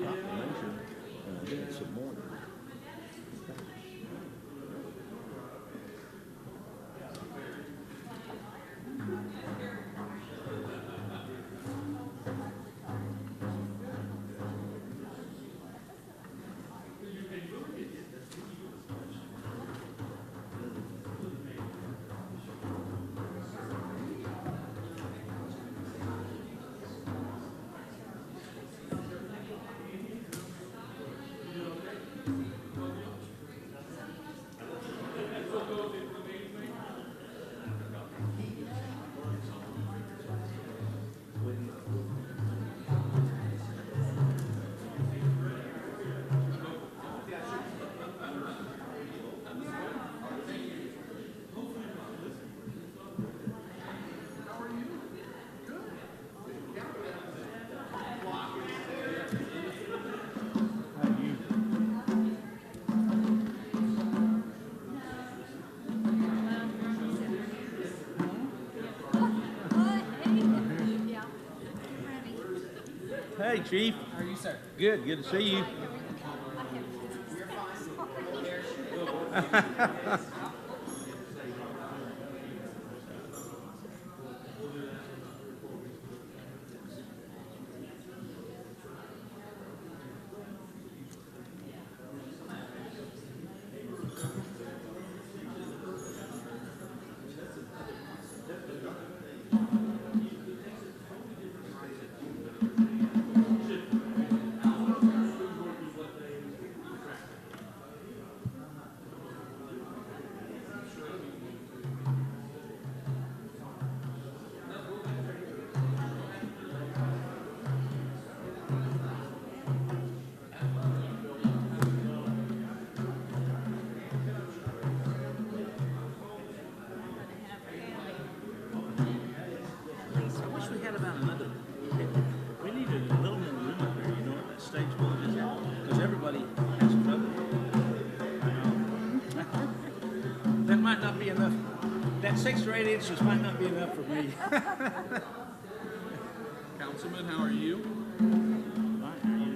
population, and some more. Hey, Chief. How are you, sir? Good. Good to see you. I wish we had about another. We need a little more room up there, you know, at that stage one is because everybody has trouble. That might not be enough. That 6 or 8 inches might not be enough for me. Councilman, how are you? Right, how are you?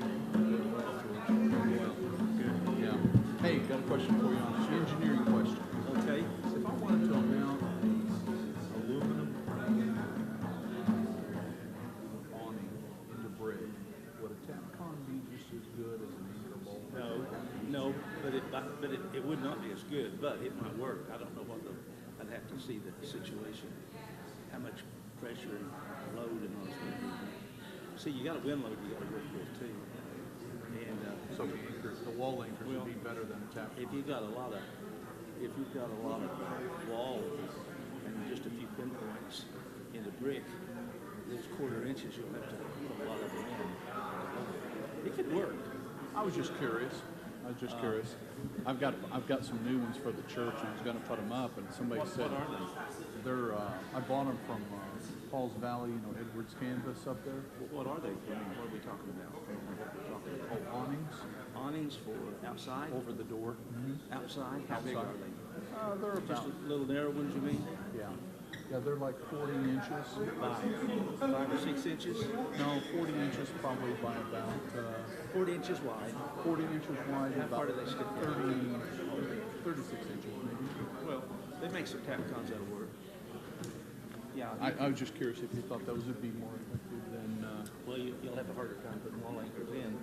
Good. Yeah. Hey, got a question for you on this engineering question. Okay. If I wanted to mount aluminum awning into brick, would a Tapcon be just as good as an anchor bolt? No, but it would not be as good, but it might work. I don't know what I'd have to see the situation, how much pressure and load and all that. See, you got a wind load you got to work with too. And So the wall anchors would be better than a Tapcon. if you've got a lot of wall and just a few pinpoints in the brick, those 1/4 inches you'll have to put a lot of them in. It could work. I was just curious. Curious. I've got some new ones for the church, and I was going to put them up, and somebody said What are they? they're. I bought them from Falls Valley, Edwards Canvas up there. What are they? What are we talking about? Oh, awnings Awnings for outside? over the door. Outside? How big are Outside. they? They're Just about little narrow ones, you mean? yeah, they're like 40 inches. By 5 or 6 inches? No, 40 inches probably by about 40 inches wide. 40 inches wide, How and far about do they stick? 36 inches maybe. Well, they make some Tapcons that'll work. Yeah. I was just curious if you thought those would be more effective than. Well, you'll have a harder time putting wall anchors in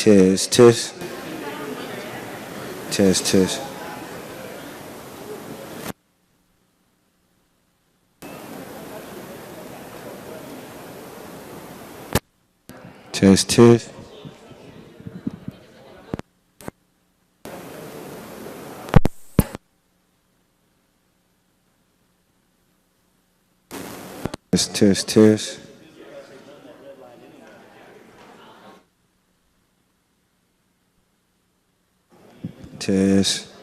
Test, test. Test, test. Test, test. Test, test, test. Test.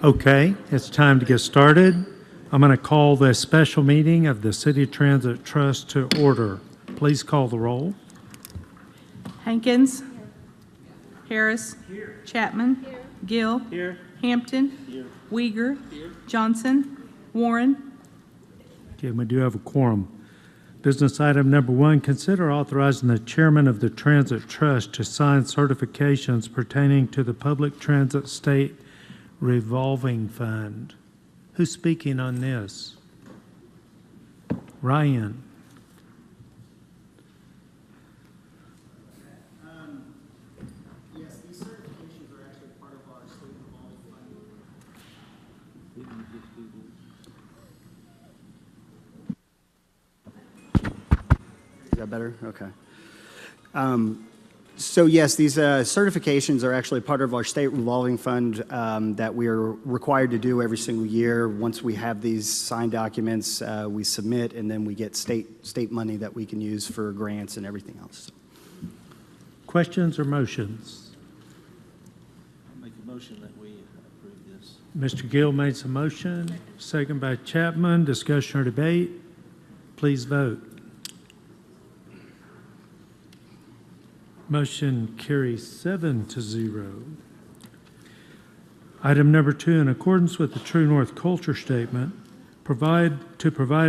Okay, it's time to get started. I'm going to call the special meeting of the City Transit Trust to order. Please call the roll. Hankins. Harris. Chapman. Gill. Hampton. Uyghur. Johnson. Warren. Okay, we do have a quorum. Business item number 1, consider authorizing the chairman of the Transit Trust to sign certifications pertaining to the Public Transit State Revolving Fund. Who's speaking on this? Ryan. Yes, these certifications are actually part of our state revolving fund. Didn't you just do this? Is that better? Okay. So yes, these certifications are actually part of our state revolving fund that we are required to do every single year. Once we have these signed documents, we submit, and then we get state money that we can use for grants and everything else. Questions or motions? I'll make a motion that we approve this. Mr. Gill made some motion, second by Chapman. Discussion or debate? Please vote. Motion carries 7-0. Item number 2, in accordance with the True North Culture Statement, provide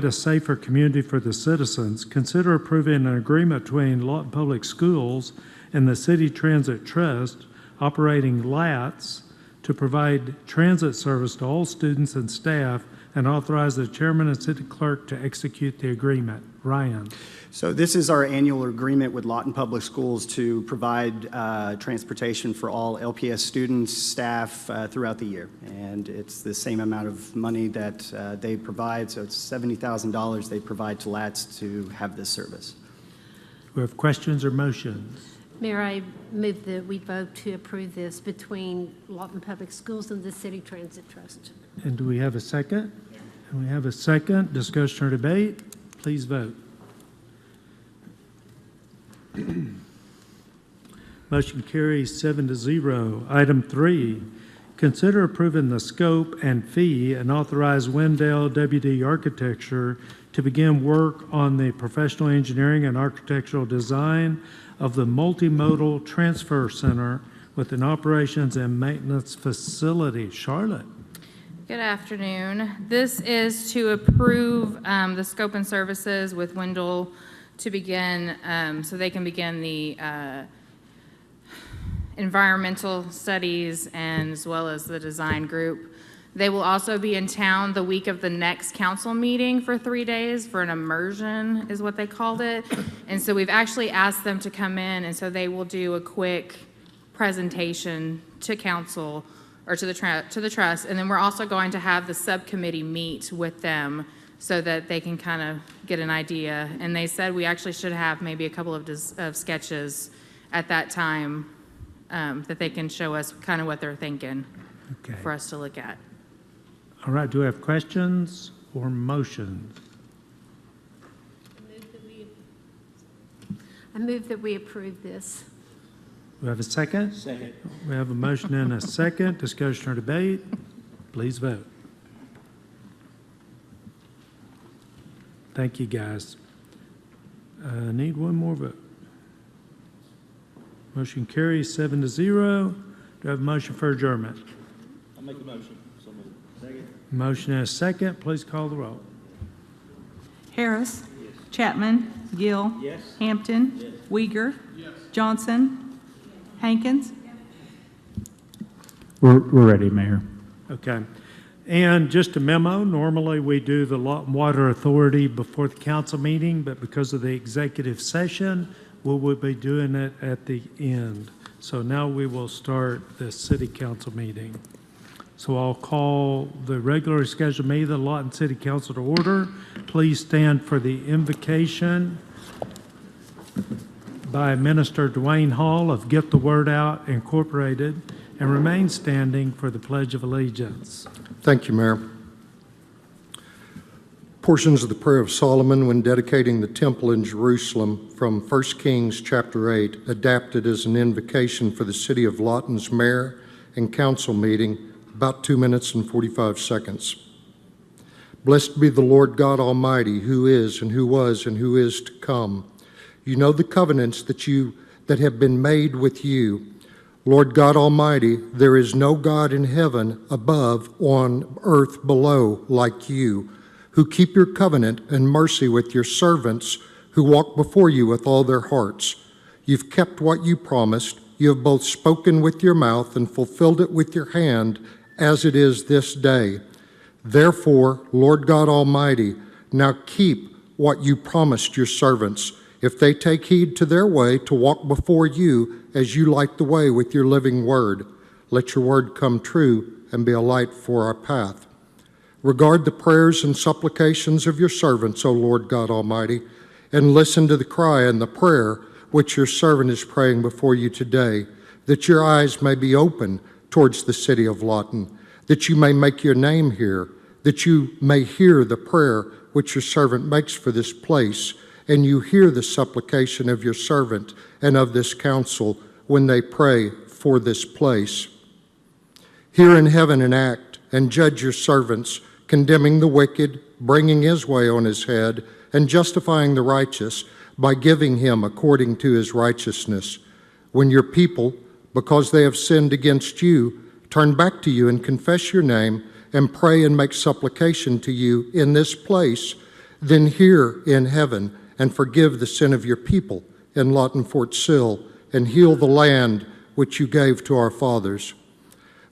a safer community for the citizens, consider approving an agreement between Lawton Public Schools and the City Transit Trust operating LATS to provide transit service to all students and staff, and authorize the chairman and city clerk to execute the agreement. Ryan. So this is our annual agreement with Lawton Public Schools to provide transportation for all LPS students, staff throughout the year. And it's the same amount of money that they provide, so it's $70,000 they provide to LATS to have this service. We have questions or motions? Mayor, I move that we vote to approve this between Lawton Public Schools and the City Transit Trust. And do we have a second? And we have a second. Discussion or debate? Please vote. Motion carries 7-0. Item 3, consider approving the scope and fee and authorize Wendell WD Architecture to begin work on the professional engineering and architectural design of the Multimodal Transfer Center with an operations and maintenance facility. Charlotte. Good afternoon. This is to approve the scope and services with Wendell to begin, so they can begin the environmental studies and as well as the design group. They will also be in town the week of the next council meeting for 3 days for an immersion is what they called it. And so we've actually asked them to come in, and so they will do a quick presentation to council or to the trust. And then we're also going to have the subcommittee meet with them so that they can kind of get an idea. And they said we actually should have maybe a couple of sketches at that time that they can show us kind of what they're thinking for us to look at. All right, do we have questions or motions? I move that we approve this. We have a second? Second. We have a motion and a second. Discussion or debate? Please vote. Thank you, guys. Need one more vote. Motion carries 7-0. Do I have a motion for adjournment? I'll make a motion. So moved. Second. Motion and a second. Please call the roll. Harris. Chapman. Gill. Yes. Hampton. Uyghur. Johnson. Hankins. We're ready, Mayor. Okay. And just a memo, normally we do the Lawton Water Authority before the council meeting, but because of the executive session, we will be doing it at the end. So now we will start the city council meeting. So I'll call the regularly scheduled meeting of the Lawton City Council to order. Please stand for the invocation by Minister Dwayne Hall of Get the Word Out Incorporated, and remain standing for the Pledge of Allegiance. Thank you, Mayor. Portions of the Prayer of Solomon when dedicating the temple in Jerusalem from 1 Kings chapter 8, adapted as an invocation for the city of Lawton's mayor and council meeting about 2 minutes and 45 seconds. Blessed be the Lord God Almighty, who is and who was and who is to come. You know the covenants that have been made with you. Lord God Almighty, there is no God in heaven above, on earth below, like you, who keep your covenant and mercy with your servants who walk before you with all their hearts. You've kept what you promised. You have both spoken with your mouth and fulfilled it with your hand, as it is this day. Therefore, Lord God Almighty, now keep what you promised your servants, if they take heed to their way to walk before you as you light the way with your living word. Let your word come true and be a light for our path. Regard the prayers and supplications of your servants, O Lord God Almighty, and listen to the cry and the prayer which your servant is praying before you today, that your eyes may be open towards the city of Lawton, that you may make your name here, that you may hear the prayer which your servant makes for this place, and you hear the supplication of your servant and of this council when they pray for this place. Hear in heaven and act, and judge your servants, condemning the wicked, bringing his way on his head, and justifying the righteous by giving him according to his righteousness. When your people, because they have sinned against you, turn back to you and confess your name and pray and make supplication to you in this place, then hear in heaven and forgive the sin of your people in Lawton Fort Sill and heal the land which you gave to our fathers.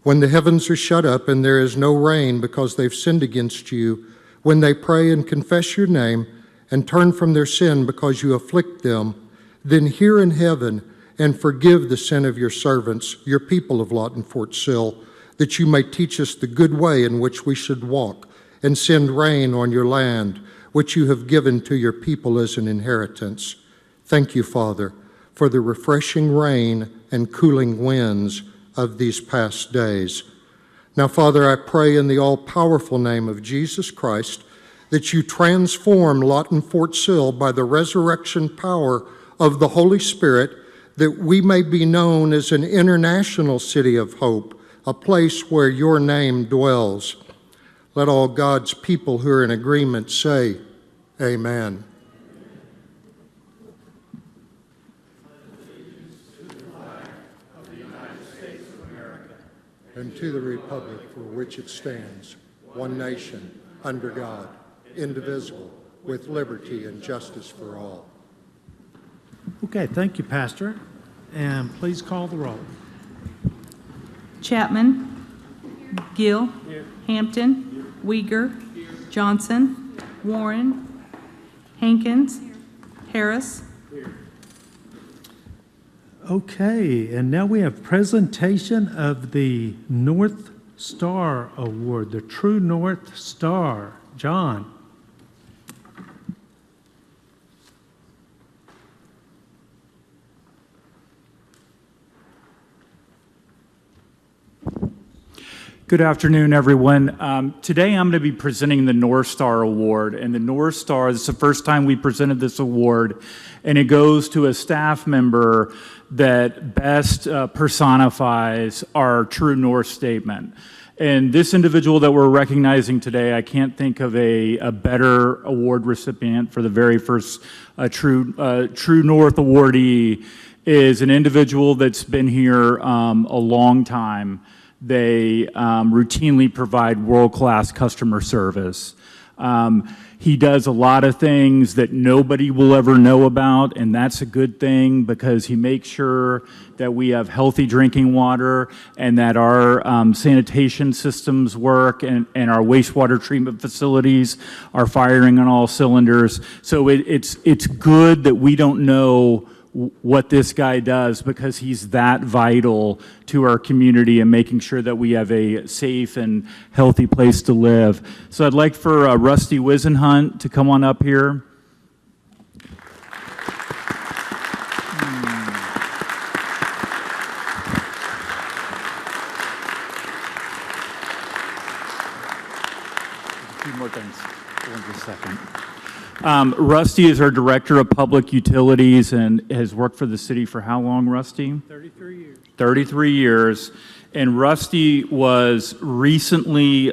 When the heavens are shut up and there is no rain because they've sinned against you, when they pray and confess your name and turn from their sin because you afflict them, then hear in heaven and forgive the sin of your servants, your people of Lawton Fort Sill, that you may teach us the good way in which we should walk, and send rain on your land, which you have given to your people as an inheritance. Thank you, Father, for the refreshing rain and cooling winds of these past days. Now, Father, I pray in the all-powerful name of Jesus Christ that you transform Lawton Fort Sill by the resurrection power of the Holy Spirit, that we may be known as an international city of hope, a place where your name dwells. Let all God's people who are in agreement say, Amen. And to the republic for which it stands, one nation, under God, indivisible, with liberty and justice for all. Okay, thank you, Pastor. And please call the roll. Chapman. Gill. Hampton. Uyghur. Johnson. Warren. Hankins. Harris. Okay, and now we have presentation of the North Star Award, the True North Star. John. Good afternoon, everyone. Today I'm going to be presenting the North Star Award, and the North Star, this is the first time we presented this award, and it goes to a staff member that best personifies our True North statement. And this individual that we're recognizing today, I can't think of a better award recipient for the very first True North awardee, is an individual that's been here a long time. They routinely provide world-class customer service. He does a lot of things that nobody will ever know about, and that's a good thing because he makes sure that we have healthy drinking water and that our sanitation systems work and our wastewater treatment facilities are firing on all cylinders. So it's good that we don't know what this guy does because he's that vital to our community and making sure that we have a safe and healthy place to live. So I'd like for Rusty Wisenhunt to come on up here. A few more things. Hold on just a second. Rusty is our Director of Public Utilities and has worked for the city for how long, Rusty? 33 years. 33 years. And Rusty was recently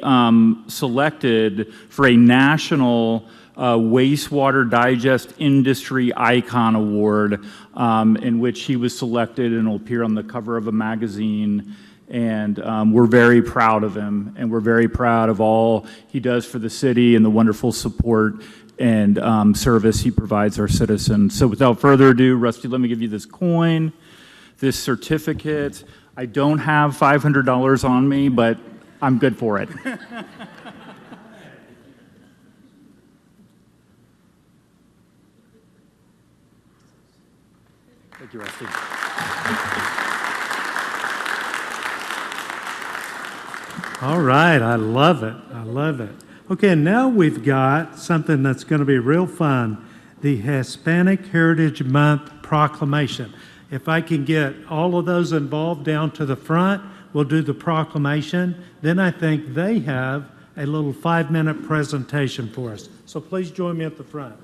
selected for a national wastewater digest industry icon award, in which he was selected and will appear on the cover of a magazine. And we're very proud of him, and we're very proud of all he does for the city and the wonderful support and service he provides our citizens. So without further ado, Rusty, let me give you this coin, this certificate. I don't have $500 on me, but I'm good for it. Thank you, Rusty. All right, I love it. I love it. Okay, now we've got something that's going to be real fun, the Hispanic Heritage Month proclamation. If I can get all of those involved down to the front, we'll do the proclamation. Then I think they have a little 5-minute presentation for us. So please join me at the front.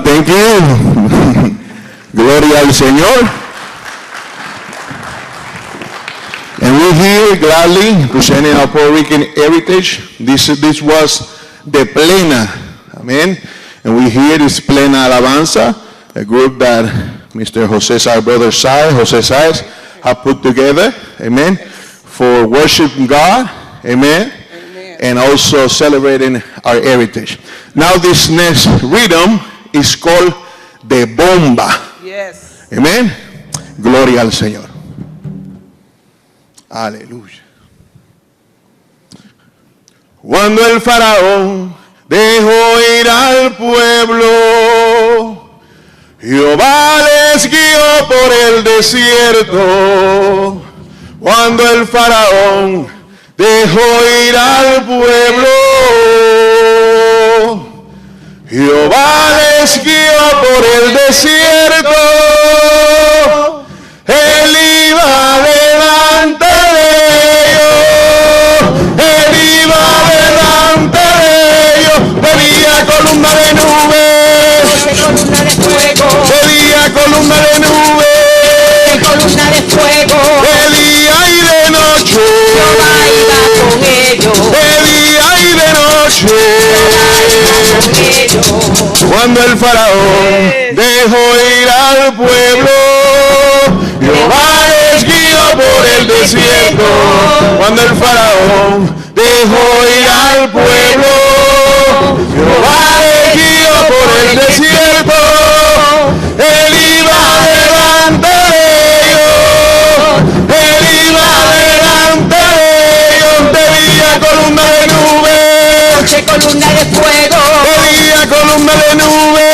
Thank you. Gloria al Señor. And we're here gladly presenting our Puerto Rican heritage. This was the Plena. Amen. And we hear this Plena Alabanza, a group that Mr. Jose Sáez, brother Sáez, Jose Sáez, have put together. Amen. For worshiping God. Amen. And also celebrating our heritage. Now this next rhythm is called the bomba. Yes. Amen. Gloria al Señor. Aleluya. Cuando el faraón dejó ir al pueblo, Jehová les guió por el desierto. Cuando el faraón dejó ir al pueblo, Jehová les guió por el desierto. Él iba delante de ellos. Él iba delante de ellos. Venía columna de nube. Venía columna de nube. Columna de fuego. De día y de noche. Jehová iba con ellos. De día y de noche. Cuando el faraón dejó ir al pueblo, Jehová les guió por el desierto. Cuando el faraón dejó ir al pueblo, Jehová les guió por el desierto. Él iba delante de ellos. Él iba delante de columna de fuego, de día columna de nube,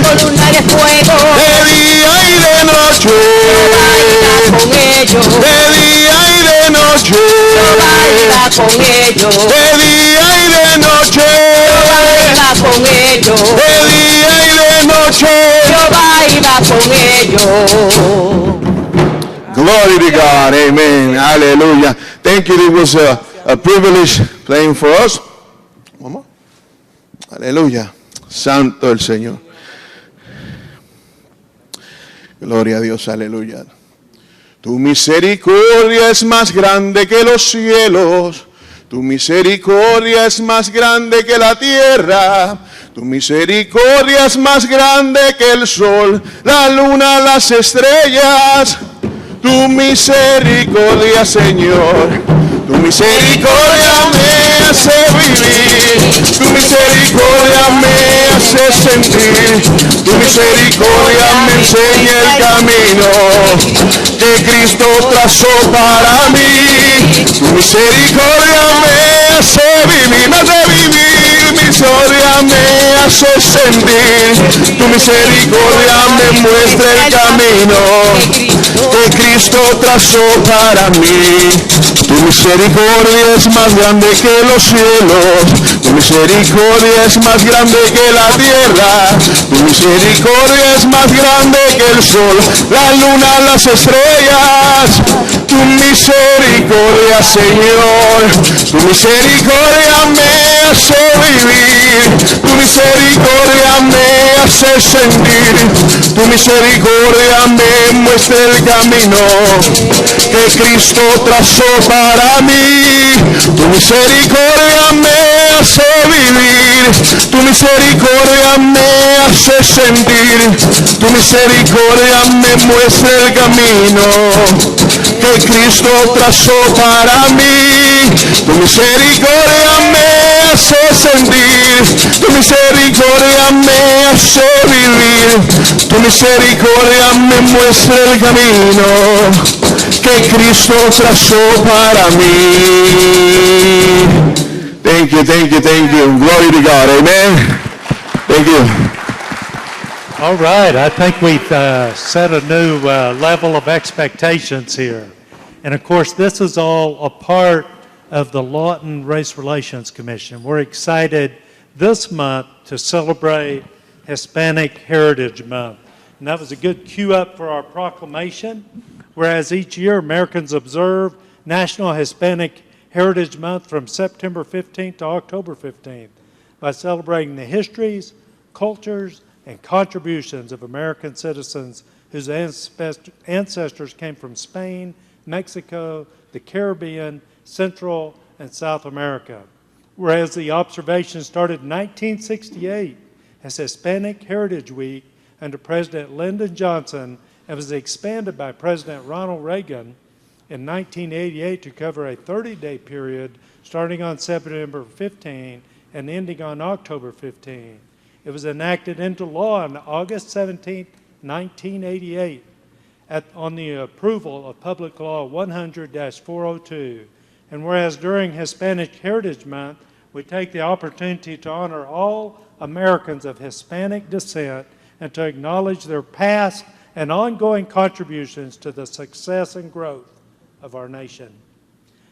columna de fuego, de día y de noche, Jehová iba con ellos, de día y de noche, Jehová iba con ellos, de día y de noche, Jehová iba con ellos, de día y de noche. Jehová iba con ellos. Glory to God, amen, hallelujah. Thank you, it was a privilege playing for us. One more. Aleluya, santo el Señor. Gloria a Dios, aleluya. Tu misericordia es más grande que los cielos, tu misericordia es más grande que la tierra, tu misericordia es más grande que el sol, la luna, las estrellas. Tu misericordia, Señor, tu misericordia me hace vivir, tu misericordia me hace sentir, tu misericordia me enseña el camino que Cristo trazó para mí, tu misericordia me hace vivir, mi misericordia me hace sentir, tu misericordia me muestra el camino que Cristo trazó para mí. Tu misericordia es más grande que los cielos, tu misericordia es más grande que la tierra, tu misericordia es más grande que el sol, la luna, las estrellas. Tu misericordia, Señor, tu misericordia me hace vivir, tu misericordia me hace sentir, tu misericordia me muestra el camino que Cristo trazó para mí, tu misericordia me hace vivir, tu misericordia me hace sentir, tu misericordia me muestra el camino que Cristo trazó para mí, tu misericordia me hace sentir, tu misericordia me hace vivir, tu misericordia me muestra el camino que Cristo trazó para mí. Thank you, thank you, thank you. Glory to God, amen. Thank you. All right, I think we've set a new level of expectations here. And of course, this is all a part of the Lawton Race Relations Commission. We're excited this month to celebrate Hispanic Heritage Month. And that was a good cue up for our proclamation. Whereas each year Americans observe National Hispanic Heritage Month from September 15th to October 15th by celebrating the histories, cultures, and contributions of American citizens whose ancestors came from Spain, Mexico, the Caribbean, Central, and South America. Whereas the observation started in 1968 as Hispanic Heritage Week under President Lyndon Johnson and was expanded by President Ronald Reagan in 1988 to cover a 30-day period starting on September 15 and ending on October 15. It was enacted into law on August 17, 1988, on the approval of Public Law 100-402. And whereas during Hispanic Heritage Month, we take the opportunity to honor all Americans of Hispanic descent and to acknowledge their past and ongoing contributions to the success and growth of our nation.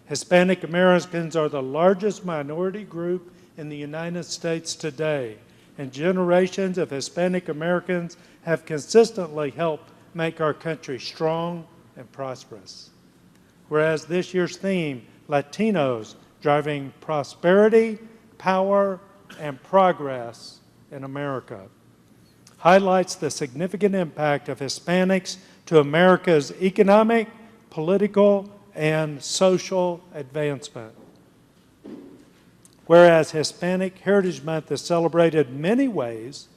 Hispanic Americans are the largest minority group in the United States today, and generations of Hispanic Americans have consistently helped make our country strong and prosperous. Whereas this year's theme, Latinos Driving Prosperity, Power, and Progress in America, highlights the significant impact of Hispanics to America's economic, political, and social advancement. Whereas Hispanic Heritage Month is celebrated in many ways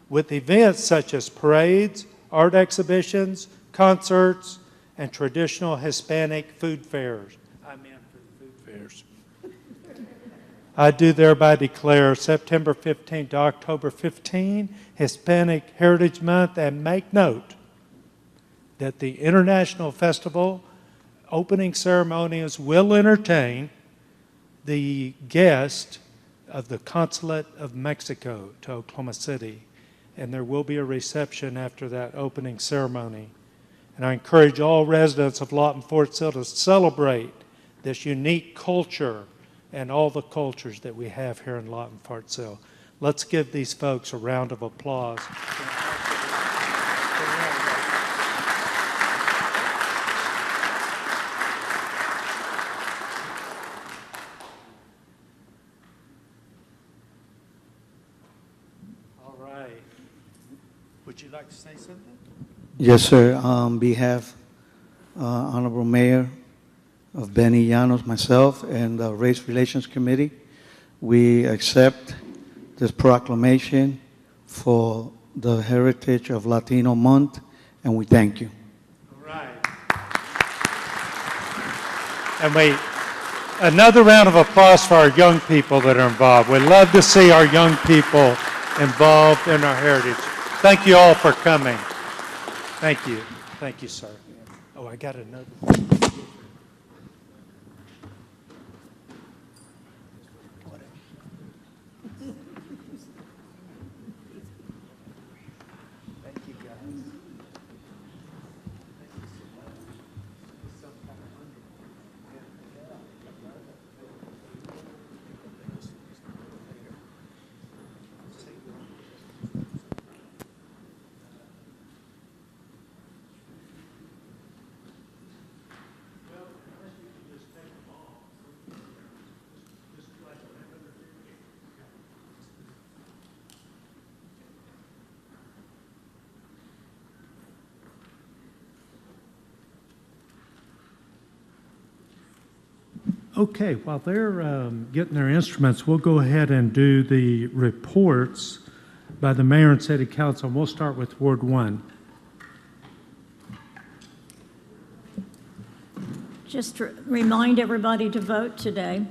with events such as parades, art exhibitions, concerts, and traditional Hispanic food fairs. I meant food fairs. I do thereby declare September 15 to October 15 Hispanic Heritage Month, and make note that the International Festival opening ceremonies will entertain the guest of the Consulate of Mexico to Oklahoma City, and there will be a reception after that opening ceremony. And I encourage all residents of Lawton Fort Sill to celebrate this unique culture and all the cultures that we have here in Lawton Fort Sill. Let's give these folks a round of applause. All right. Would you like to say something? Yes, sir. On behalf, Honorable Mayor of Benny Llanos, myself, and the Race Relations Committee, we accept this proclamation for the Heritage of Latino Month, and we thank you. All right. And another round of applause for our young people that are involved. We love to see our young people involved in our heritage. Thank you all for coming. Thank you. Thank you, sir. Oh, I got another. Thank you, guys. Okay, while they're getting their instruments, we'll go ahead and do the reports by the mayor and city council. We'll start with Ward 1. Just to remind everybody to vote today.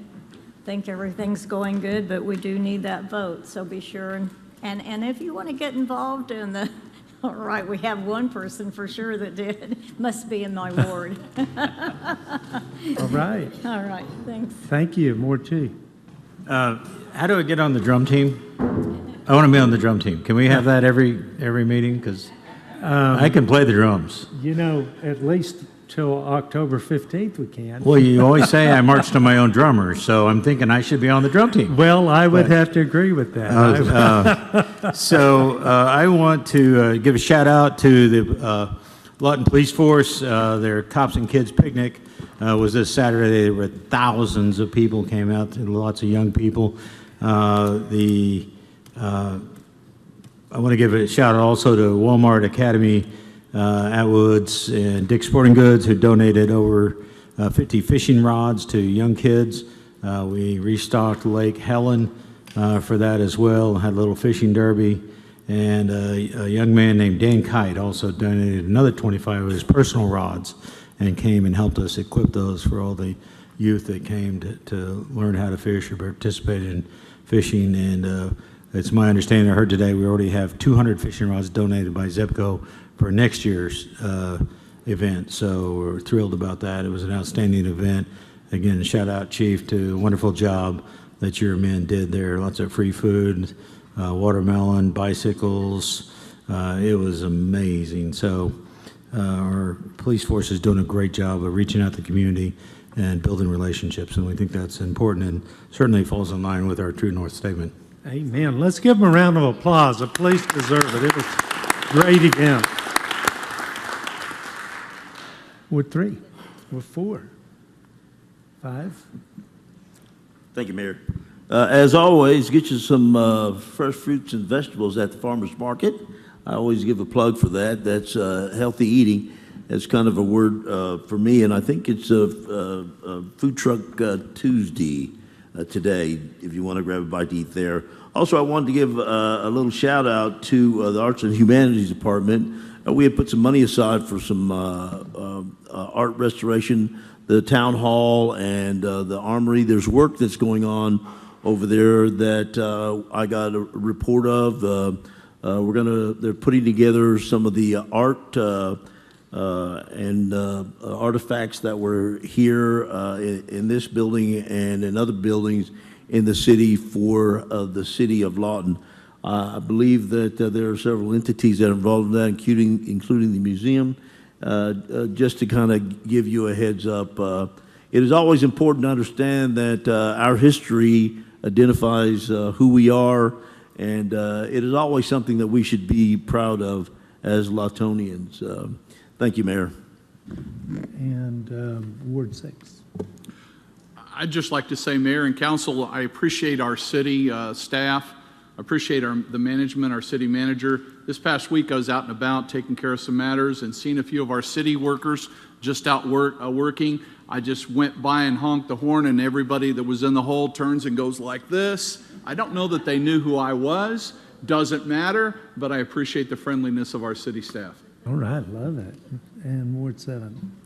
Think everything's going good, but we do need that vote, so be sure. And if you want to get involved in the, all right, we have one person for sure that did. Must be in my ward. All right. All right, thanks. Thank you. Ward 2. How do I get on the drum team? I want to be on the drum team. Can we have that every meeting? Because I can play the drums. You know, at least till October 15th we can. Well, you always say I march to my own drummer, so I'm thinking I should be on the drum team. Well, I would have to agree with that. I want to give a shout out to the Lawton Police Force. Their Cops and Kids Picnic was this Saturday. There were thousands of people came out, lots of young people. I want to give a shout out also to Walmart Academy Atwoods and Dick's Sporting Goods, who donated over 50 fishing rods to young kids. We restocked Lake Helen for that as well, had a little fishing derby. And a young man named Dan Kite also donated another 25 of his personal rods and came and helped us equip those for all the youth that came to learn how to fish or participate in fishing. And it's my understanding, I heard today, we already have 200 fishing rods donated by Zepco for next year's event. So we're thrilled about that. It was an outstanding event. Again, shout out, Chief, to a wonderful job that your men did there. Lots of free food, watermelon, bicycles. It was amazing. So our police force is doing a great job of reaching out to the community and building relationships, and we think that's important and certainly falls in line with our True North statement. Amen. Let's give them a round of applause. The police deserve it. It was a great event. Ward 3, Ward 4, 5. Thank you, Mayor. As always, get you some fresh fruits and vegetables at the farmer's market. I always give a plug for that. That's healthy eating. That's kind of a word for me, and I think it's a Food Truck Tuesday today, if you want to grab a bite to eat there. Also, I wanted to give a little shout out to the Arts and Humanities Department. We had put some money aside for some art restoration, the town hall and the armory. There's work that's going on over there that I got a report of. They're putting together some of the art and artifacts that were here in this building and in other buildings in the city for the city of Lawton. I believe that there are several entities that are involved in that, including the museum. Just to kind of give you a heads up, it is always important to understand that our history identifies who we are, and it is always something that we should be proud of as Lawtonians. Thank you, Mayor. And Ward 6. I'd just like to say, Mayor and Council, I appreciate our city staff. I appreciate the management, our city manager. This past week, I was out and about taking care of some matters and seeing a few of our city workers just out working. I just went by and honked the horn, and everybody that was in the hole turns and goes like this. I don't know that they knew who I was. Doesn't matter, but I appreciate the friendliness of our city staff. All right, love it. And Ward 7.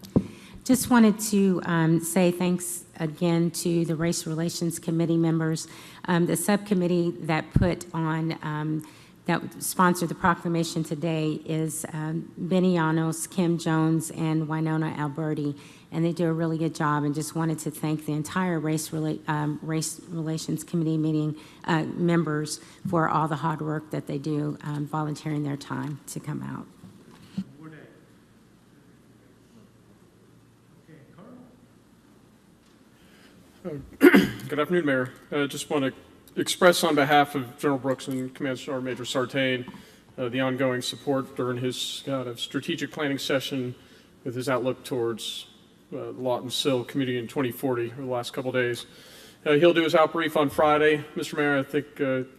Just wanted to say thanks again to the Race Relations Committee members. The subcommittee that put on, that sponsored the proclamation today is Benny Llanos, Kim Jones, and Winona Alberti, and they do a really good job, and just wanted to thank the entire Race Relations Committee members for all the hard work that they do, volunteering their time to come out. Good afternoon, Mayor. I just want to express on behalf of General Brooks and Command Sergeant Major Sartain the ongoing support during his strategic planning session with his outlook towards the Lawton-Sill community in 2040 over the last couple of days. He'll do his outbrief on Friday. Mr. Mayor, I think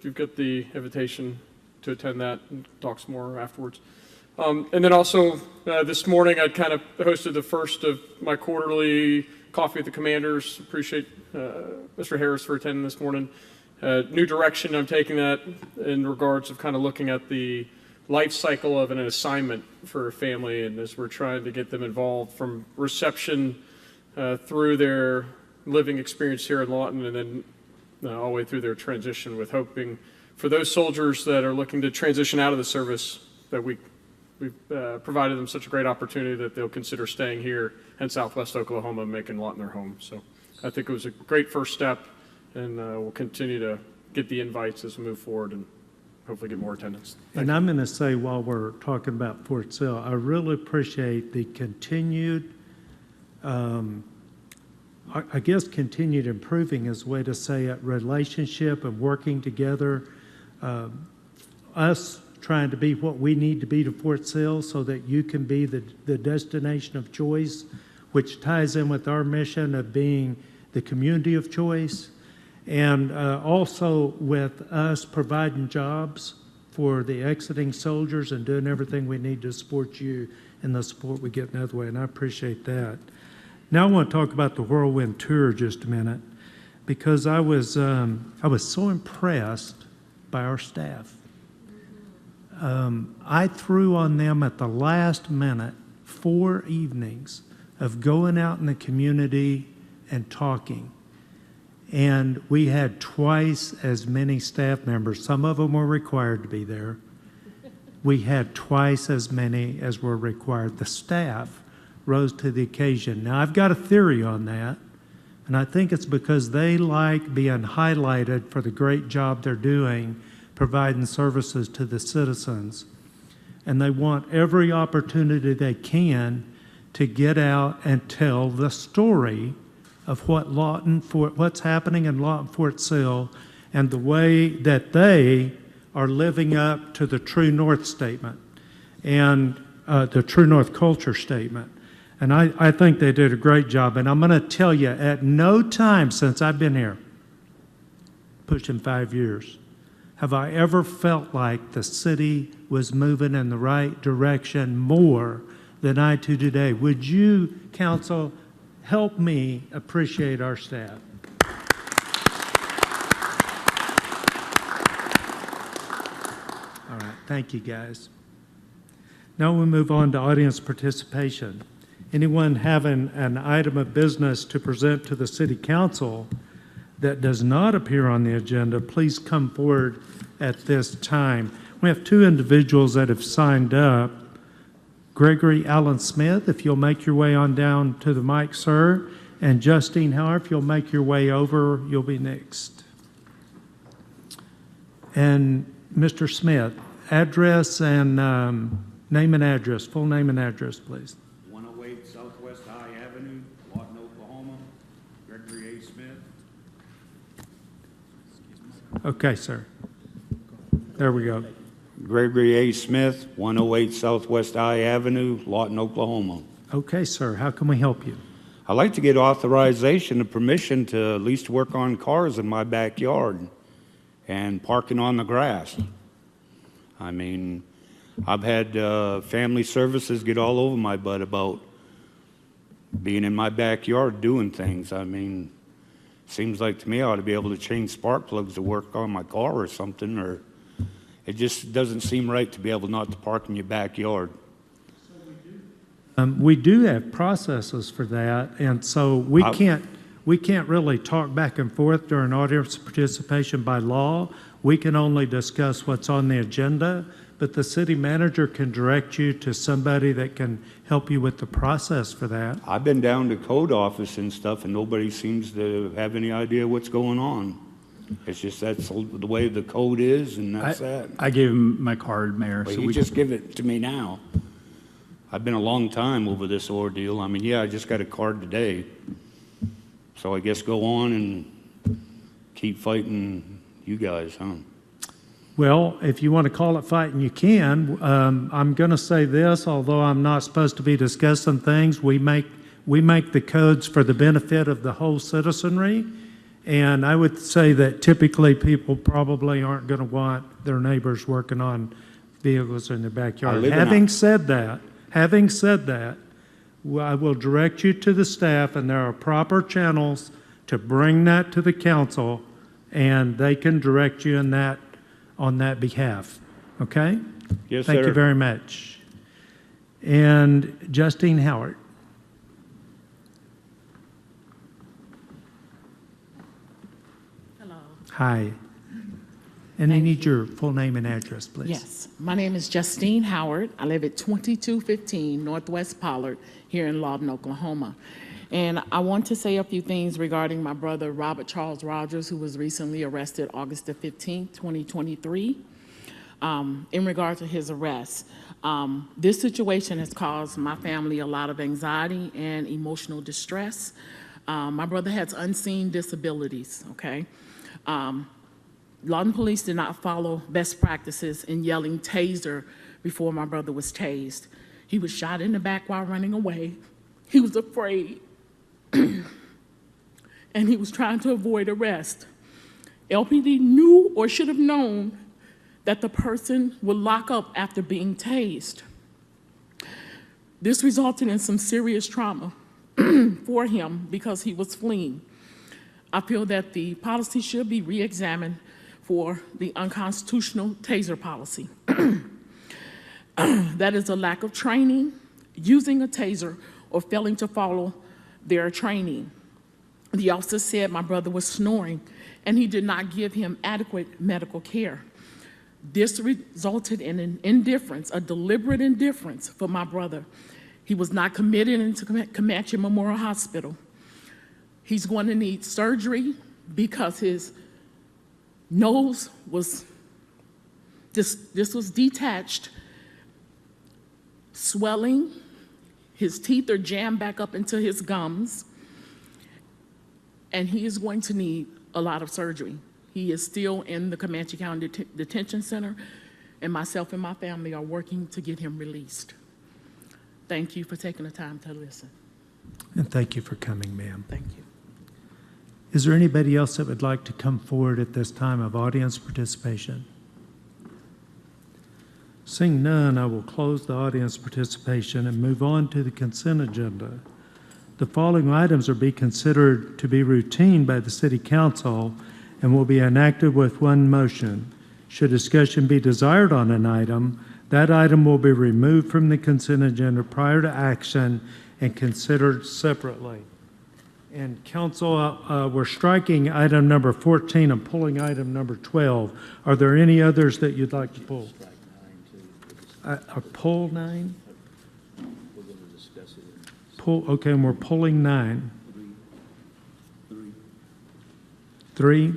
you've got the invitation to attend that and talk some more afterwards. And then also this morning I kind of hosted the first of my quarterly Coffee with the Commanders. Appreciate Mr. Harris for attending this morning. New direction I'm taking that in regards of kind of looking at the life cycle of an assignment for a family, and as we're trying to get them involved from reception through their living experience here in Lawton, and then all the way through their transition, with hoping for those soldiers that are looking to transition out of the service that we've provided them such a great opportunity that they'll consider staying here in Southwest Oklahoma and making Lawton their home. So I think it was a great first step, and we'll continue to get the invites as we move forward and hopefully get more attendance. And I'm going to say, while we're talking about Fort Sill, I really appreciate the continued, I guess continued improving is a way to say it, relationship and working together. Us trying to be what we need to be to Fort Sill so that you can be the destination of choice, which ties in with our mission of being the community of choice, and also with us providing jobs for the exiting soldiers and doing everything we need to support you and the support we get in the other way, and I appreciate that. Now I want to talk about the Whirlwind Tour just a minute, because I was so impressed by our staff. I threw on them at the last minute 4 evenings of going out in the community and talking. And we had twice as many staff members. Some of them were required to be there. We had twice as many as were required. The staff rose to the occasion. Now, I've got a theory on that, and I think it's because they like being highlighted for the great job they're doing providing services to the citizens. And they want every opportunity they can to get out and tell the story of what's happening in Lawton Fort Sill, and the way that they are living up to the True North statement and the True North culture statement. And I think they did a great job. And I'm going to tell you, at no time since I've been here, pushing 5 years, have I ever felt like the city was moving in the right direction more than I do today. Would you, council, help me appreciate our staff? All right, thank you, guys. Now we move on to audience participation. Anyone having an item of business to present to the city council that does not appear on the agenda, please come forward at this time. We have 2 individuals that have signed up. Gregory Allen Smith, if you'll make your way on down to the mic, sir, and Justine Hauer, if you'll make your way over, you'll be next. And Mr. Smith, address and name and address, full name and address, please. 108 Southwest High Avenue, Lawton, Oklahoma. Gregory A. Smith. Okay, sir. There we go. Gregory A. Smith, 108 Southwest High Avenue, Lawton, Oklahoma. Okay, sir. How can we help you? I'd like to get authorization and permission to at least work on cars in my backyard and parking on the grass. I mean, I've had family services get all over my butt about being in my backyard doing things. I mean, seems like to me I ought to be able to change spark plugs to work on my car or something, or it just doesn't seem right to be able not to park in your backyard. We do have processes for that, and so we can't really talk back and forth during audience participation by law. We can only discuss what's on the agenda, but the city manager can direct you to somebody that can help you with the process for that. I've been down to code office and stuff, and nobody seems to have any idea what's going on. It's just that's the way the code is, and that's that. I gave him my card, Mayor. Well, so you we just give it to me now. I've been a long time over this ordeal. I mean, yeah, I just got a card today. So I guess go on and keep fighting you guys, huh? Well, if you want to call it fighting, you can. I'm going to say this, although I'm not supposed to be discussing things, we make the codes for the benefit of the whole citizenry. And I would say that typically people probably aren't going to want their neighbors working on vehicles in their backyard. Having said that, I will direct you to the staff, and there are proper channels to bring that to the council, and they can direct you in that on that behalf. Okay? Yes, Thank sir. you very much. And Justine Howard. Hello. Hi. And I need your full name and address, please. Yes, my name is Justine Howard. I live at 2215 Northwest Pollard here in Lawton, Oklahoma. And I want to say a few things regarding my brother, Robert Charles Rogers, who was recently arrested August the 15th, 2023. In regard to his arrest, this situation has caused my family a lot of anxiety and emotional distress. My brother has unseen disabilities, okay? Lawton Police did not follow best practices in yelling taser before my brother was tased. He was shot in the back while running away. He was afraid. And he was trying to avoid arrest. LPD knew or should have known that the person would lock up after being tased. This resulted in some serious trauma for him because he was fleeing. I feel that the policy should be re-examined for the unconstitutional taser policy. That is a lack of training, using a taser, or failing to follow their training. The officer said my brother was snoring, and he did not give him adequate medical care. This resulted in an indifference, a deliberate indifference for my brother. He was not committed into Comanche Memorial Hospital. He's going to need surgery because his nose was, this was detached, swelling. His teeth are jammed back up into his gums, and he is going to need a lot of surgery. He is still in the Comanche County Detention Center, and myself and my family are working to get him released. Thank you for taking the time to listen. And thank you for coming, ma'am. Thank you. Is there anybody else that would like to come forward at this time of audience participation? Seeing none, I will close the audience participation and move on to the consent agenda. The following items are be considered to be routine by the City Council and will be enacted with one motion. Should discussion be desired on an item, that item will be removed from the consent agenda prior to action and considered separately. And Council, we're striking item number 14 and pulling item number 12. Are there any others that you'd like to pull? Pull 9? We're going to discuss it. Pull, okay, and we're pulling 9. 3?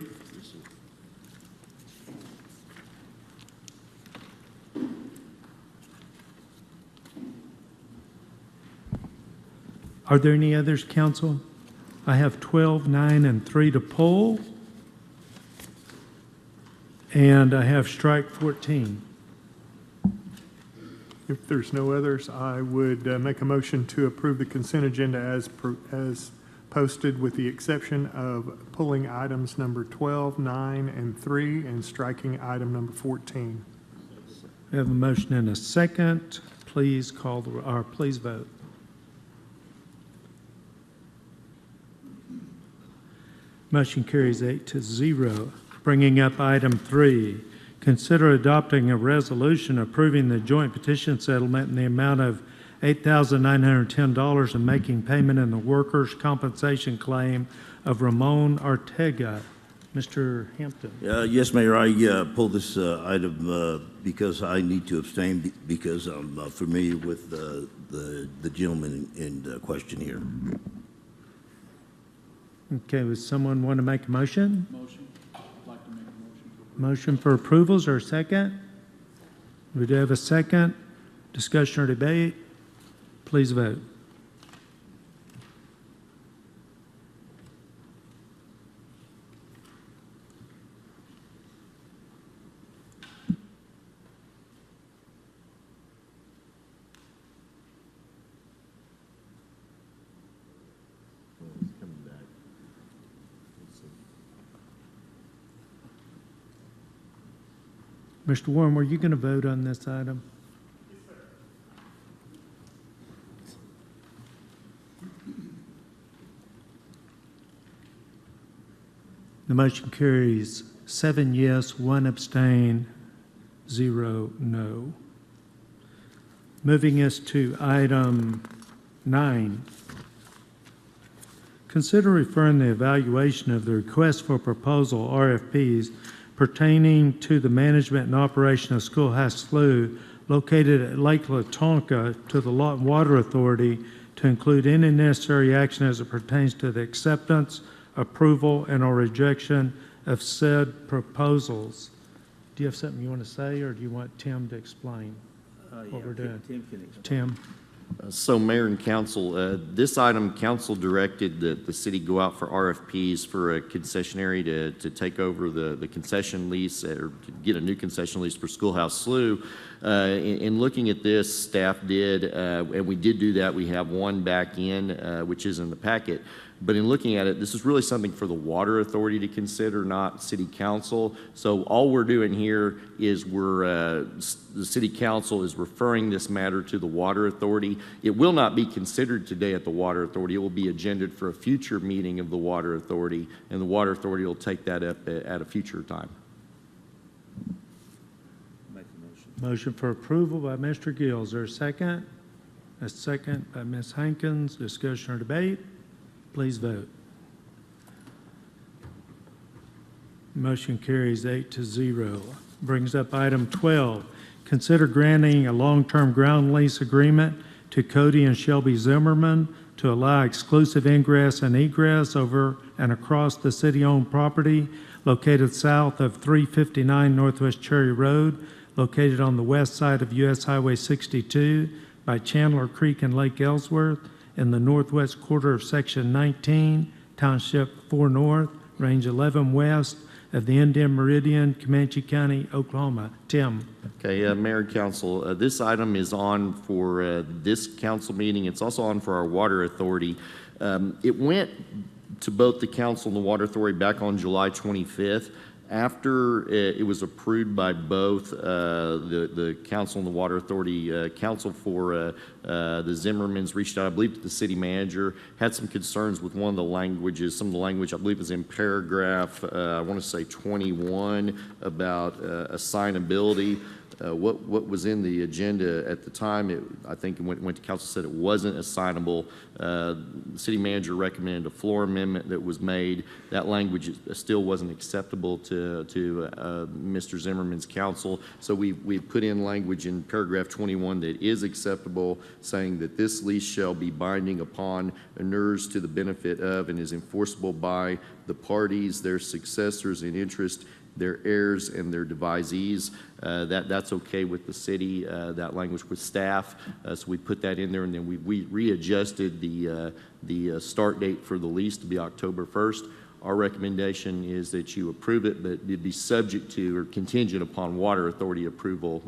Are there any others, council? I have 12, 9, and 3 to pull. And I have strike 14. If there's no others, I would make a motion to approve the consent agenda as posted, with the exception of pulling items number 12, 9, and 3, and striking item number 14. We have a motion and a second. Please call the, or please vote. Motion carries 8-0. Bringing up item 3, consider adopting a resolution approving the joint petition settlement in the amount of $8,910 and making payment in the workers' compensation claim of Ramon Ortega. Mr. Hampton. Yes, Mayor, I pulled this item because I need to abstain because I'm familiar with the gentleman in question here. Okay, would someone want to make a motion? Motion. I'd like to make a motion for approval. Is there a second? We do have a second. Discussion or debate? Please vote. Mr. Warren, were you going to vote on this item? Yes, sir. The motion carries 7 yes, 1 abstain, 0 no. Moving us to item 9. Consider referring the evaluation of the request for proposal RFPs pertaining to the management and operation of Schoolhouse Slough located at Lake Latonka to the Lawton Water Authority to include any necessary action as it pertains to the acceptance, approval, and or rejection of said proposals. Do you have something you want to say, or do you want Tim to explain what we're doing? Tim can explain. Tim. So Mayor and Council, this item, Council directed that the city go out for RFPs for a concessionary to take over the concession lease or to get a new concession lease for Schoolhouse Slough. In looking at this, staff did, and we did do that. We have one back in, which is in the packet. But in looking at it, this is really something for the Water Authority to consider, not City Council. So all we're doing here is the City Council is referring this matter to the Water Authority. It will not be considered today at the Water Authority. It will be agended for a future meeting of the Water Authority, and the Water Authority will take that up at a future time. Make a motion. Motion for approval by Mr. Gill. Is there a second? A second by Ms. Hankins. Discussion or debate? Please vote. Motion carries 8-0. Brings up item 12. Consider granting a long-term ground lease agreement to Cody and Shelby Zimmerman to allow exclusive ingress and egress over and across the city-owned property located south of 359 Northwest Cherry Road, located on the west side of U.S. Highway 62 by Chandler Creek and Lake Ellsworth, in the northwest quarter of Section 19, Township 4 North, Range 11 West of the Indian Meridian, Comanche County, Oklahoma. Tim. Okay, Mayor and Council, this item is on for this council meeting. It's also on for our Water Authority. It went to both the council and the Water Authority back on July 25th. After it was approved by both the council and the Water Authority, council for the Zimmermans reached out, I believe, to the city manager, had some concerns with one of the languages. Some of the language, I believe, is in paragraph, I want to say 21, about assignability. What was in the agenda at the time, I think it went to council, said it wasn't assignable. The city manager recommended a floor amendment that was made. That language still wasn't acceptable to Mr. Zimmerman's council. So we put in language in paragraph 21 that is acceptable, saying that this lease shall be binding upon, inures to the benefit of, and is enforceable by the parties, their successors in interest, their heirs and their devisees. That's okay with the city, that language with staff. So we put that in there, and then we readjusted the start date for the lease to be October 1st. Our recommendation is that you approve it, but it'd be subject to or contingent upon Water Authority approval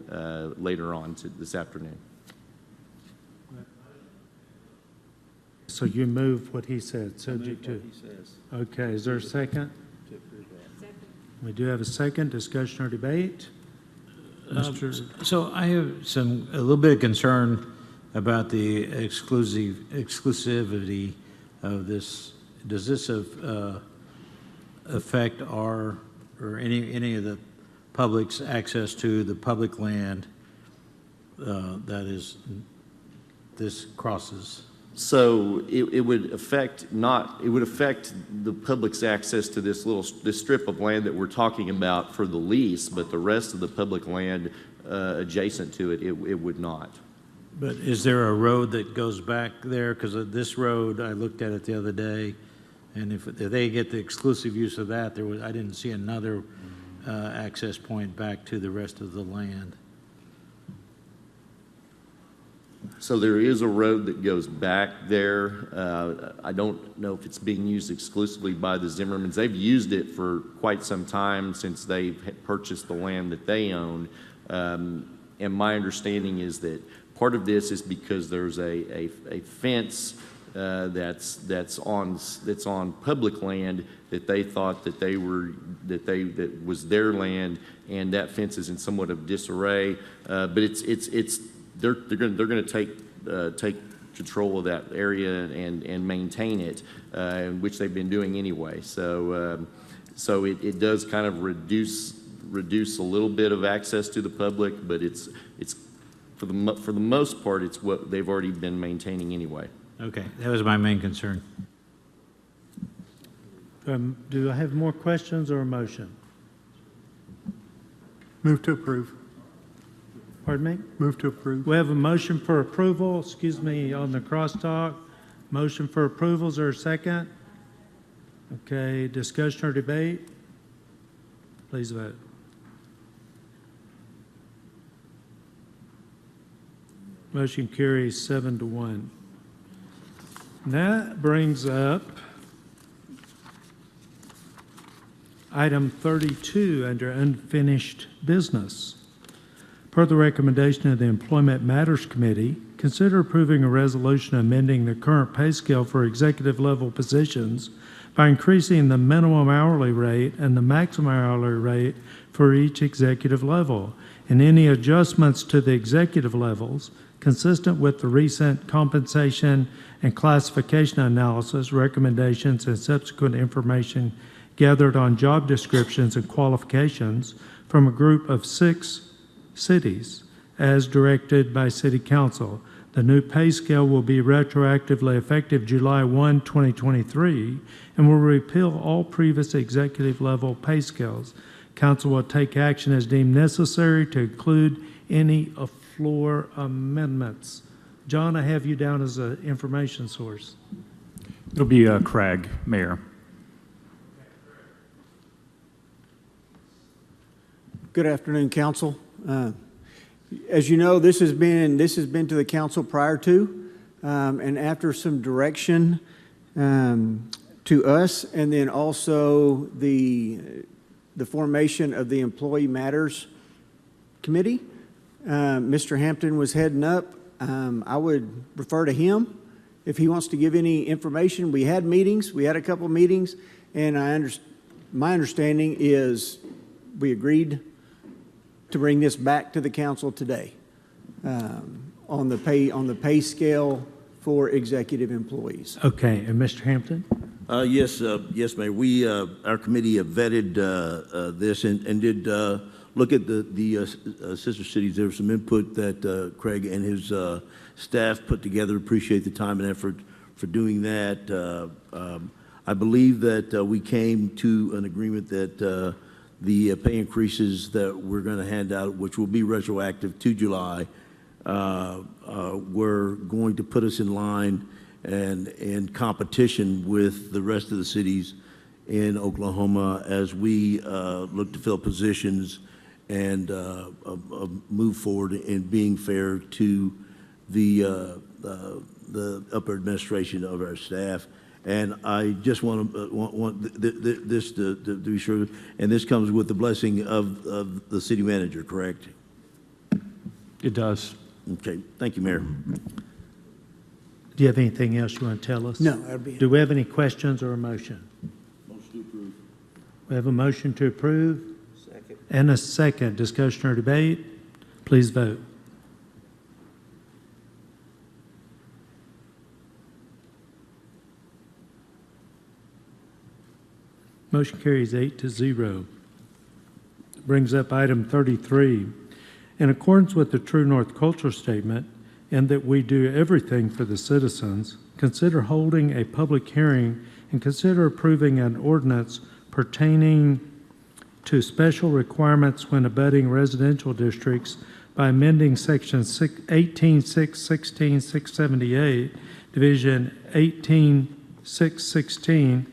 later on this afternoon. So you move what he said, subject to. Okay, is there a second? We do have a second. Discussion or debate? So I have a little bit of concern about the exclusivity of this. Does this affect our or any of the public's access to the public land that is this crosses? So it would affect the public's access to this strip of land that we're talking about for the lease, but the rest of the public land adjacent to it would not. But is there a road that goes back there? Because this road, I looked at it the other day, and if they get the exclusive use of that, I didn't see another access point back to the rest of the land. So there is a road that goes back there. I don't know if it's being used exclusively by the Zimmermans. They've used it for quite some time since they've purchased the land that they own. And my understanding is that part of this is because there's a fence that's on public land that they thought that was their land, and that fence is in somewhat of disarray. But they're going to take control of that area and maintain it, which they've been doing anyway. So it does kind of reduce a little bit of access to the public, but it's for the most part it's what they've already been maintaining anyway. Okay, that was my main concern. Do I have more questions or a motion? Move to approve. Pardon me? Move to approve. We have a motion for approval, on the crosstalk. Motion for approval, is there a second? Okay, discussion or debate? Please vote. Motion carries 7-1. And that brings up item 32 under unfinished business. Per the recommendation of the Employment Matters Committee, consider approving a resolution amending the current pay scale for executive level positions by increasing the minimum hourly rate and the maximum hourly rate for each executive level, and any adjustments to the executive levels consistent with the recent compensation and classification analysis, recommendations, and subsequent information gathered on job descriptions and qualifications from a group of 6 cities as directed by City Council. The new pay scale will be retroactively effective July 1, 2023, and will repeal all previous executive level pay scales. Council will take action as deemed necessary to include any floor amendments. John, I have you down as an information source. It'll be Craig, Mayor. Good afternoon, Council. As you know, this has been to the council prior to, and after some direction to us, and then also the formation of the Employee Matters Committee. Mr. Hampton was heading up. I would refer to him if he wants to give any information. We had meetings. We had a couple of meetings, and my understanding is we agreed to bring this back to the council today on the pay scale for executive employees. Okay, and Mr. Hampton? Yes, Mayor. Our committee vetted this and did look at the sister cities. There was some input that Craig and his staff put together. Appreciate the time and effort for doing that. I believe that we came to an agreement that the pay increases that we're going to hand out, which will be retroactive to July, were going to put us in line and in competition with the rest of the cities in Oklahoma as we look to fill positions and move forward in being fair to the upper administration of our staff. And I just want this to be sure, and this comes with the blessing of the city manager, correct? It does. Okay, thank you, Mayor. Do you have anything else you want to tell us? No, that'll be it. Do we have any questions or a motion? Motion to approve. We have a motion to approve Second. and a second. Discussion or debate? Please vote. Motion carries 8-0. Brings up item 33. In accordance with the True North Culture Statement, and that we do everything for the citizens, consider holding a public hearing and consider approving an ordinance pertaining to special requirements when abutting residential districts by amending Section 18.6.16.678, Division 18.6.16,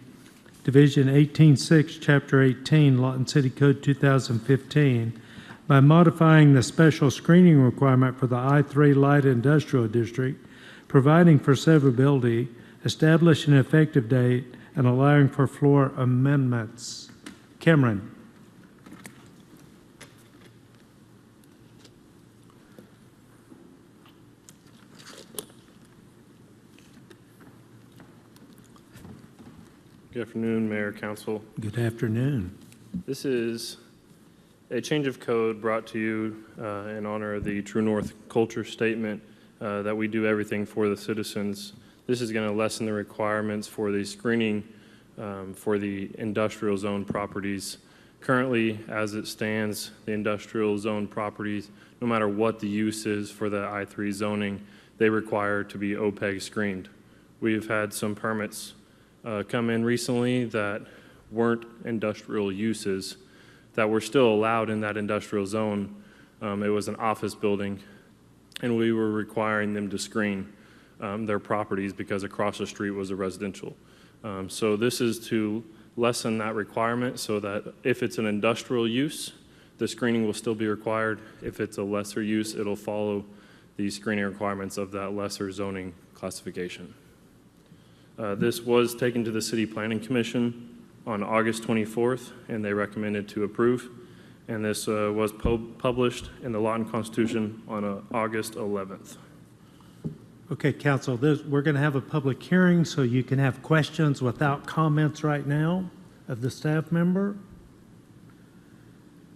Division 18.6, Chapter 18, Lawton City Code 2015, by modifying the special screening requirement for the I-3 Light Industrial District, providing for severability, establishing an effective date, and allowing for floor amendments. Cameron. Good afternoon, Mayor, Council. Good afternoon. This is a change of code brought to you in honor of the True North Culture Statement that we do everything for the citizens. This is going to lessen the requirements for the screening for the industrial zone properties. Currently, as it stands, the industrial zone properties, no matter what the use is for the I-3 zoning, they require to be OPEG screened. We've had some permits come in recently that weren't industrial uses that were still allowed in that industrial zone. It was an office building, and we were requiring them to screen their properties because across the street was a residential. So this is to lessen that requirement so that if it's an industrial use, the screening will still be required. If it's a lesser use, it'll follow the screening requirements of that lesser zoning classification. This was taken to the City Planning Commission on August 24th, and they recommended to approve. And this was published in the Lawton Constitution on August 11th. Okay, Council, we're going to have a public hearing, so you can have questions without comments right now of the staff member.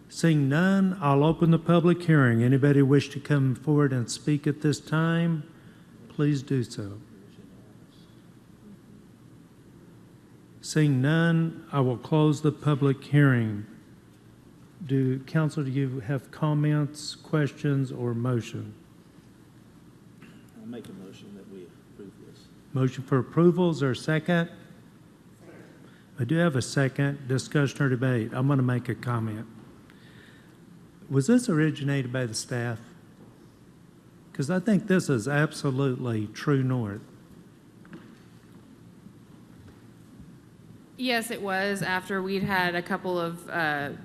Seeing none, I'll open the public hearing. Anybody wish to come forward and speak at this time, please do so. Seeing none, I will close the public hearing. Council, do you have comments, questions, or motion? I'll make a motion that we approve this. Motion for approval, is there a second? I do have a second. Discussion or debate. I'm going to make a comment. Was this originated by the staff? Because I think this is absolutely True North. Yes, it was after we'd had a couple of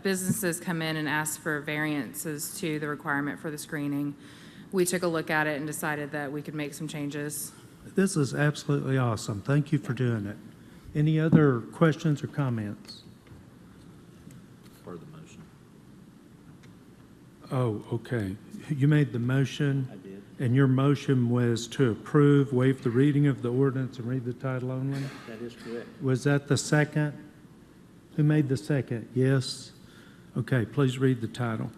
businesses come in and ask for variances to the requirement for the screening. We took a look at it and decided that we could make some changes. This is absolutely awesome. Thank you for doing it. Any other questions or comments? For the motion. Oh, okay. You made the motion. I did. And your motion was to approve, waive the reading of the ordinance and read the title only? That is correct. Was that the second? Who made the second? Yes? Okay, please read the title.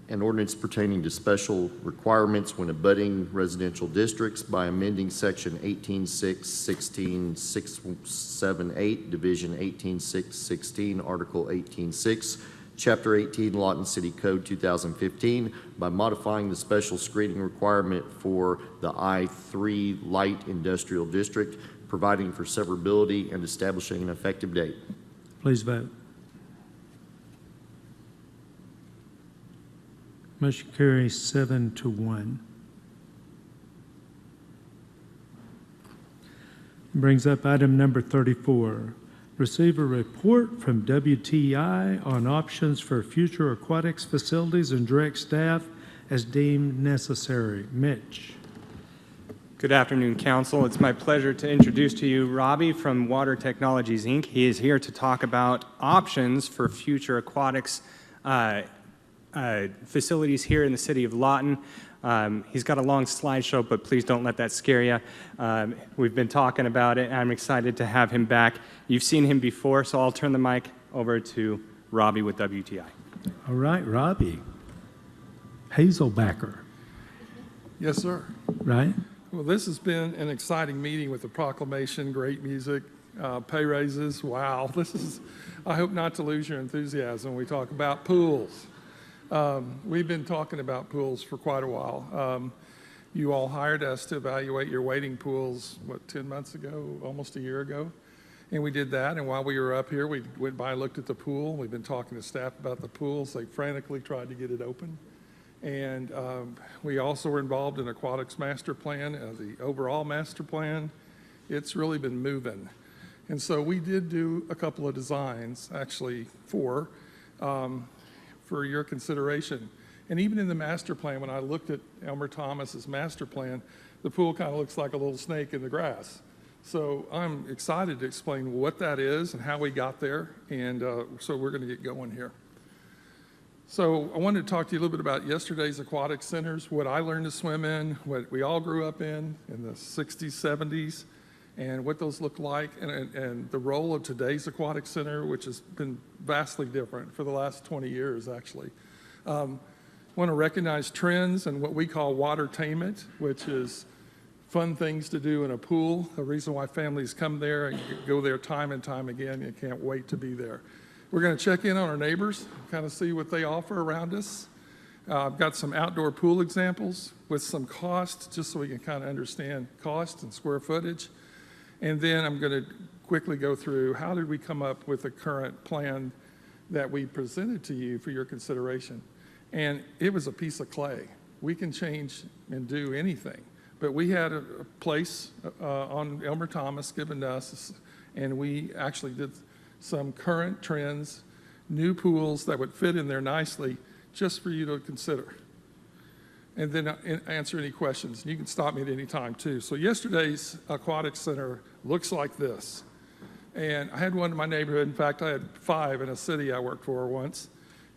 An ordinance pertaining to special requirements when abutting residential districts by amending Section 18.6.16.678, Division 18.6.16, Article 18.6, Chapter 18, Lawton City Code 2015, by modifying the special screening requirement for the I-3 Light Industrial District, providing for severability and establishing an effective date. Please vote. Motion carries 7-1. Brings up item number 34. Receive a report from WTI on options for future aquatics facilities and direct staff as deemed necessary. Mitch. Good afternoon, Council. It's my pleasure to introduce to you Robbie from Water Technologies, Inc. He is here to talk about options for future aquatics facilities here in the city of Lawton. He's got a long slideshow, but please don't let that scare you. We've been talking about it, and I'm excited to have him back. You've seen him before, so I'll turn the mic over to Robbie with WTI. All right, Robbie. Hazelbacker, Yes, sir. right? Well, this has been an exciting meeting with the proclamation, great music, pay raises. Wow, I hope not to lose your enthusiasm when we talk about pools. We've been talking about pools for quite a while. You all hired us to evaluate your wading pools, 10 months ago, almost a year ago? And we did that, and while we were up here, we went by and looked at the pool. We've been talking to staff about the pools. They frantically tried to get it open. And we also were involved in Aquatics Master Plan, the overall master plan. It's really been moving. And so we did do a couple of designs, actually four, for your consideration. And even in the master plan, when I looked at Elmer Thomas's master plan, the pool kind of looks like a little snake in the grass. So I'm excited to explain what that is and how we got there. And so we're going to get going here. So I wanted to talk to you a little bit about yesterday's aquatic centers, what I learned to swim in, what we all grew up in the 60s, 70s, and what those look like, and the role of today's aquatic center, which has been vastly different for the last 20 years, actually. Want to recognize trends and what we call watertainment, which is fun things to do in a pool, the reason why families come there and go there time and time again. You can't wait to be there. We're going to check in on our neighbors, kind of see what they offer around us. I've got some outdoor pool examples with some cost, just so we can kind of understand cost and square footage. And then I'm going to quickly go through how did we come up with the current plan that we presented to you for your consideration. And it was a piece of clay. We can change and do anything. But we had a place on Elmer Thomas given to us, and we actually did some current trends, new pools that would fit in there nicely just for you to consider. And then answer any questions. You can stop me at any time too. So yesterday's aquatic center looks like this. And I had one in my neighborhood. In fact, I had 5 in a city I worked for once.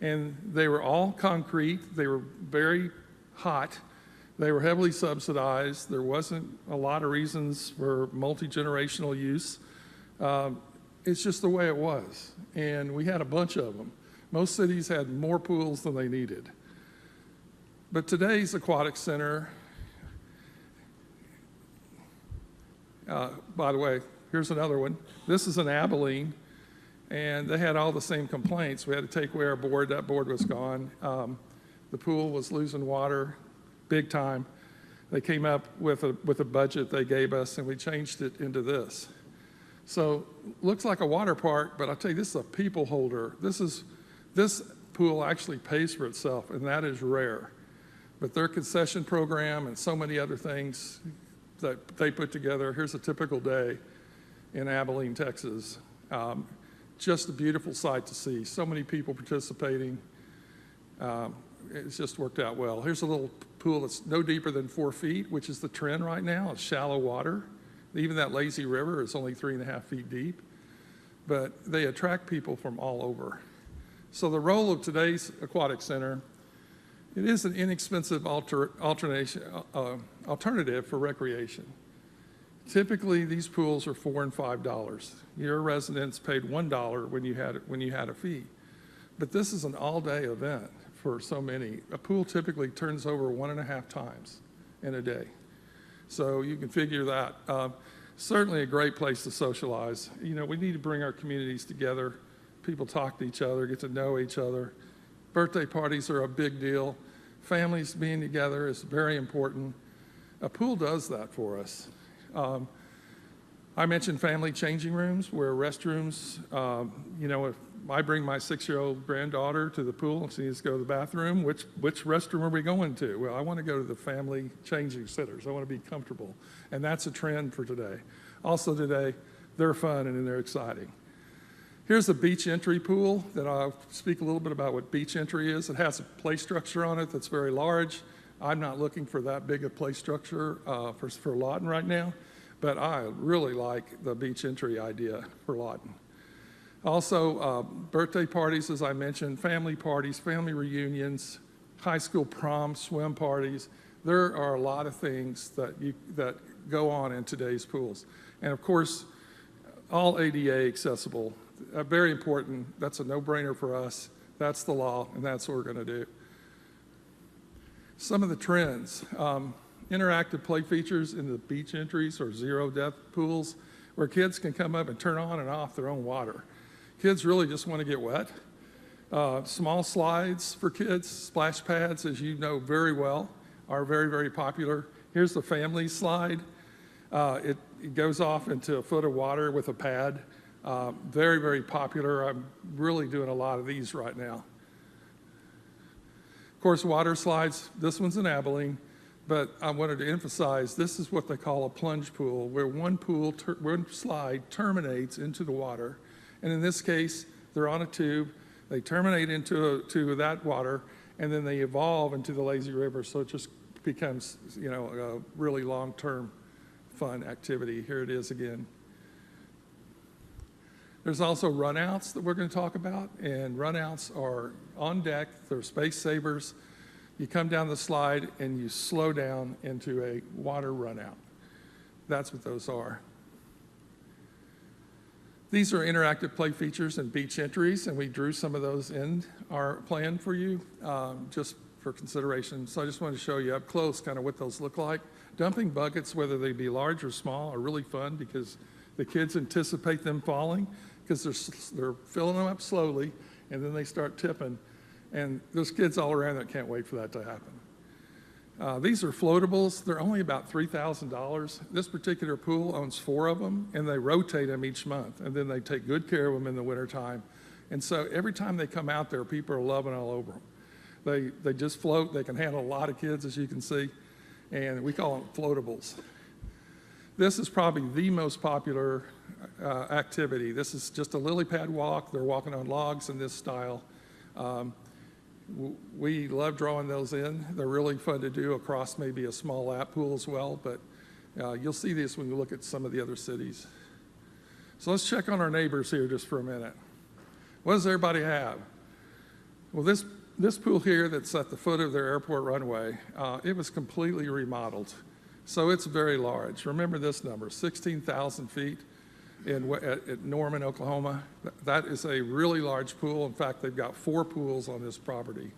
And they were all concrete. They were very hot. They were heavily subsidized. There wasn't a lot of reasons for multi-generational use. It's just the way it was. And we had a bunch of them. Most cities had more pools than they needed. But today's aquatic center, by the way, here's another one. This is in Abilene, and they had all the same complaints. We had to take away our board. That board was gone. The pool was losing water big time. They came up with a budget they gave us, and we changed it into this. So looks like a water park, but I'll tell you, this is a people holder. This pool actually pays for itself, and that is rare. But their concession program and so many other things that they put together, here's a typical day in Abilene, Texas. Just a beautiful sight to see. So many people participating. It's just worked out well. Here's a little pool that's no deeper than 4 feet, which is the trend right now. It's shallow water. Even that lazy river is only 3.5 feet deep. But they attract people from all over. So the role of today's aquatic center, it is an inexpensive alternative for recreation. Typically, these pools are $4 and $5. Your residents paid $1 when you had a fee. But this is an all-day event for so many. A pool typically turns over 1.5 times in a day. So you can figure that. Certainly a great place to socialize. You know, we need to bring our communities together. People talk to each other, get to know each other. Birthday parties are a big deal. Families being together is very important. A pool does that for us. I mentioned family changing rooms where restrooms, you know, if I bring my 6-year-old granddaughter to the pool and she needs to go to the bathroom, which restroom are we going to? Well, I want to go to the family changing centers. I want to be comfortable. And that's a trend for today. Also today, they're fun and they're exciting. Here's a beach entry pool that I'll speak a little bit about what beach entry is. It has a play structure on it that's very large. I'm not looking for that big a play structure for Lawton right now, but I really like the beach entry idea for Lawton. Also, birthday parties, as I mentioned, family parties, family reunions, high school prom, swim parties. There are a lot of things that go on in today's pools. And of course, all ADA accessible. Very important. That's a no-brainer for us. That's the law, and that's what we're going to do. Some of the trends. Interactive play features in the beach entries or zero-depth pools where kids can come up and turn on and off their own water. Kids really just want to get wet. Small slides for kids, splash pads, as you know very well, are very, very popular. Here's the family slide. It goes off into a foot of water with a pad. Very, very popular. I'm really doing a lot of these right now. Of course, water slides, this one's in Abilene, but I wanted to emphasize this is what they call a plunge pool, where one slide terminates into the water. And in this case, they're on a tube. They terminate into that water, and then they evolve into the lazy river. So it just becomes, a really long-term fun activity. Here it is again. There's also runouts that we're going to talk about, and runouts are on deck. They're space savers. You come down the slide and you slow down into a water runout. That's what those are. These are interactive play features and beach entries, and we drew some of those in our plan for you, just for consideration. So I just wanted to show you up close kind of what those look like. Dumping buckets, whether they be large or small, are really fun because the kids anticipate them falling because they're filling them up slowly, and then they start tipping. And there's kids all around that can't wait for that to happen. These are floatables. They're only about $3,000. This particular pool owns 4 of them, and they rotate them each month, and then they take good care of them in the wintertime. And so every time they come out there, people are loving all over them. They just float. They can handle a lot of kids, as you can see, and we call them floatables. This is probably the most popular activity. This is just a lily pad walk. They're walking on logs in this style. We love drawing those in. They're really fun to do across maybe a small lap pool as well, but you'll see this when you look at some of the other cities. So let's check on our neighbors here just for a minute. What does everybody have? Well, this pool here that's at the foot of their airport runway, it was completely remodeled. So it's very large. Remember this number, 16,000 feet at Norman, Oklahoma. That is a really large pool. In fact, they've got 4 pools on this property.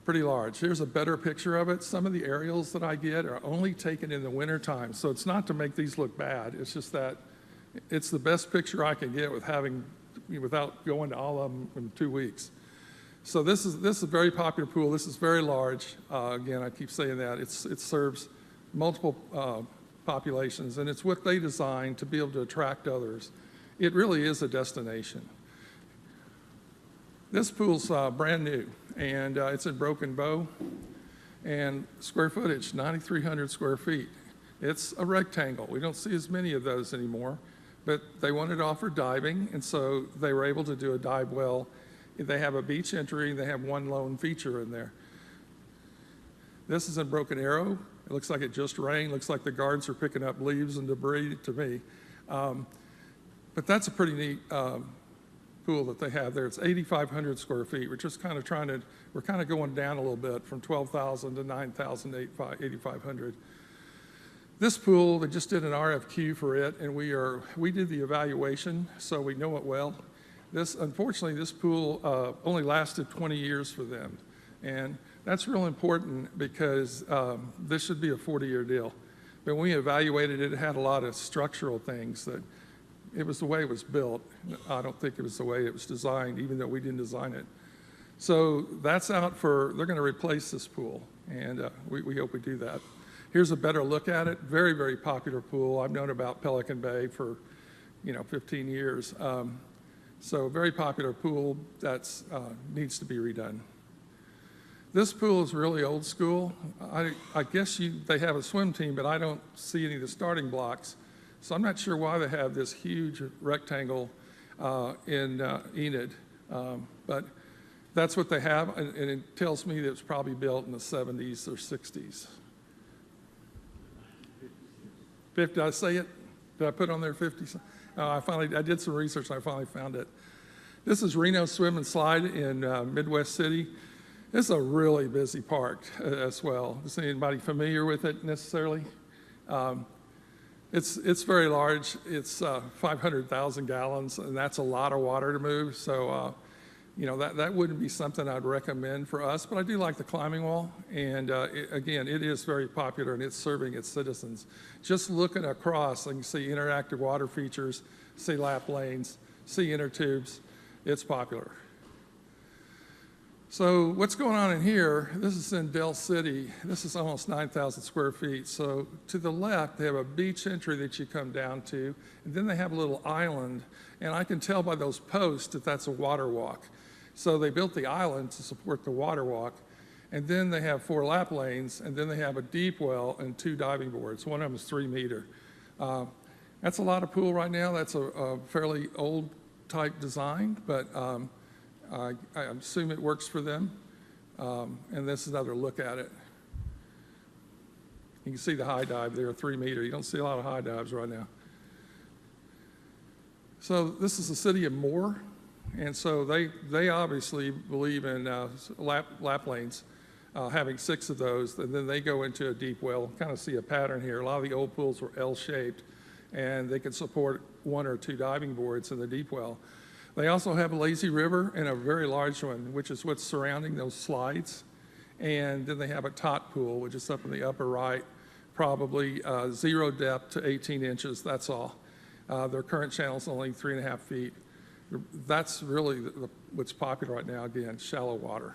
Pretty large. Here's a better picture of it. Some of the aerials that I get are only taken in the wintertime. So it's not to make these look bad. It's just that it's the best picture I can get without going to all of them in 2 weeks. So this is a very popular pool. This is very large. Again, I keep saying that. It serves multiple populations, and it's what they designed to be able to attract others. It really is a destination. This pool's brand new, and it's in Broken Bow, and square footage, 9,300 square feet. It's a rectangle. We don't see as many of those anymore, but they wanted to offer diving, and so they were able to do a dive well. They have a beach entry, and they have one lone feature in there. This is in Broken Arrow. It looks like it just rained. Looks like the guards are picking up leaves and debris to me. But that's a pretty neat pool that they have there. It's 8,500 square feet. We're just kind of we're kind of going down a little bit from 12,000 to 9,000, 8,500. This pool, they just did an RFQ for it, and we did the evaluation, so we know it well. Unfortunately, this pool only lasted 20 years for them. And that's real important because this should be a 40-year deal. But when we evaluated it, it had a lot of structural things that it was the way it was built. I don't think it was the way it was designed, even though we didn't design it. So that's they're going to replace this pool, and we hope we do that. Here's a better look at it. Very, very popular pool. I've known about Pelican Bay for 15 years. So a very popular pool that needs to be redone. This pool is really old school. I guess they have a swim team, but I don't see any of the starting blocks. So I'm not sure why they have this huge rectangle. in Enid. But that's what they have, and it tells me that it was probably built in the 70s or 60s. Did I say it? Did I put on there 50? I did some research and I finally found it. This is Reno Swim and Slide in Midwest City. It's a really busy park as well. Is anybody familiar with it necessarily? It's very large. It's 500,000 gallons, and that's a lot of water to move. So, that wouldn't be something I'd recommend for us, but I do like the climbing wall. And again, it is very popular and it's serving its citizens. Just looking across, you can see interactive water features, see lap lanes, see inner tubes. It's popular. So what's going on in here, this is in Del City. This is almost 9,000 square feet. So to the left, they have a beach entry that you come down to, and then they have a little island. And I can tell by those posts that that's a water walk. So they built the island to support the water walk. And then they have 4 lap lanes, and then they have a deep well and 2 diving boards. One of them is 3 meter. That's a lot of pool right now. That's a fairly old type design, but I assume it works for them. And this is another look at it. You can see the high dive there, 3 meter. You don't see a lot of high dives right now. So this is the city of Moore. And so they obviously believe in lap lanes, having 6 of those, and then they go into a deep well. Kind of see a pattern here. A lot of the old pools were L-shaped, and they could support 1 or 2 diving boards in the deep well. They also have a lazy river and a very large one, which is what's surrounding those slides. And then they have a tot pool, which is up in the upper right, probably 0 depth to 18 inches, that's all. Their current channel is only 3.5 feet. That's really what's popular right now, again, shallow water.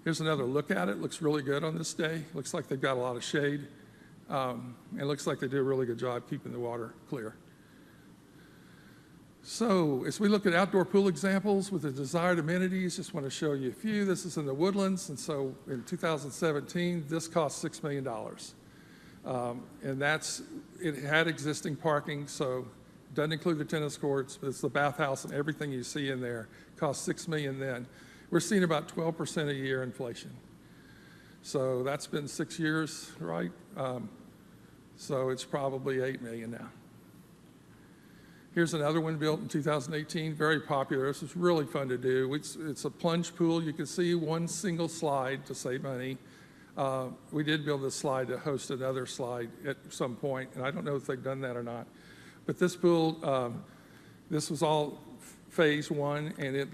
Here's another look at it. Looks really good on this day. Looks like they've got a lot of shade. And it looks like they do a really good job keeping the water clear. So as we look at outdoor pool examples with the desired amenities, just want to show you a few. This is in the Woodlands, and so in 2017, this cost $6 million. And it had existing parking, so doesn't include the tennis courts, but it's the bathhouse and everything you see in there. Cost $6 million then. We're seeing about 12% a year inflation. So that's been 6 years, right? So it's probably $8 million now. Here's another one built in 2018, very popular. This is really fun to do. It's a plunge pool. You can see 1 single slide to save money. We did build this slide to host another slide at some point, and I don't know if they've done that or not. But this pool, this was all phase 1, and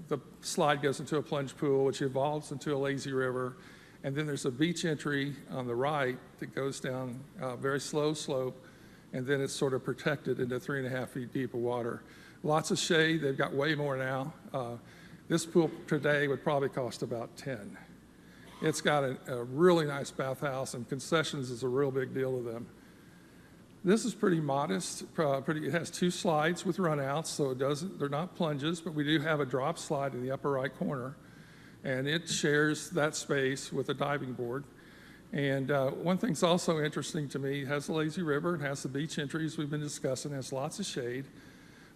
the slide goes into a plunge pool, which evolves into a lazy river. And then there's a beach entry on the right that goes down a very slow slope, and then it's sort of protected into 3.5 feet deep of water. Lots of shade. They've got way more now. This pool today would probably cost about 10. It's got a really nice bathhouse, and concessions is a real big deal to them. This is pretty modest. It has 2 slides with runouts, so they're not plunges, but we do have a drop slide in the upper right corner, and it shares that space with a diving board. And one thing's also interesting to me, it has the lazy river, it has the beach entries we've been discussing, it has lots of shade,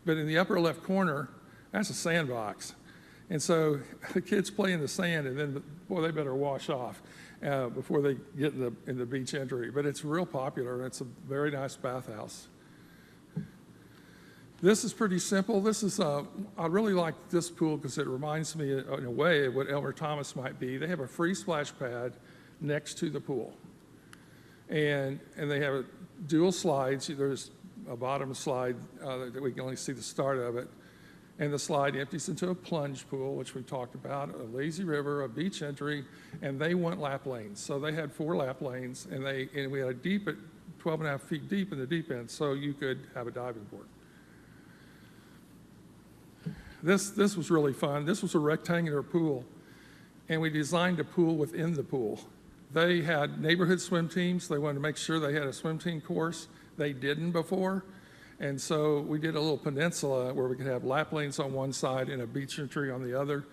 but in the upper left corner, that's a sandbox. And so the kids play in the sand, and then, boy, they better wash off before they get in the beach entry. But it's real popular, and it's a very nice bathhouse. This is pretty simple. This is, I really like this pool because it reminds me, in a way, of what Elmer Thomas might be. They have a free splash pad next to the pool. And they have dual slides. There's a bottom slide that we can only see the start of it. And the slide empties into a plunge pool, which we talked about, a lazy river, a beach entry, and they want lap lanes. So they had 4 lap lanes, and we had a deep at 12.5 feet deep in the deep end, so you could have a diving board. This was really fun. This was a rectangular pool, and we designed a pool within the pool. They had neighborhood swim teams. They wanted to make sure they had a swim team course. They didn't before. And so we did a little peninsula where we could have lap lanes on one side and a beach entry on the other.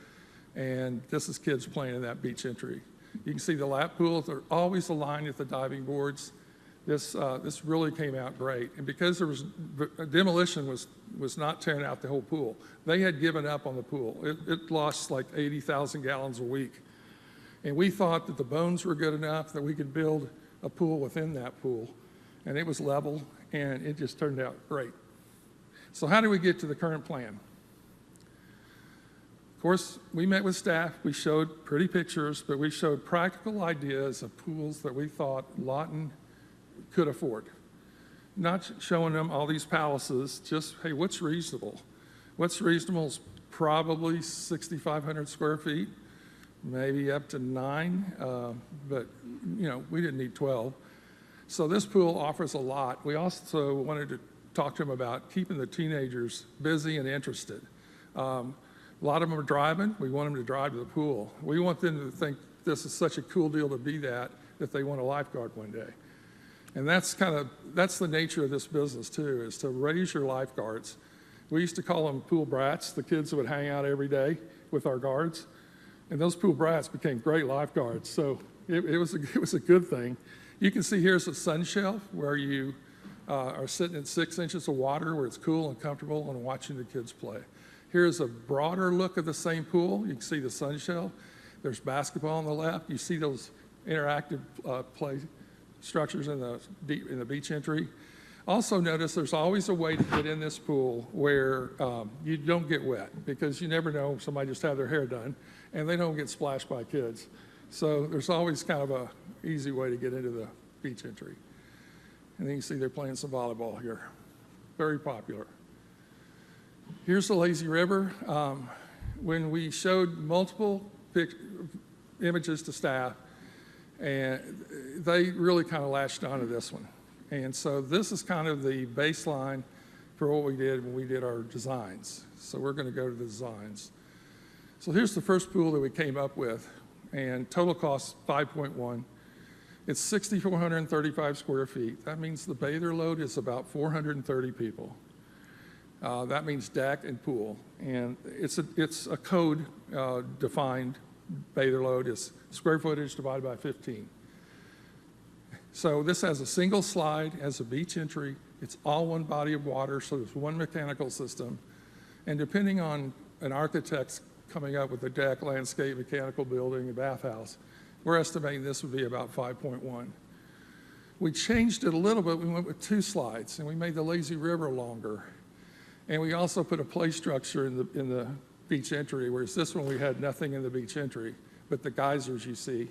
And this is kids playing in that beach entry. You can see the lap pools are always aligned with the diving boards. This really came out great. And because there was, demolition was not tearing out the whole pool. They had given up on the pool. It lost like 80,000 gallons a week. And we thought that the bones were good enough that we could build a pool within that pool. And it was level, and it just turned out great. So how do we get to the current plan? Of course, we met with staff. We showed pretty pictures, but we showed practical ideas of pools that we thought Lawton could afford. Not showing them all these palaces, just, hey, what's reasonable? What's reasonable is probably 6,500 square feet, maybe up to 9, but you know, we didn't need 12. So this pool offers a lot. We also wanted to talk to them about keeping the teenagers busy and interested. A lot of them are driving. We want them to drive to the pool. We want them to think this is such a cool deal to be that they want a lifeguard one day. And that's the nature of this business too, is to raise your lifeguards. We used to call them pool brats, the kids that would hang out every day with our guards. And those pool brats became great lifeguards. So it was a good thing. You can see here's a sun shelf where you are sitting in 6 inches of water where it's cool and comfortable and watching the kids play. Here's a broader look of the same pool. You can see the sun shelf. There's basketball on the left. You see those interactive play structures in the beach entry. Also notice there's always a way to get in this pool where you don't get wet, because you never know, somebody just had their hair done and they don't get splashed by kids. So there's always kind of a easy way to get into the beach entry. And then you see they're playing some volleyball here. Very popular. Here's the lazy river. When we showed multiple images to staff, and they really kind of latched onto this one. And so this is kind of the baseline for what we did when we did our designs. So we're going to go to the designs. So here's the first pool that we came up with, and total cost 5.1. It's 6,435 square feet. That means the bather load is about 430 people. That means deck and pool. And it's a code defined bather load is square footage divided by 15. So this has a single slide, has a beach entry. It's all one body of water, so there's one mechanical system. And depending on an architect's coming up with a deck, landscape, mechanical building, a bathhouse, we're estimating this would be about 5.1. We changed it a little bit. We went with 2 slides, and we made the lazy river longer. And we also put a play structure in the beach entry, whereas this one we had nothing in the beach entry, but the geysers you see.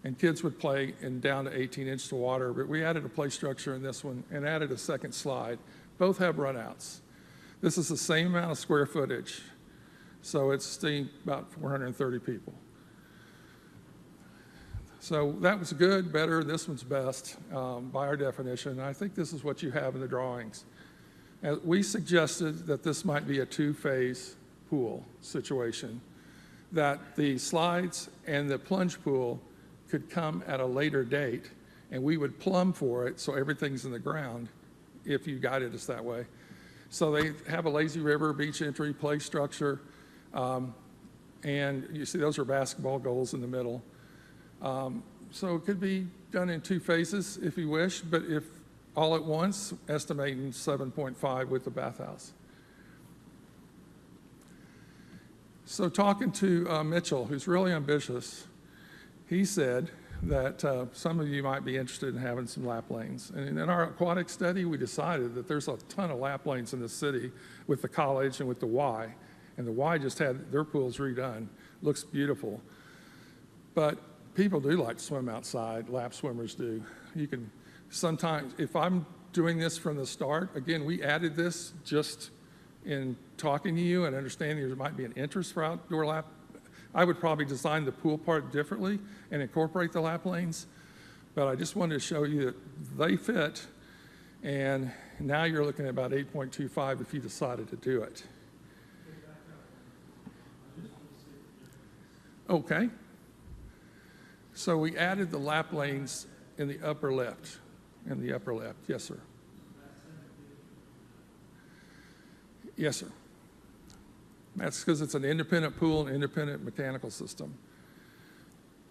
And kids would play in down to 18 inches of water, but we added a play structure in this one and added a second slide. Both have runouts. This is the same amount of square footage, so it's about 430 people. So that was good, better. This one's best by our definition. And I think this is what you have in the drawings. We suggested that this might be a 2-phase pool situation, that the slides and the plunge pool could come at a later date, and we would plumb for it so everything's in the ground if you guided us that way. So they have a lazy river, beach entry, play structure, and you see those are basketball goals in the middle. So it could be done in 2 phases if you wish, but if all at once, estimating 7.5 with the bathhouse. So talking to Mitchell, who's really ambitious, he said that some of you might be interested in having some lap lanes. And in our aquatic study, we decided that there's a ton of lap lanes in the city with the college and with the Y. And the Y just had their pools redone. Looks beautiful. But people do like to swim outside, lap swimmers do. You can sometimes, if I'm doing this from the start, again, we added this just in talking to you and understanding there might be an interest for outdoor lap. I would probably design the pool part differently and incorporate the lap lanes, but I just wanted to show you that they fit, and now you're looking at about 8.25 if you decided to do it. Okay. So we added the lap lanes in the upper left. Yes, sir. Yes, sir. That's because it's an independent pool and independent mechanical system.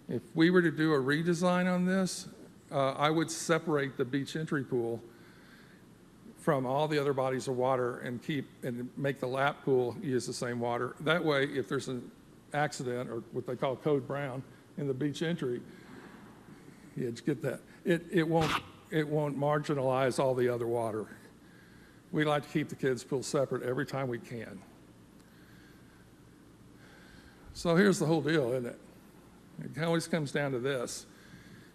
If we were to do a redesign on this, I would separate the beach entry pool from all the other bodies of water and make the lap pool use the same water. That way, if there's an accident, or what they call code brown, in the beach entry, yeah, just get that. It won't marginalize all the other water. We like to keep the kids' pool separate every time we can. So here's the whole deal, isn't it? It always comes down to this.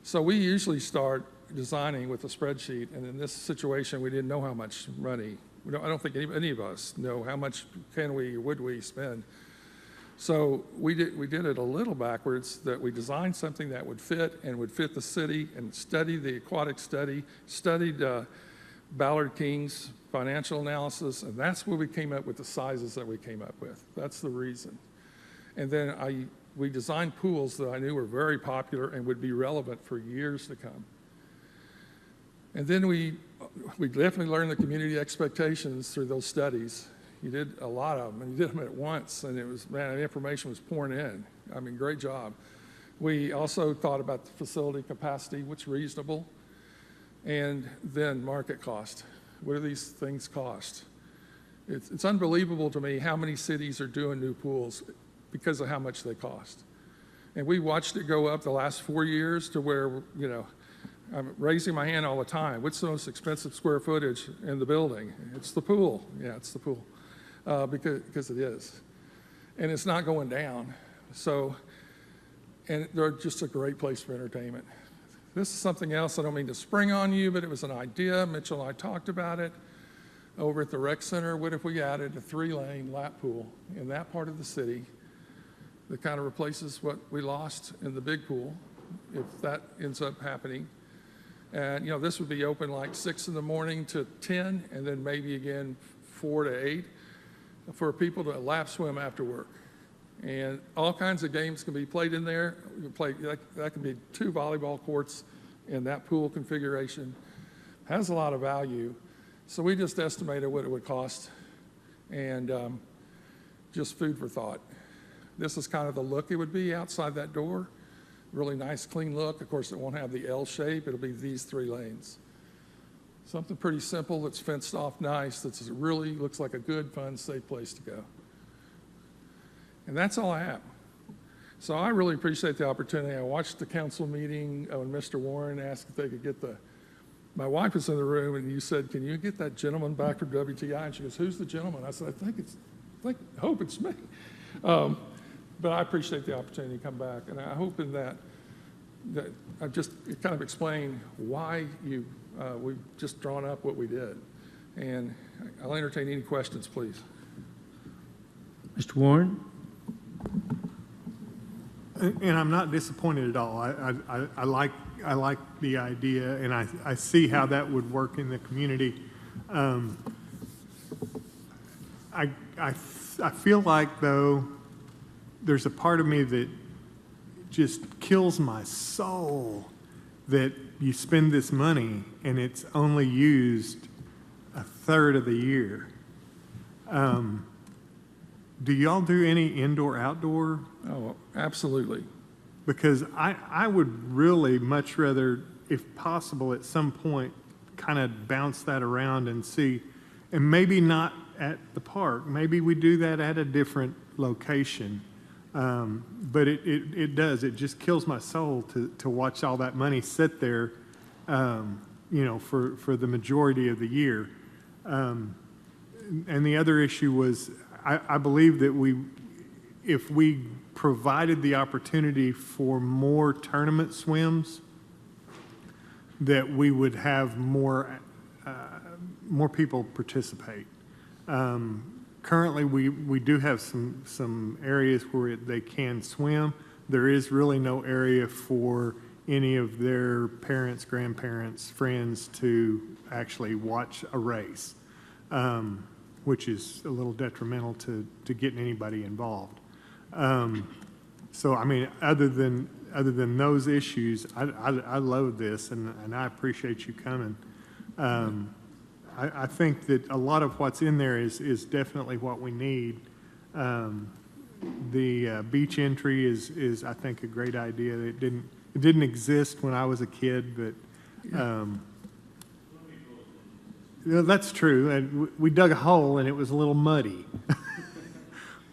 So we usually start designing with a spreadsheet, and in this situation, we didn't know how much money. I don't think any of us know how much can we or would we spend. So we did it a little backwards, that we designed something that would fit and would fit the city, and studied the aquatic study, studied Ballard King's financial analysis, and that's where we came up with the sizes that we came up with. That's the reason. And then we designed pools that I knew were very popular and would be relevant for years to come. And then we definitely learned the community expectations through those studies. You did a lot of them, and you did them at once, and it was, man, the information was pouring in. I mean, great job. We also thought about the facility capacity, what's reasonable, and then market cost. What do these things cost? It's unbelievable to me how many cities are doing new pools because of how much they cost. And we watched it go up the last 4 years to where, you know, I'm raising my hand all the time. What's the most expensive square footage in the building? It's the pool. Yeah, it's the pool, because it is. And it's not going down. So, and they're just a great place for entertainment. This is something else, I don't mean to spring on you, but it was an idea. Mitchell and I talked about it over at the rec center. What if we added a 3-lane lap pool in that part of the city that kind of replaces what we lost in the big pool, if that ends up happening? And, you know, this would be open like 6 in the morning to 10, and then maybe again 4 to 8 for people to lap swim after work. And all kinds of games can be played in there. You can play, that can be 2 volleyball courts in that pool configuration. Has a lot of value. So we just estimated what it would cost, and just food for thought. This is kind of the look it would be outside that door. Really nice, clean look. Of course, it won't have the L shape. It'll be these 3 lanes. Something pretty simple that's fenced off nice, that's really looks like a good, fun, safe place to go. And that's all I have. So I really appreciate the opportunity. I watched the council meeting when Mr. Warren asked if they could get my wife was in the room, and you said, can you get that gentleman back from WTI? And she goes, who's the gentleman? I said, I hope it's me. But I appreciate the opportunity to come back, and I hope in that I've just kind of explained why we've just drawn up what we did. And I'll entertain any questions, please. Mr. Warren? And I'm not disappointed at all. I like the idea, and I see how that would work in the community. I feel like, though, there's a part of me that just kills my soul that you spend this money and it's only used a third of the year. Do y'all do any indoor-outdoor? Oh, absolutely. Because I would really much rather, if possible, at some point, kind of bounce that around and see, and maybe not at the park. Maybe we do that at a different location. But it does. It just kills my soul to watch all that money sit there, you know, for the majority of the year. And the other issue was, I believe that if we provided the opportunity for more tournament swims, that we would have more people participate. Currently, we do have some areas where they can swim. There is really no area for any of their parents, grandparents, friends to actually watch a race, which is a little detrimental to getting anybody involved. So, I mean, other than those issues, I love this, and I appreciate you coming. I think that a lot of what's in there is definitely what we need. The beach entry is I think a great idea. It didn't exist when I was a kid, but That's true, and we dug a hole and it was a little muddy.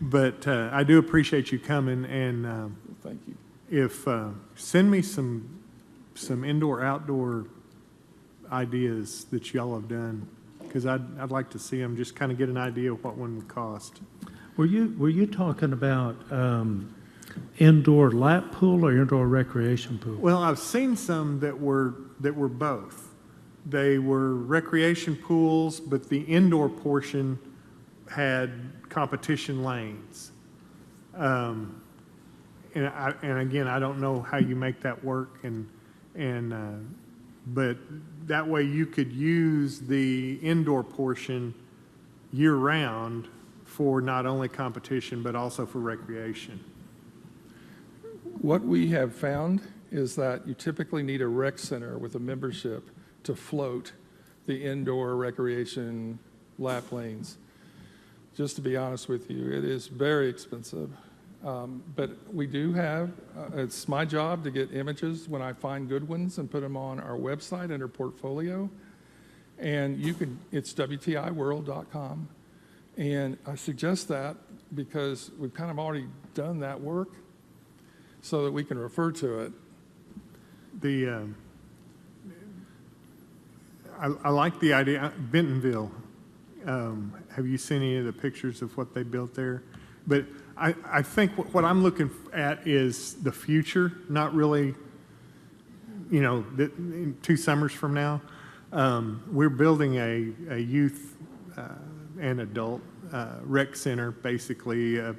But I do appreciate you coming, and Thank you. if, send me some indoor-outdoor ideas that y'all have done, because I'd like to see them, just kind of get an idea of what one would cost. Were you talking about indoor lap pool or indoor recreation pool? Well, I've seen some that were both. They were recreation pools, but the indoor portion had competition lanes. And again, I don't know how you make that work, but that way you could use the indoor portion year-round for not only competition, but also for recreation. What we have found is that you typically need a rec center with a membership to float the indoor recreation lap lanes. Just to be honest with you, it is very expensive. But we do have, it's my job to get images when I find good ones and put them on our website under portfolio. And you can, it's WTIworld.com. And I suggest that because we've kind of already done that work so that we can refer to it. I like the idea. Bentonville, have you seen any of the pictures of what they built there? But I think what I'm looking at is the future, not really, in 2 summers from now. We're building a youth and adult rec center, basically, a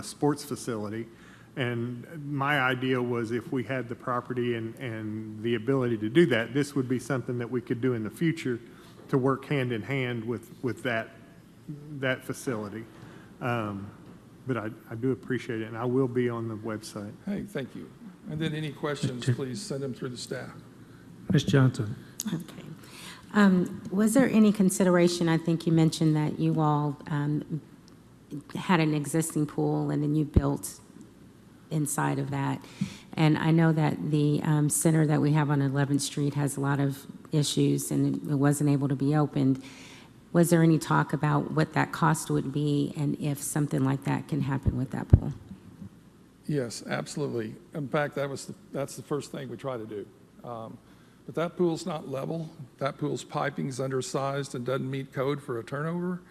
sports facility. And my idea was if we had the property and the ability to do that, this would be something that we could do in the future to work hand in hand with that facility. But I do appreciate it, and I will be on the website. Hey, thank you. And then any questions, please send them through the staff. Ms. Johnson. Okay. Was there any consideration, I think you mentioned that you all had an existing pool and then you built inside of that. And I know that the center that we have on 11th Street has a lot of issues and it wasn't able to be opened. Was there any talk about what that cost would be and if something like that can happen with that pool? Yes, absolutely. In fact, that's the first thing we try to do. But that pool's not level. That pool's piping's undersized and doesn't meet code for a turnover.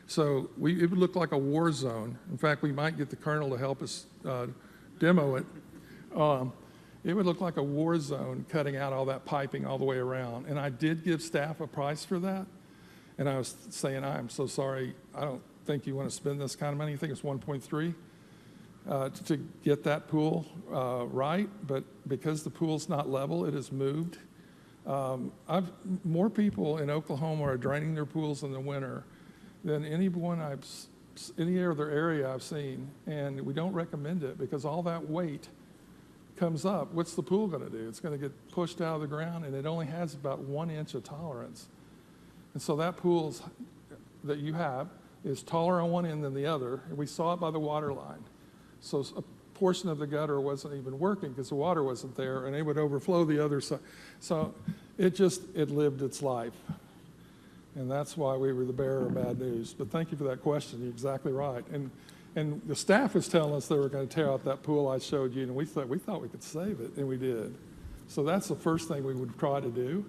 So it would look like a war zone. In fact, we might get the colonel to help us demo it. It would look like a war zone cutting out all that piping all the way around. And I did give staff a price for that. And I was saying, I'm so sorry, I don't think you want to spend this kind of money. I think it's 1.3 to get that pool right. But because the pool's not level, it has moved. More people in Oklahoma are draining their pools in the winter than any other area I've seen. And we don't recommend it because all that weight comes up. What's the pool going to do? It's going to get pushed out of the ground, and it only has about 1 inch of tolerance. And so that pool that you have is taller on one end than the other. And we saw it by the water line. So a portion of the gutter wasn't even working because the water wasn't there, and it would overflow the other side. So it lived its life. And that's why we were the bearer of bad news. But thank you for that question. You're exactly right. And the staff was telling us they were going to tear out that pool I showed you, and we thought we could save it, and we did. So that's the first thing we would try to do.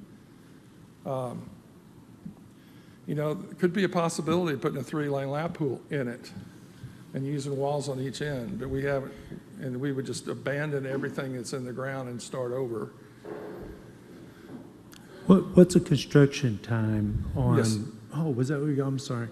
It could be a possibility of putting a 3-lane lap pool in it and using walls on each end, but we haven't, and we would just abandon everything that's in the ground and start over. What's a construction time on? Yes. Oh, was that where you go? I'm sorry.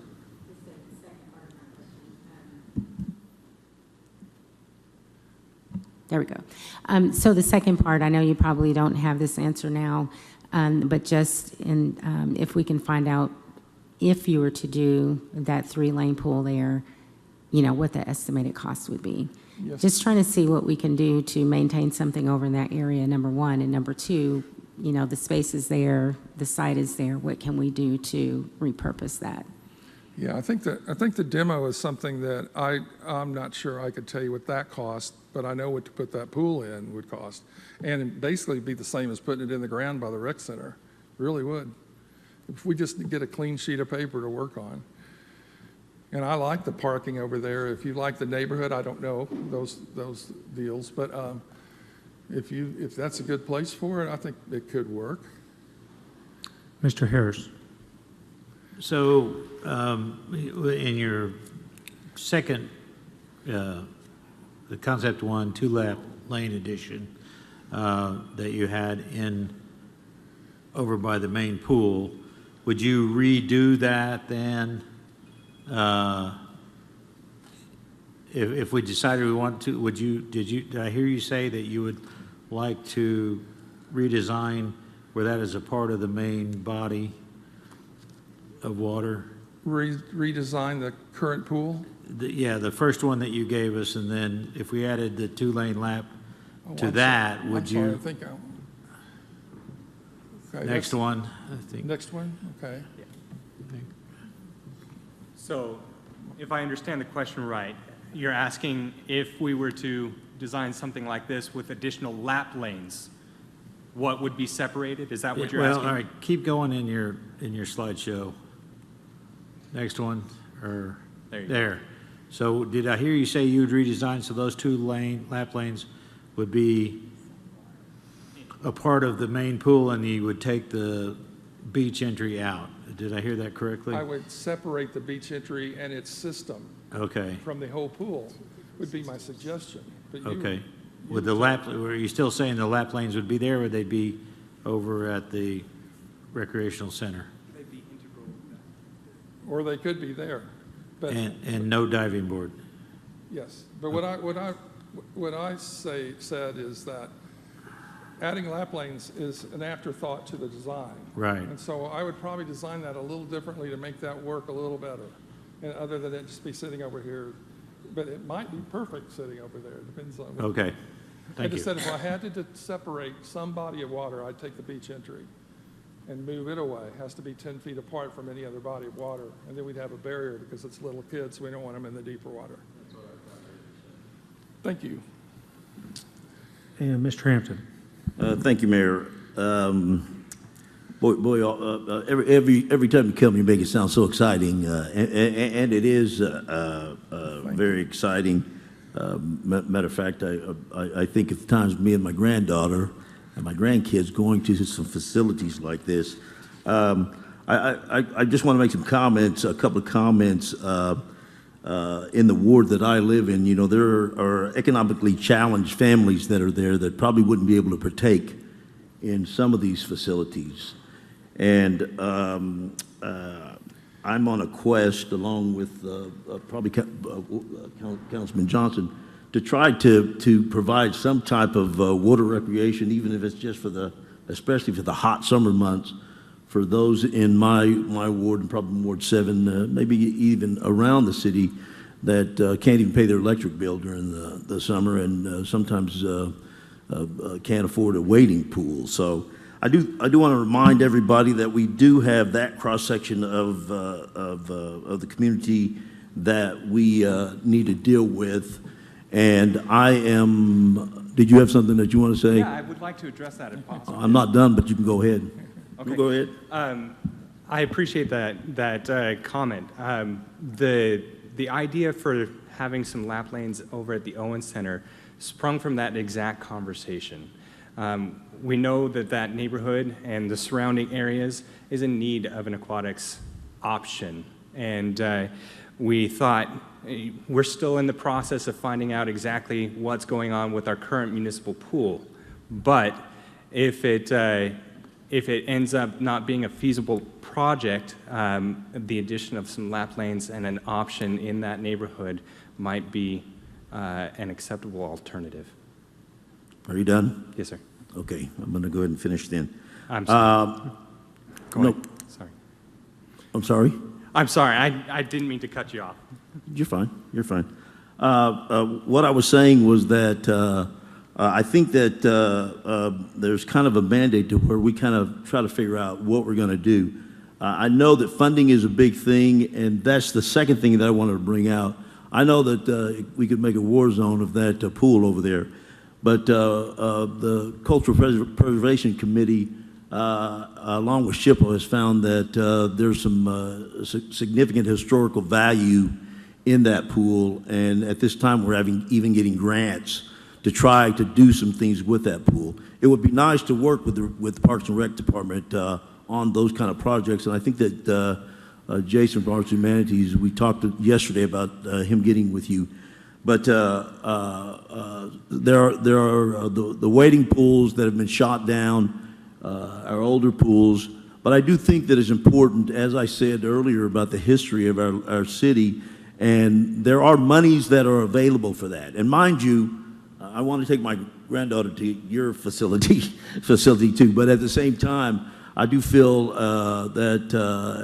There we go. So the second part, I know you probably don't have this answer now, but just if we can find out if you were to do that 3-lane pool there, what the estimated cost would be. Yes. Just trying to see what we can do to maintain something over in that area, number one. And number two, the space is there, the site is there. What can we do to repurpose that? Yeah, I think the demo is something that I'm not sure I could tell you what that cost, but I know what to put that pool in would cost. And it'd basically be the same as putting it in the ground by the rec center. Really would. If we just get a clean sheet of paper to work on. And I like the parking over there. If you like the neighborhood, I don't know those deals, but if that's a good place for it, I think it could work. Mr. Harris. So, in your second, the Concept 1 two-lap lane addition that you had over by the main pool, would you redo that then? If we decided we want to, did I hear you say that you would like to redesign where that is a part of the main body of water? Redesign the current pool? Yeah, the first one that you gave us, and then if we added the two-lane lap to that, would you? I think okay, next one, I think. Next one, okay. So, if I understand the question right, you're asking if we were to design something like this with additional lap lanes, what would be separated? Is that what you're asking? Well, all right, keep going in your slideshow. Next one, or there. So did I hear you say you would redesign so those lap lanes would be a part of the main pool and you would take the beach entry out? Did I hear that correctly? I would separate the beach entry and its system from the whole pool, would be my suggestion. But Okay. Would the lap, were you still saying the lap lanes would be there, or would they be over at the recreational center? Or they could be there. But And no diving board? yes, but what I said is that adding lap lanes is an afterthought to the design. Right. And so I would probably design that a little differently to make that work a little better, and other than it just be sitting over here. But it might be perfect sitting over there, depends on. Okay, I thank you. just said if I had to separate some body of water, I'd take the beach entry and move it away. It has to be 10 feet apart from any other body of water. And then we'd have a barrier because it's little kids, so we don't want them in the deeper water. Thank you. And Mr. Hampton. Thank you, Mayor. Every time you come, you make it sound so exciting, and it is very exciting. Matter of fact, I think of times me and my granddaughter and my grandkids going to some facilities like this. I just want to make some comments, a couple of comments. In the ward that I live in, you know, there are economically challenged families that are there that probably wouldn't be able to partake in some of these facilities. And I'm on a quest, along with probably Councilman Johnson, to try to provide some type of water recreation, even if it's just especially for the hot summer months, for those in my ward and probably Ward 7, maybe even around the city, that can't even pay their electric bill during the summer, and sometimes can't afford a wading pool. So I do want to remind everybody that we do have that cross section of the community that we need to deal with. And did you have something that you want to say? Yeah, I would like to address that if possible. I'm not done, but you can go ahead. Okay. You go ahead. I appreciate that comment. The idea for having some lap lanes over at the Owens Center sprung from that exact conversation. We know that neighborhood and the surrounding areas is in need of an aquatics option. And we thought, we're still in the process of finding out exactly what's going on with our current municipal pool. But if it ends up not being a feasible project, the addition of some lap lanes and an option in that neighborhood might be an acceptable alternative. Are you done? Yes, sir. Okay, I'm going to go ahead and finish then. I'm sorry. Sorry. I'm sorry? I'm sorry. I didn't mean to cut you off. You're fine. You're fine. What I was saying was that I think that there's kind of a mandate to where we kind of try to figure out what we're going to do. I know that funding is a big thing, and that's the second thing that I wanted to bring out. I know that we could make a war zone of that pool over there, but the Cultural Preservation Committee, along with SHPO, has found that there's some significant historical value in that pool, and at this time we're even getting grants to try to do some things with that pool. It would be nice to work with the Parks and Rec Department on those kind of projects, and I think that Jason from Arts and Humanities, we talked yesterday about him getting with you. But there are the wading pools that have been shot down, our older pools. But I do think that it's important, as I said earlier, about the history of our city, and there are monies that are available for that. And mind you, I want to take my granddaughter to your facility too, but at the same time, I do feel that,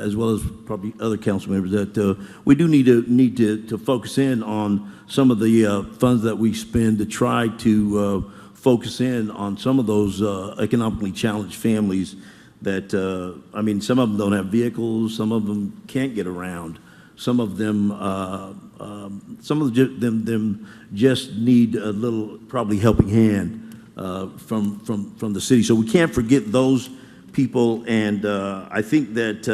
as well as probably other council members, that we do need to focus in on some of the funds that we spend to try to focus in on some of those economically challenged families that, I mean, some of them don't have vehicles, some of them can't get around, some of them just need a little probably helping hand from the city. So we can't forget those people, and I think that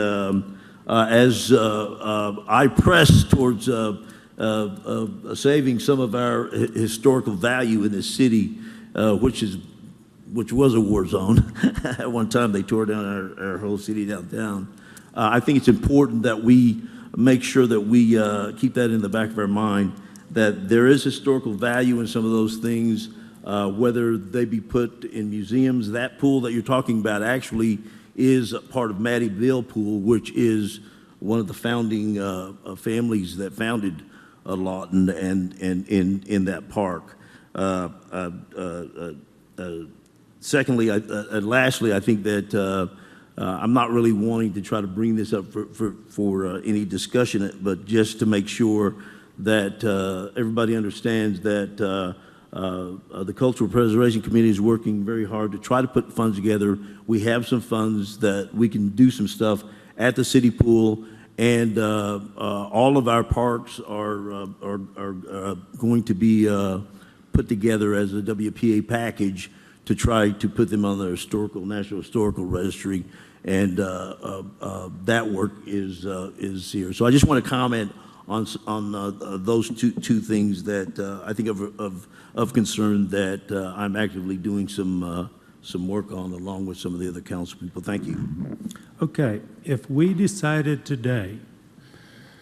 as I press towards saving some of our historical value in this city, which was a war zone. At one time they tore down our whole city downtown. I think it's important that we make sure that we keep that in the back of our mind, that there is historical value in some of those things, whether they be put in museums. That pool that you're talking about actually is a part of Mattie Bill Pool, which is one of the founding families that founded Lawton and in that park. Secondly, lastly, I think that I'm not really wanting to try to bring this up for any discussion, but just to make sure that everybody understands that the Cultural Preservation Committee is working very hard to try to put funds together. We have some funds that we can do some stuff at the city pool, and all of our parks are going to be put together as a WPA package to try to put them on the National Historical Registry, and that work is here. So I just want to comment on those two things that I think of concern that I'm actively doing some work on, along with some of the other council people. Thank you. Okay, if we decided today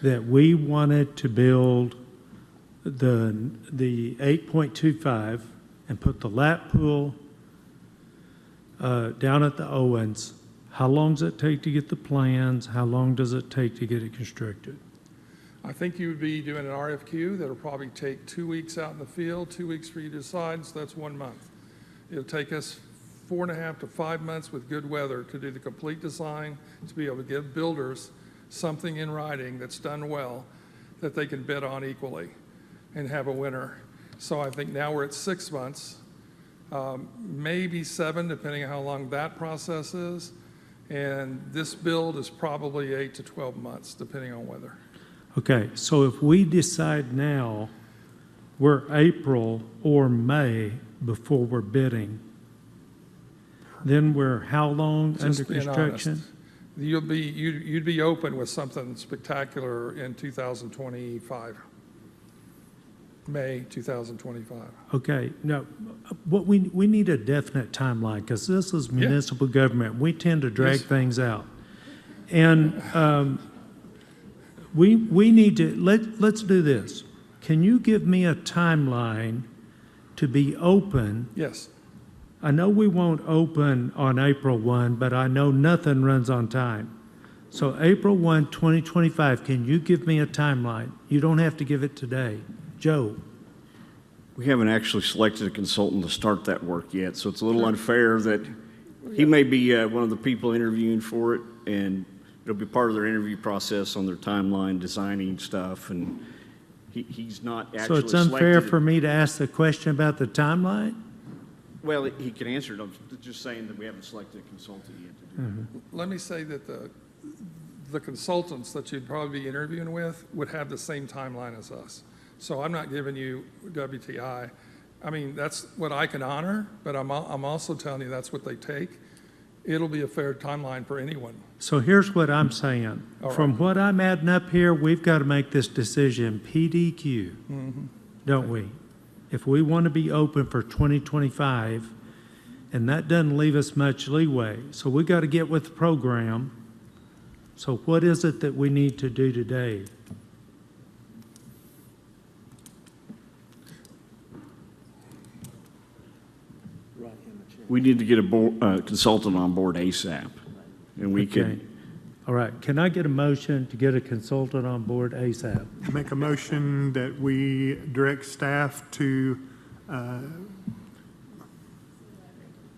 that we wanted to build the 8.25 and put the lap pool down at the Owens, how long does it take to get the plans? How long does it take to get it constructed? I think you would be doing an RFQ that'll probably take 2 weeks out in the field, 2 weeks for you to decide, so that's 1 month. It'll take us 4.5 to 5 months with good weather to do the complete design, to be able to give builders something in writing that's done well that they can bid on equally and have a winner. So I think now we're at 6 months, maybe 7, depending on how long that process is. And this build is probably 8 to 12 months, depending on weather. Okay, so if we decide now we're April or May before we're bidding, then we're how long Just under being construction? honest, you'd be open with something spectacular in 2025, May 2025. Okay, no, what we need a definite timeline, because this is municipal government. We tend to drag things out. And we need to, let's do this. Can you give me a timeline to be open? Yes. I know we won't open on April 1, but I know nothing runs on time. So April 1, 2025, can you give me a timeline? You don't have to give it today. Joe? We haven't actually selected a consultant to start that work yet, so it's a little unfair that he may be one of the people interviewing for it, and it'll be part of their interview process on their timeline, designing stuff, and he's not actually So it's unfair selected. for me to ask the question about the timeline? Well, he can answer it. I'm just saying that we haven't selected a consultant yet to do it. Let me say that the consultants that you'd probably be interviewing with would have the same timeline as us. So I'm not giving you WTI. I mean, that's what I can honor, but I'm also telling you that's what they take. It'll be a fair timeline for anyone. So here's what I'm saying. All right. From what I'm adding up here, we've got to make this decision PDQ, don't we? If we want to be open for 2025, and that doesn't leave us much leeway. So we got to get with the program. So what is it that we need to do today? We need to get a consultant on board ASAP, and we Okay. could, All right, can I get a motion to get a consultant on board ASAP? Make a motion that we direct staff to,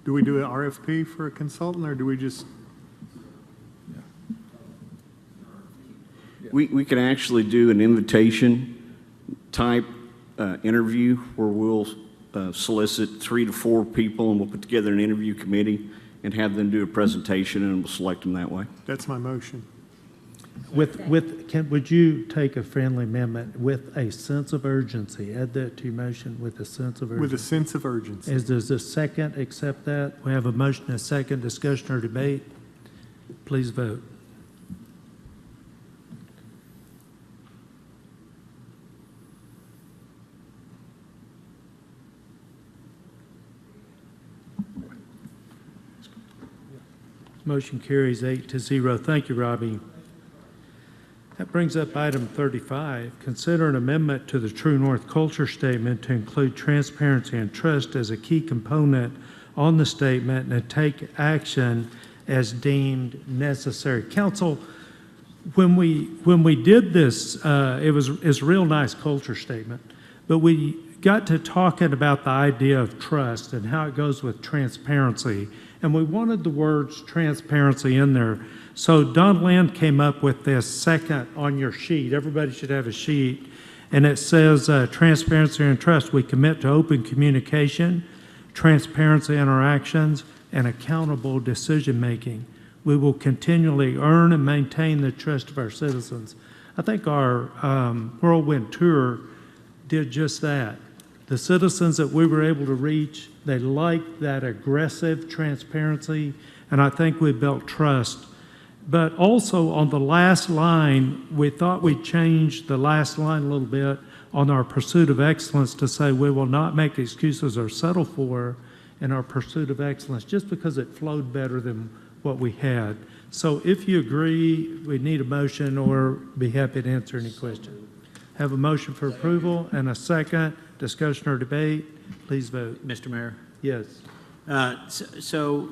do we do an RFP for a consultant, or do we just? we can actually do an invitation type interview where we'll solicit 3 to 4 people, and we'll put together an interview committee and have them do a presentation, and we'll select them that way. That's my motion. Would you take a friendly amendment with a sense of urgency? Add that to your motion with a sense of urgency. With a sense of urgency. Does the second accept that? We have a motion and a second. Discussion or debate? Please vote. Motion carries 8-0. Thank you, Robbie. That brings up item 35. Consider an amendment to the True North Culture Statement to include transparency and trust as a key component on the statement and take action as deemed necessary. Council, when we did this, it's a real nice culture statement, but we got to talking about the idea of trust and how it goes with transparency. And we wanted the words transparency in there. So Don Lynn came up with this second on your sheet. Everybody should have a sheet. And it says transparency and trust. We commit to open communication, transparency in our actions, and accountable decision making. We will continually earn and maintain the trust of our citizens. I think our whirlwind tour did just that. The citizens that we were able to reach, they liked that aggressive transparency, and I think we built trust. But also on the last line, we thought we'd change the last line a little bit on our pursuit of excellence to say we will not make excuses or settle for in our pursuit of excellence just because it flowed better than what we had. So if you agree, we need a motion or be happy to answer any questions. Have a motion for approval and a second. Discussion or debate? Please vote. Mr. Mayor? Yes. So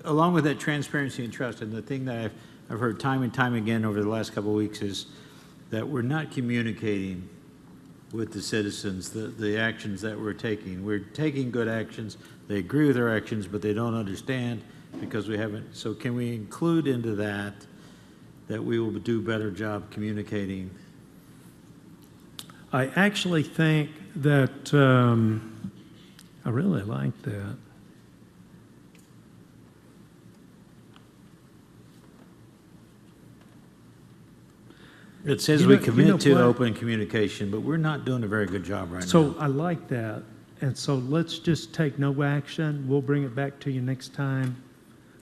along with that transparency and trust, and the thing that I've heard time and time again over the last couple of weeks is that we're not communicating with the citizens the actions that we're taking. We're taking good actions. They agree with our actions, but they don't understand because we haven't. So can we include into that we will do a better job communicating? I actually think that I really like that. It says we commit to open communication, but we're not doing a very good job right now. So I like that. And so let's just take no action. We'll bring it back to you next time.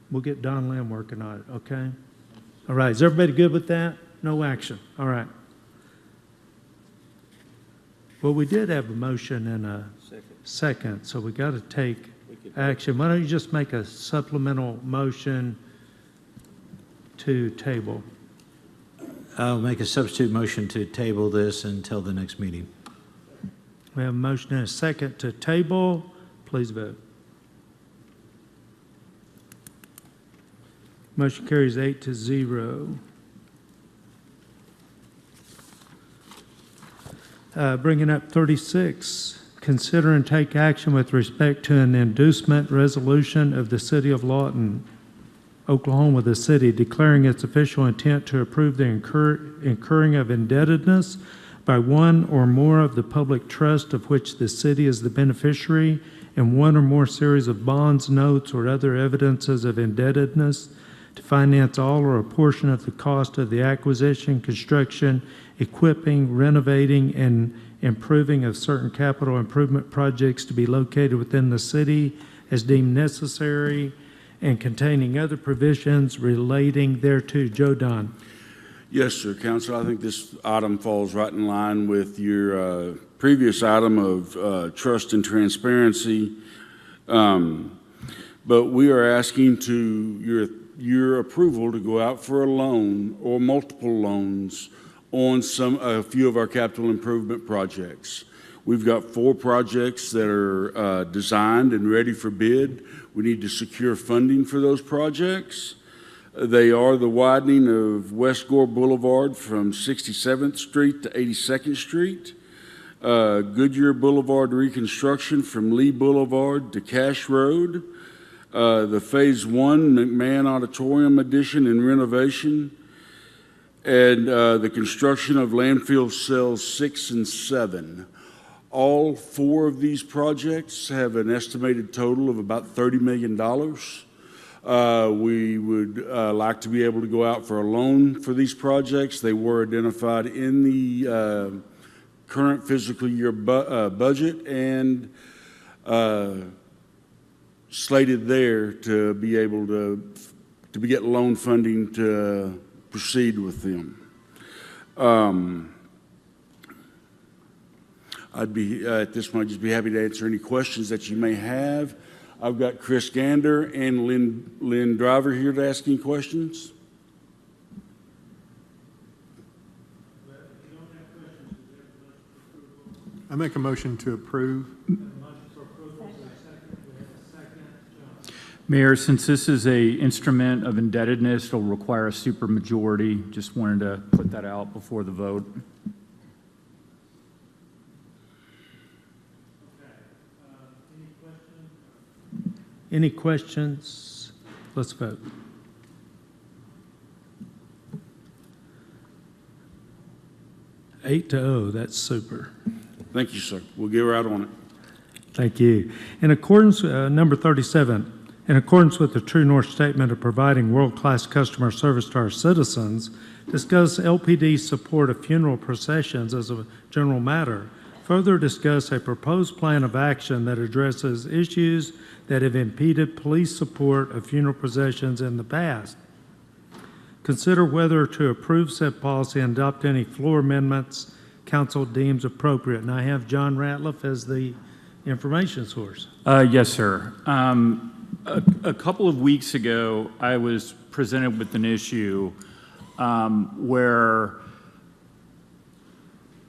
We'll get Don Lamb working on it, okay? All right, is everybody good with that? No action. All right. Well, we did have a motion and a second, so we got to take action. Why don't you just make a supplemental motion to table? I'll make a substitute motion to table this until the next meeting. We have a motion and a second to table. Please vote. Motion carries 8-0. Bringing up 36, consider and take action with respect to an inducement resolution of the City of Lawton, Oklahoma, the city, declaring its official intent to approve the incurring of indebtedness by one or more of the public trust of which the city is the beneficiary, and one or more series of bonds, notes, or other evidences of indebtedness to finance all or a portion of the cost of the acquisition, construction, equipping, renovating, and improving of certain capital improvement projects to be located within the city as deemed necessary, and containing other provisions relating thereto. Joe Don. Yes, sir, Council. I think this item falls right in line with your previous item of trust and transparency. But we are asking your approval to go out for a loan or multiple loans on a few of our capital improvement projects. We've got 4 projects that are designed and ready for bid. We need to secure funding for those projects. They are the widening of West Gore Boulevard from 67th Street to 82nd Street, Goodyear Boulevard reconstruction from Lee Boulevard to Cash Road, the Phase 1 McMahon Auditorium addition and renovation, and the construction of landfill cells 6 and 7. All 4 of these projects have an estimated total of about $30 million. We would like to be able to go out for a loan for these projects. They were identified in the current fiscal year budget and slated there to be able to get loan funding to proceed with them. I'd be, at this point, just be happy to answer any questions that you may have. I've got Chris Gander and Lynn Driver here to ask any questions. I make a motion to approve. Mayor, since this is a instrument of indebtedness, it'll require a supermajority. Just wanted to put that out before the vote. Any questions? Let's vote. Eight to 0, that's super. Thank you, sir. We'll get right on it. Thank you. In accordance, number 37, in accordance with the True North Statement of providing world-class customer service to our citizens, discuss LPD's support of funeral processions as a general matter. Further discuss a proposed plan of action that addresses issues that have impeded police support of funeral processions in the past. Consider whether to approve said policy and adopt any floor amendments council deems appropriate. And I have John Ratliff as the information source. Yes, sir. A couple of weeks ago, I was presented with an issue where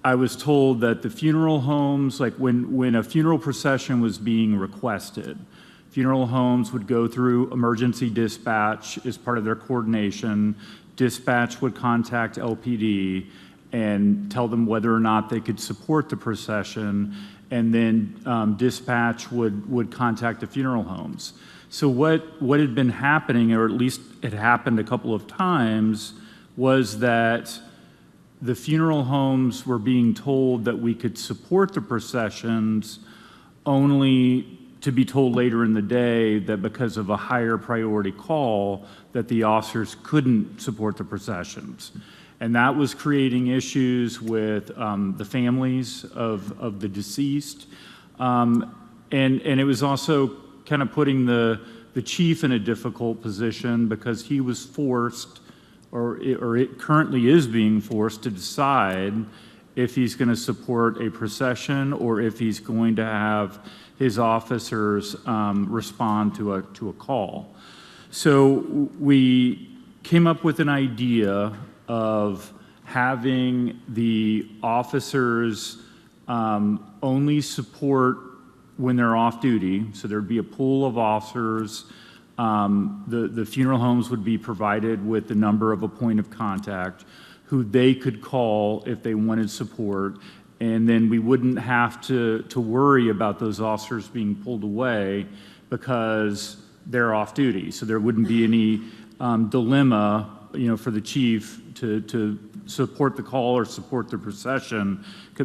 I was told that the funeral homes, like when a funeral procession was being requested, funeral homes would go through emergency dispatch as part of their coordination. Dispatch would contact LPD and tell them whether or not they could support the procession, and then dispatch would contact the funeral homes. So what had been happening, or at least it happened a couple of times, was that the funeral homes were being told that we could support the processions, only to be told later in the day that because of a higher priority call, that the officers couldn't support the processions. And that was creating issues with the families of the deceased. And it was also kind of putting the chief in a difficult position because he was forced, or it currently is being forced, to decide if he's going to support a procession or if he's going to have his officers respond to a call. So we came up with an idea of having the officers only support when they're off duty. So there'd be a pool of officers. The funeral homes would be provided with the number of a point of contact who they could call if they wanted support. And then we wouldn't have to worry about those officers being pulled away because they're off duty. So there wouldn't be any dilemma, for the chief to support the call or support the procession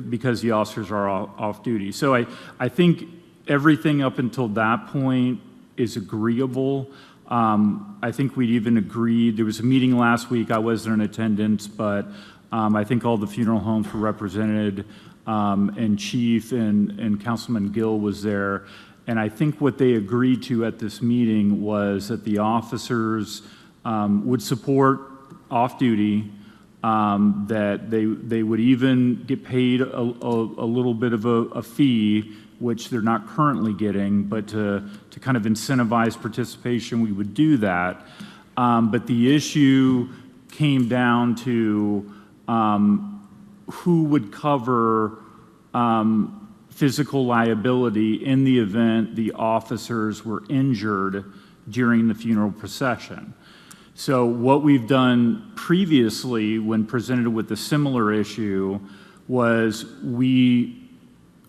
because the officers are off duty. So I think everything up until that point is agreeable. I think we'd even agreed, there was a meeting last week, I wasn't in attendance, but I think all the funeral homes were represented, and Chief and Councilman Gill was there. And I think what they agreed to at this meeting was that the officers would support off-duty, that they would even get paid a little bit of a fee, which they're not currently getting, but to kind of incentivize participation, we would do that. But the issue came down to who would cover physical liability in the event the officers were injured during the funeral procession. So what we've done previously when presented with a similar issue was we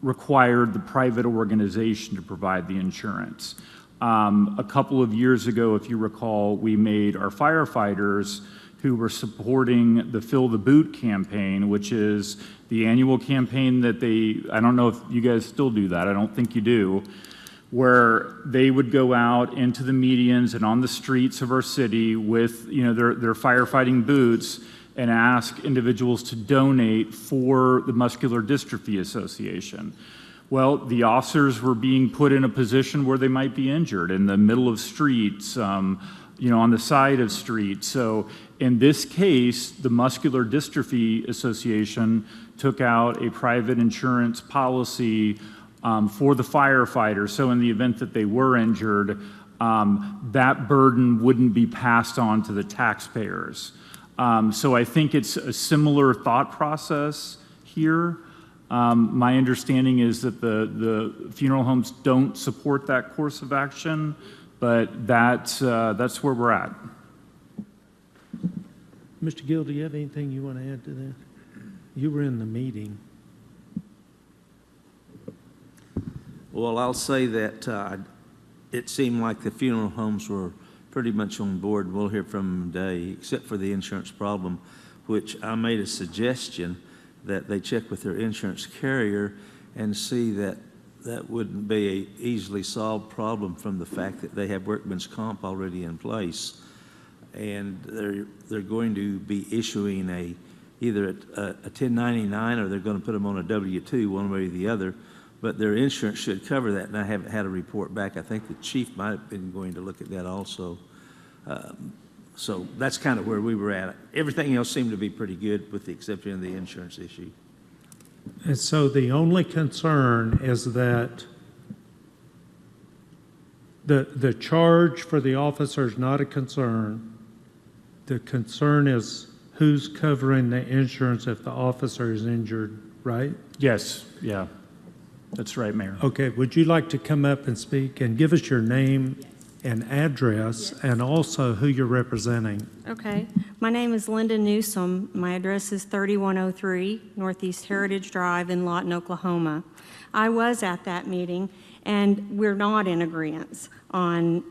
required the private organization to provide the insurance. A couple of years ago, if you recall, we made our firefighters who were supporting the Fill the Boot campaign, which is the annual campaign that I don't know if you guys still do that, I don't think you do, where they would go out into the medians and on the streets of our city with their firefighting boots and ask individuals to donate for the Muscular Dystrophy Association. Well, the officers were being put in a position where they might be injured in the middle of streets, on the side of streets. So in this case, the Muscular Dystrophy Association took out a private insurance policy for the firefighters. So in the event that they were injured, that burden wouldn't be passed on to the taxpayers. So I think it's a similar thought process here. My understanding is that the funeral homes don't support that course of action, but that's where we're at. Mr. Gill, do you have anything you want to add to that? You were in the meeting. Well, I'll say that it seemed like the funeral homes were pretty much on board. We'll hear from them today, except for the insurance problem, which I made a suggestion that they check with their insurance carrier and see that that wouldn't be an easily solved problem from the fact that they have workman's comp already in place. And they're going to be issuing either a 1099 or they're going to put them on a W-2, one way or the other. But their insurance should cover that, and I haven't had a report back. I think the chief might have been going to look at that also. So that's kind of where we were at. Everything else seemed to be pretty good with the exception of the insurance issue. And so the only concern is that the charge for the officer is not a concern. The concern is who's covering the insurance if the officer is injured, right? Yes, yeah. That's right, Mayor. Okay, would you like to come up and speak and give us your name and address and also who you're representing? Okay. My name is Linda Newsom. My address is 3103 Northeast Heritage Drive in Lawton, Oklahoma. I was at that meeting, and we're not in agreement on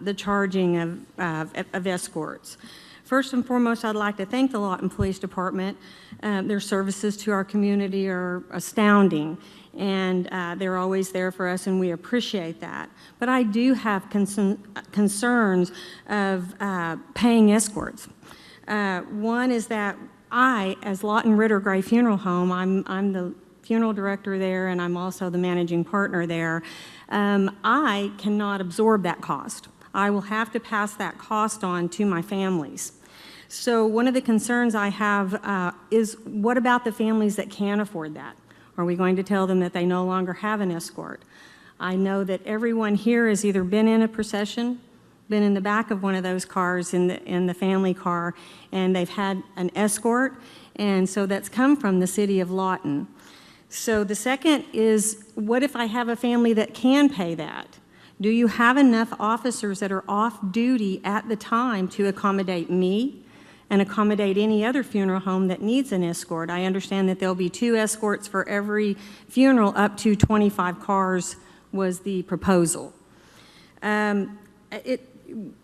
the charging of escorts. First and foremost, I'd like to thank the Lawton Police Department. Their services to our community are astounding, and they're always there for us, and we appreciate that. But I do have concerns of paying escorts. One is that I, as Lawton Ritter Gray Funeral Home, I'm the funeral director there, and I'm also the managing partner there. I cannot absorb that cost. I will have to pass that cost on to my families. So one of the concerns I have is, what about the families that can't afford that? Are we going to tell them that they no longer have an escort? I know that everyone here has either been in a procession, been in the back of one of those cars in the family car, and they've had an escort, and so that's come from the city of Lawton. So the second is, what if I have a family that can pay that? Do you have enough officers that are off duty at the time to accommodate me and accommodate any other funeral home that needs an escort? I understand that there'll be 2 escorts for every funeral, up to 25 cars was the proposal.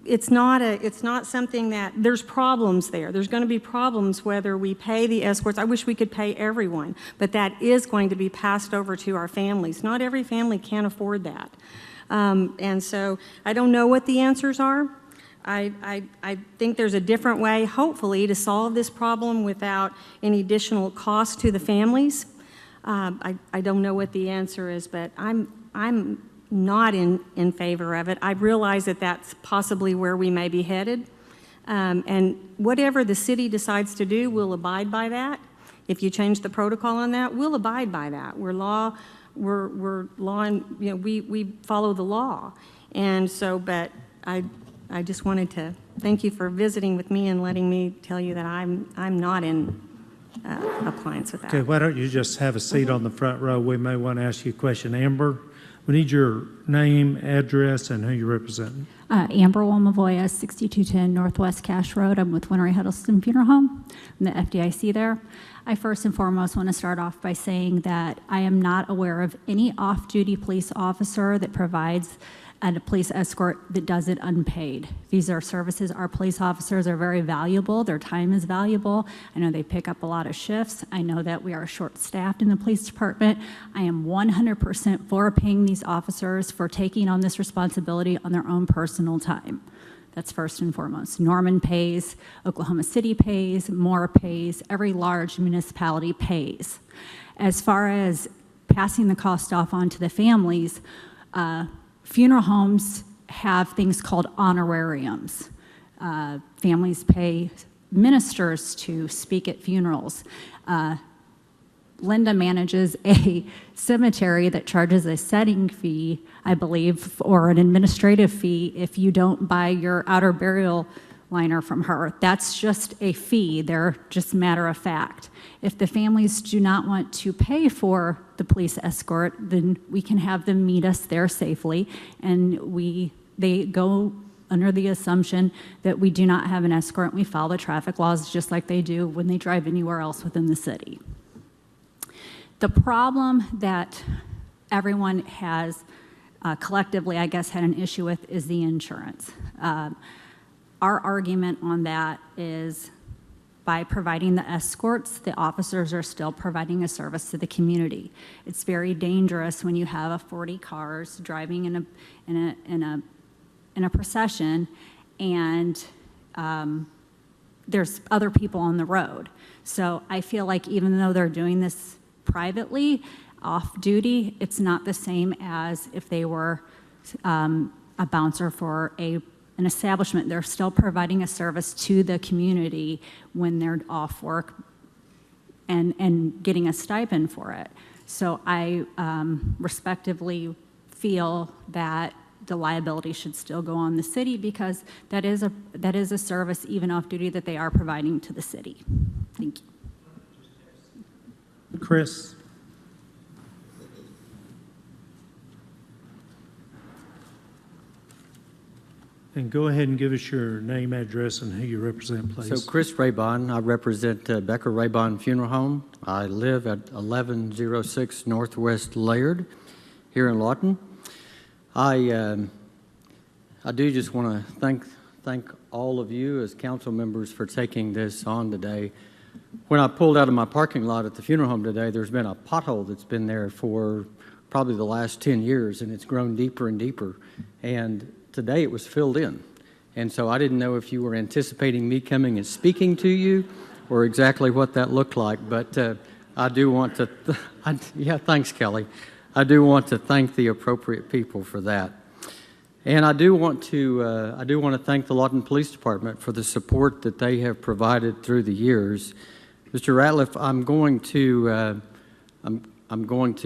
It's not something that, there's problems there. There's going to be problems whether we pay the escorts. I wish we could pay everyone, but that is going to be passed over to our families. Not every family can afford that. And so I don't know what the answers are. I think there's a different way, hopefully, to solve this problem without any additional cost to the families. I don't know what the answer is, but I'm not in favor of it. I realize that that's possibly where we may be headed. And whatever the city decides to do, we'll abide by that. If you change the protocol on that, we'll abide by that. We're law, and, you know, we follow the law. And so, but I just wanted to thank you for visiting with me and letting me tell you that I'm not in appliance with that. Okay, why don't you just have a seat on the front row? We may want to ask you a question. Amber, we need your name, address, and who you represent. Amber Walmavoya, 6210 Northwest Cash Road. I'm with Winnery Huddleston Funeral Home. I'm the FDIC there. I first and foremost want to start off by saying that I am not aware of any off-duty police officer that provides a police escort that does it unpaid. These are services. Our police officers are very valuable. Their time is valuable. I know they pick up a lot of shifts. I know that we are short-staffed in the police department. I am 100% for paying these officers for taking on this responsibility on their own personal time. That's first and foremost. Norman pays, Oklahoma City pays, Moore pays, every large municipality pays. As far as passing the cost off onto the families, funeral homes have things called honorariums. Families pay ministers to speak at funerals. Linda manages a cemetery that charges a setting fee, I believe, or an administrative fee if you don't buy your outer burial liner from her. That's just a fee. They're just matter of fact. If the families do not want to pay for the police escort, then we can have them meet us there safely, and they go under the assumption that we do not have an escort. We follow the traffic laws just like they do when they drive anywhere else within the city. The problem that everyone has collectively, I guess, had an issue with is the insurance. Our argument on that is by providing the escorts, the officers are still providing a service to the community. It's very dangerous when you have 40 cars driving in a procession and there's other people on the road. So I feel like even though they're doing this privately, off duty, it's not the same as if they were a bouncer for an establishment. They're still providing a service to the community when they're off work and getting a stipend for it. So I respectively feel that the liability should still go on the city because that is a service, even off duty, that they are providing to the city. Thank you. Chris? And go ahead and give us your name, address, and who you represent, please. So Chris Raybon, I represent Becker Raybon Funeral Home. I live at 1106 Northwest Laird here in Lawton. I do just want to thank all of you as council members for taking this on today. When I pulled out of my parking lot at the funeral home today, there's been a pothole that's been there for probably the last 10 years, and it's grown deeper and deeper. And today it was filled in. And so I didn't know if you were anticipating me coming and speaking to you or exactly what that looked like. But I do want to, yeah, thanks, Kelly. I do want to thank the appropriate people for that. And I do want to thank the Lawton Police Department for the support that they have provided through the years. Mr. Ratliff, I'm going to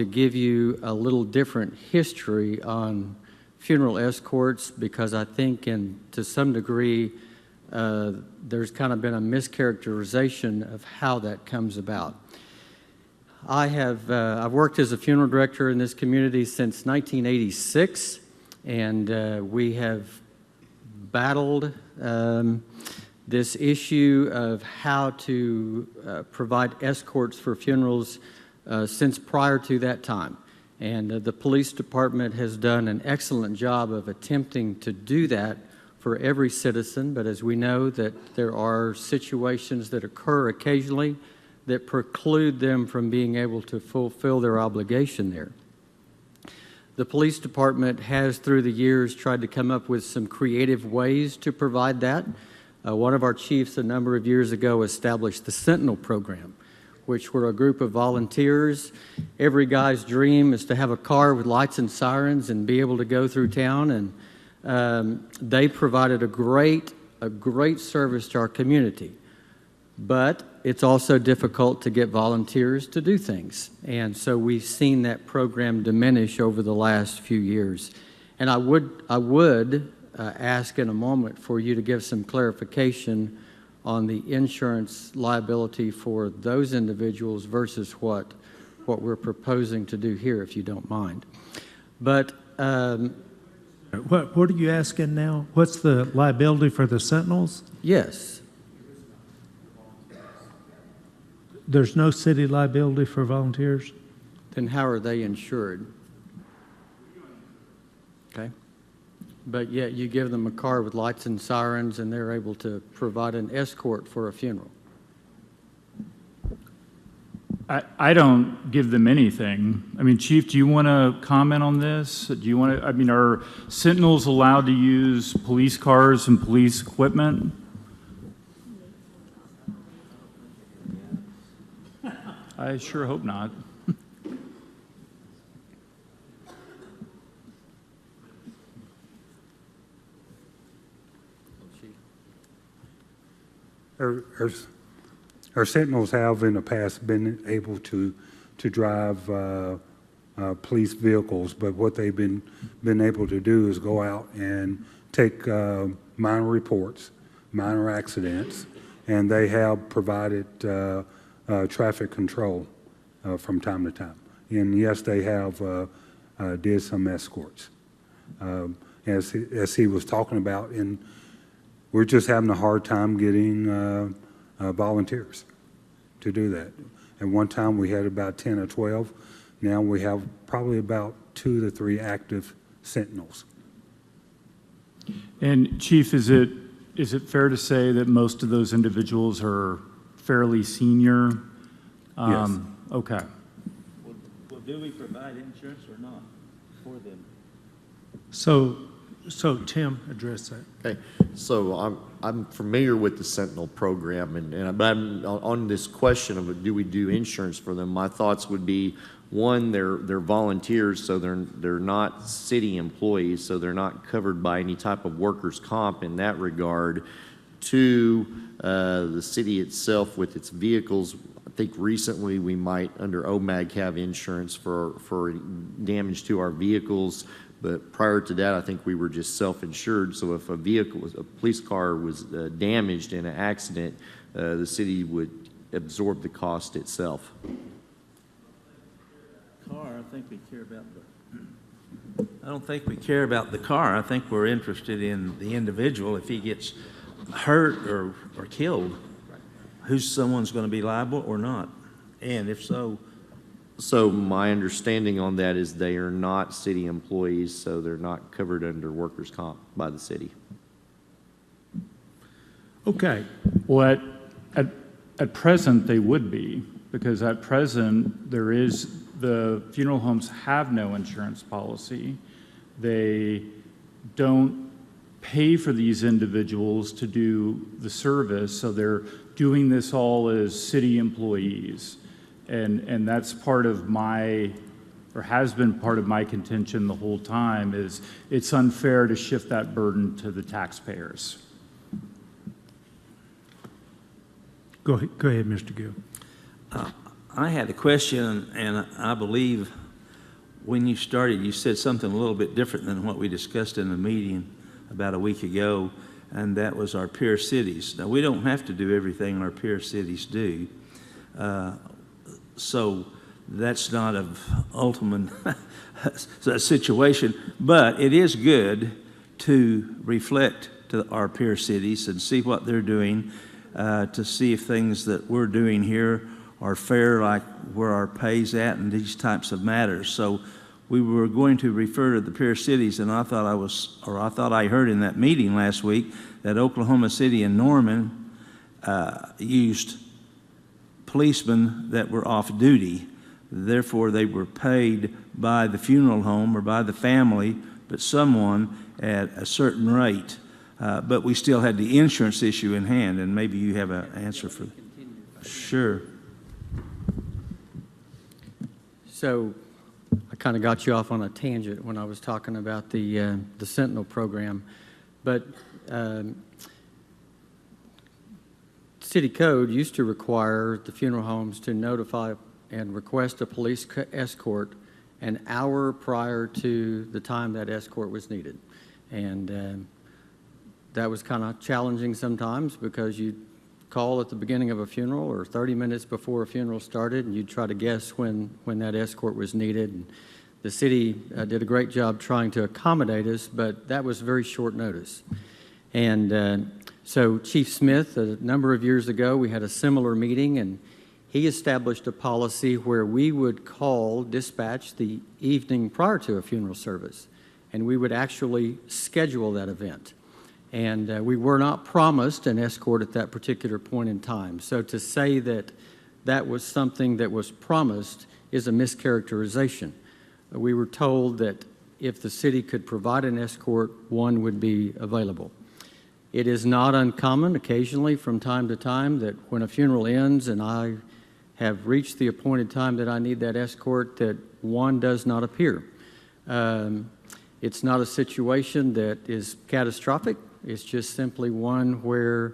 give you a little different history on funeral escorts because I think, to some degree, there's kind of been a mischaracterization of how that comes about. I've worked as a funeral director in this community since 1986. And we have battled this issue of how to provide escorts for funerals since prior to that time. And the police department has done an excellent job of attempting to do that for every citizen. But as we know that there are situations that occur occasionally that preclude them from being able to fulfill their obligation there. The police department has, through the years, tried to come up with some creative ways to provide that. One of our chiefs a number of years ago established the Sentinel program, which were a group of volunteers. Every guy's dream is to have a car with lights and sirens and be able to go through town. And they provided a great service to our community. But it's also difficult to get volunteers to do things. And so we've seen that program diminish over the last few years. And I would ask in a moment for you to give some clarification on the insurance liability for those individuals versus what we're proposing to do here, if you don't mind. But What are you asking now? What's the liability for the Sentinels? yes, There's no city liability for volunteers? then how are they insured? Okay. But yet you give them a car with lights and sirens and they're able to provide an escort for a funeral. I don't give them anything. I mean, Chief, do you want to comment on this? Do you want to, I mean, are Sentinels allowed to use police cars and police equipment? I sure hope not. Our Sentinels have in the past been able to drive police vehicles, but what they've been able to do is go out and take minor reports, minor accidents, and they have provided traffic control from time to time. And yes, they have did some escorts, as he was talking about, and we're just having a hard time getting volunteers to do that. At one time, we had about 10 or 12. Now we have probably about 2 to 3 active Sentinels. And Chief, is it fair to say that most of those individuals are fairly senior? Yes. Okay. Well, do we provide insurance or not for them? So Tim, address that. Okay, so I'm familiar with the Sentinel program, but I'm on this question of do we do insurance for them? My thoughts would be, one, they're volunteers, so they're not city employees, so they're not covered by any type of workers' comp in that regard. Two, the city itself with its vehicles, I think recently we might under OMAG have insurance for damage to our vehicles. But prior to that, I think we were just self-insured. So if a police car was damaged in an accident, the city would absorb the cost itself. I don't think we care about the car. I think we're interested in the individual. If he gets hurt or killed, someone's going to be liable or not? And if so... So my understanding on that is they are not city employees, so they're not covered under workers' comp by the city. Okay. Well, at present, they would be, because at present, the funeral homes have no insurance policy. They don't pay for these individuals to do the service, so they're doing this all as city employees. And that's part of has been part of my contention the whole time, is it's unfair to shift that burden to the taxpayers. Go ahead, Mr. Gill. I had a question, and I believe when you started, you said something a little bit different than what we discussed in the meeting about a week ago, and that was our peer cities. Now, we don't have to do everything our peer cities do. So that's not of ultimate situation, but it is good to reflect to our peer cities and see what they're doing, to see if things that we're doing here are fair, like where our pay's at and these types of matters. So we were going to refer to the peer cities, and I thought I heard in that meeting last week that Oklahoma City and Norman used policemen that were off duty. Therefore, they were paid by the funeral home or by the family, but someone at a certain rate. But we still had the insurance issue in hand, and maybe you have an answer for that. Sure. So I kind of got you off on a tangent when I was talking about the Sentinel program, but City Code used to require the funeral homes to notify and request a police escort an hour prior to the time that escort was needed. And that was kind of challenging sometimes because you'd call at the beginning of a funeral or 30 minutes before a funeral started, and you'd try to guess when that escort was needed. And the city did a great job trying to accommodate us, but that was very short notice. And so Chief Smith, a number of years ago, we had a similar meeting, and he established a policy where we would call dispatch the evening prior to a funeral service, and we would actually schedule that event. And we were not promised an escort at that particular point in time. So to say that that was something that was promised is a mischaracterization. We were told that if the city could provide an escort, one would be available. It is not uncommon occasionally from time to time that when a funeral ends and I have reached the appointed time that I need that escort, that one does not appear. It's not a situation that is catastrophic. It's just simply one where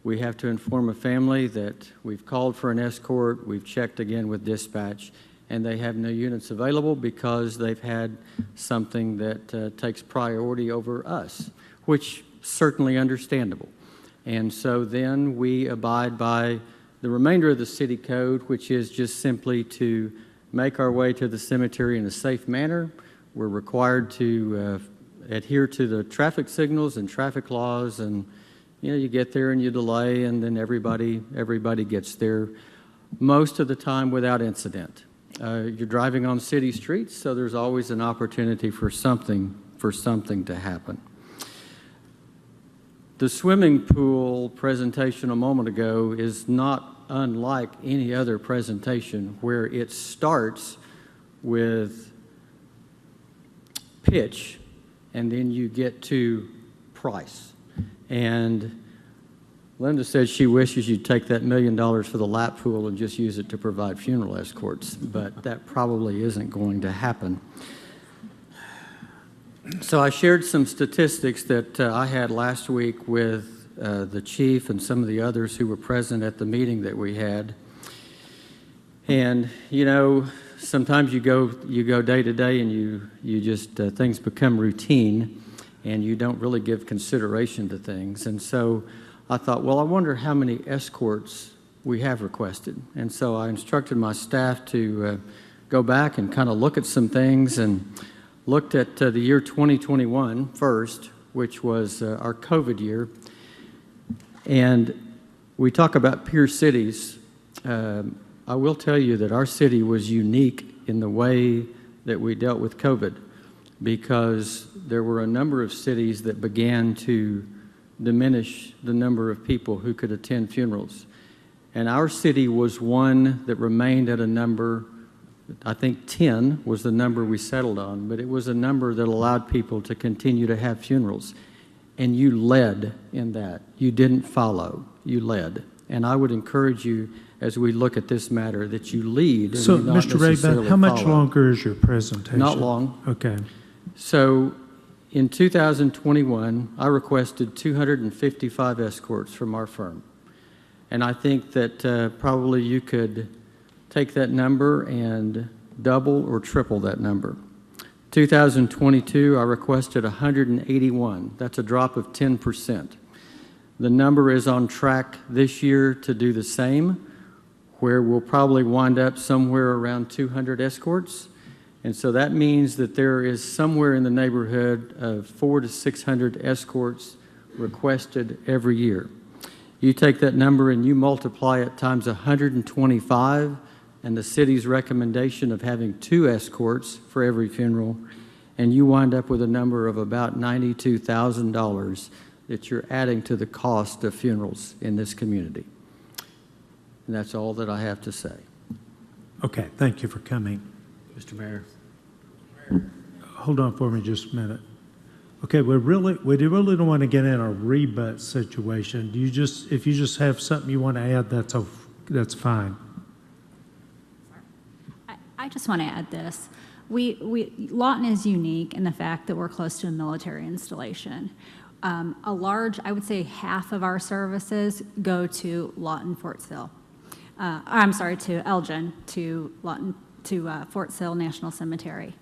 we have to inform a family that we've called for an escort, we've checked again with dispatch, and they have no units available because they've had something that takes priority over us, which certainly understandable. And so then we abide by the remainder of the city code, which is just simply to make our way to the cemetery in a safe manner. We're required to adhere to the traffic signals and traffic laws, and you get there and you delay, and then everybody gets there most of the time without incident. You're driving on city streets, so there's always an opportunity for something to happen. The swimming pool presentation a moment ago is not unlike any other presentation where it starts with pitch and then you get to price. And Linda says she wishes you'd take that $1 million for the lap pool and just use it to provide funeral escorts, but that probably isn't going to happen. So I shared some statistics that I had last week with the chief and some of the others who were present at the meeting that we had. And, sometimes you go day to day and you just, things become routine and you don't really give consideration to things. And so I thought, well, I wonder how many escorts we have requested. And so I instructed my staff to go back and kind of look at some things, and looked at the year 2021 first, which was our COVID year. And we talk about peer cities. I will tell you that our city was unique in the way that we dealt with COVID, because there were a number of cities that began to diminish the number of people who could attend funerals. And our city was one that remained at a number, I think 10 was the number we settled on, but it was a number that allowed people to continue to have funerals. And you led in that. You didn't follow, you led. And I would encourage you, as we look at this matter, that you lead. So, and not Mr. Rabin, necessarily how much follow. longer is your presentation? Not long. Okay. So in 2021, I requested 255 escorts from our firm. And I think that probably you could take that number and double or triple that number. 2022, I requested 181. That's a drop of 10%. The number is on track this year to do the same, where we'll probably wind up somewhere around 200 escorts. And so that means that there is somewhere in the neighborhood of 400 to 600 escorts requested every year. You take that number and you multiply it times 125, and the city's recommendation of having 2 escorts for every funeral, and you wind up with a number of about $92,000 that you're adding to the cost of funerals in this community. And that's all that I have to say. Okay, thank you for coming. Mr. Mayor. Hold on for me just a minute. Okay, we really don't want to get in a rebut situation. If you just have something you want to add, that's fine. I just want to add this. Lawton is unique in the fact that we're close to a military installation. I would say half of our services go to Lawton, Fort Sill. To Elgin, to Lawton, to Fort Sill National Cemetery.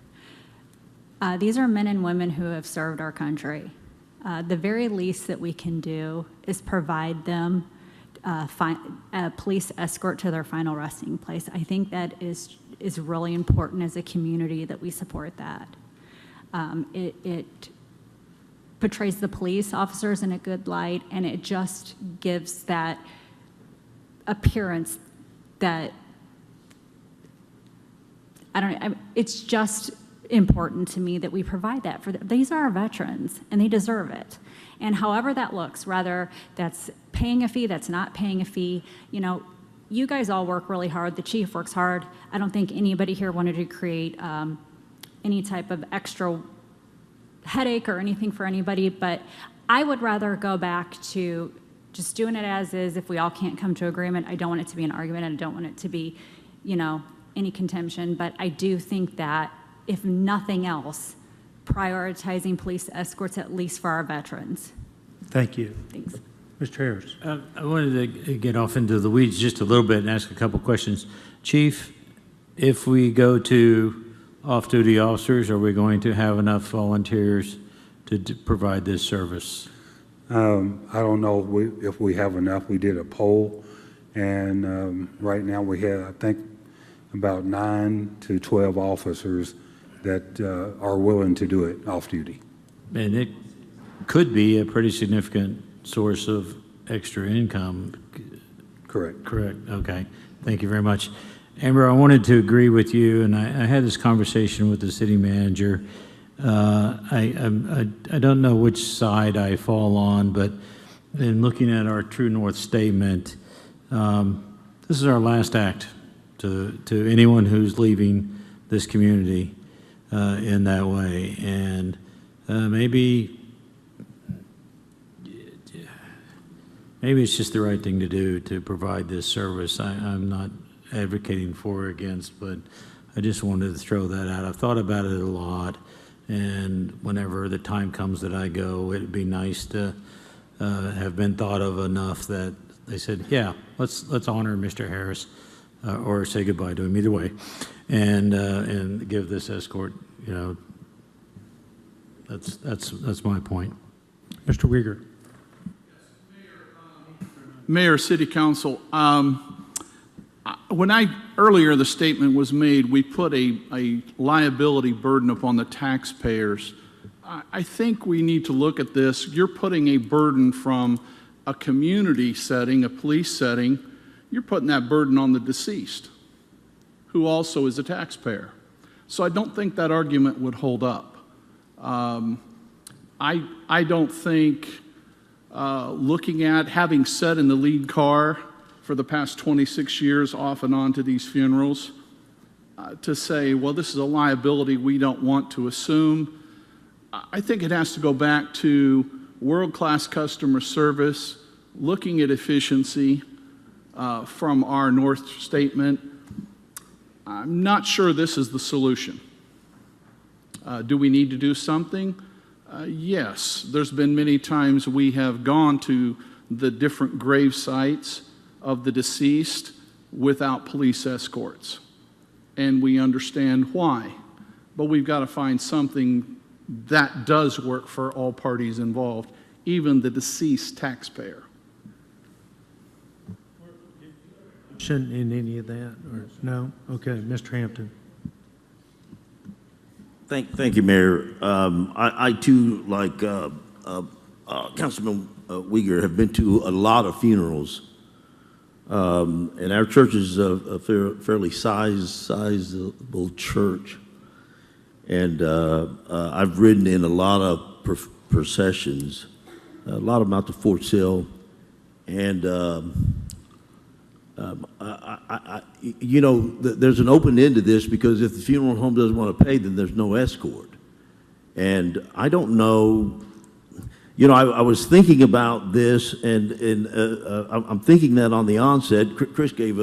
These are men and women who have served our country. The very least that we can do is provide them a police escort to their final resting place. I think that is really important as a community that we support that. It portrays the police officers in a good light, and it just gives that appearance that, it's just important to me that we provide that for them. These are our veterans, and they deserve it. And however that looks, whether that's paying a fee, that's not paying a fee, you guys all work really hard. The chief works hard. I don't think anybody here wanted to create any type of extra headache or anything for anybody, but I would rather go back to just doing it as is. If we all can't come to agreement, I don't want it to be an argument, and I don't want it to be, any contention, but I do think that if nothing else, prioritizing police escorts at least for our veterans. Thank you. Thanks. Mr. Harris. I wanted to get off into the weeds just a little bit and ask a couple questions. Chief, if we go to off-duty officers, are we going to have enough volunteers to provide this service? I don't know if we have enough. We did a poll, and right now we have, I think, about 9 to 12 officers that are willing to do it off-duty. And it could be a pretty significant source of extra income. Correct. Correct. Okay. Thank you very much. Amber, I wanted to agree with you, and I had this conversation with the city manager. I don't know which side I fall on, but in looking at our True North statement, this is our last act to anyone who's leaving this community in that way. And maybe it's just the right thing to do to provide this service. I'm not advocating for or against, but I just wanted to throw that out. I've thought about it a lot, and whenever the time comes that I go, it'd be nice to have been thought of enough that they said, yeah, let's honor Mr. Harris, or say goodbye to him, either way, and give this escort. That's my point. Mr. Uyghur. Mayor, City Council, earlier the statement was made, we put a liability burden upon the taxpayers. I think we need to look at this. You're putting a burden from a community setting, a police setting, you're putting that burden on the deceased, who also is a taxpayer. So I don't think that argument would hold up. I don't think looking at having sat in the lead car for the past 26 years off and on to these funerals, to say, well, this is a liability we don't want to assume. I think it has to go back to world-class customer service, looking at efficiency from our North statement. I'm not sure this is the solution. Do we need to do something? Yes. There's been many times we have gone to the different grave sites of the deceased without police escorts. And we understand why. But we've got to find something that does work for all parties involved, even the deceased taxpayer. In any of that, or no? Okay, Mr. Hampton. Thank you, Mayor. I too, like Councilman Uyghur, have been to a lot of funerals. And our church is a fairly sizable church. And I've ridden in a lot of processions, a lot of them out to Fort Sill. And there's an open end to this, because if the funeral home doesn't want to pay, then there's no escort. And I don't know, I was thinking about this, and I'm thinking that on the onset, Chris gave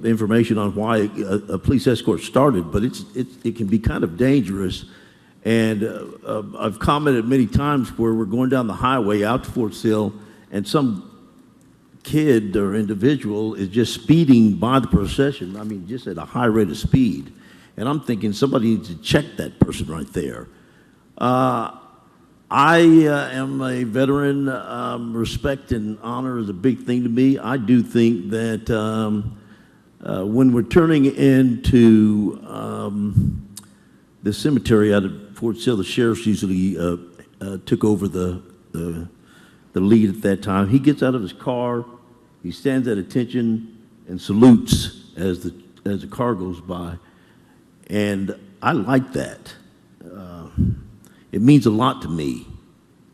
information on why a police escort started, but it can be kind of dangerous. And I've commented many times where we're going down the highway out to Fort Sill, and some kid or individual is just speeding by the procession, just at a high rate of speed. And I'm thinking somebody needs to check that person right there. I am a veteran. Respect and honor is a big thing to me. I do think that when we're turning into the cemetery out of Fort Sill, the sheriff usually took over the lead at that time. He gets out of his car, he stands at attention and salutes as the car goes by. And I like that. It means a lot to me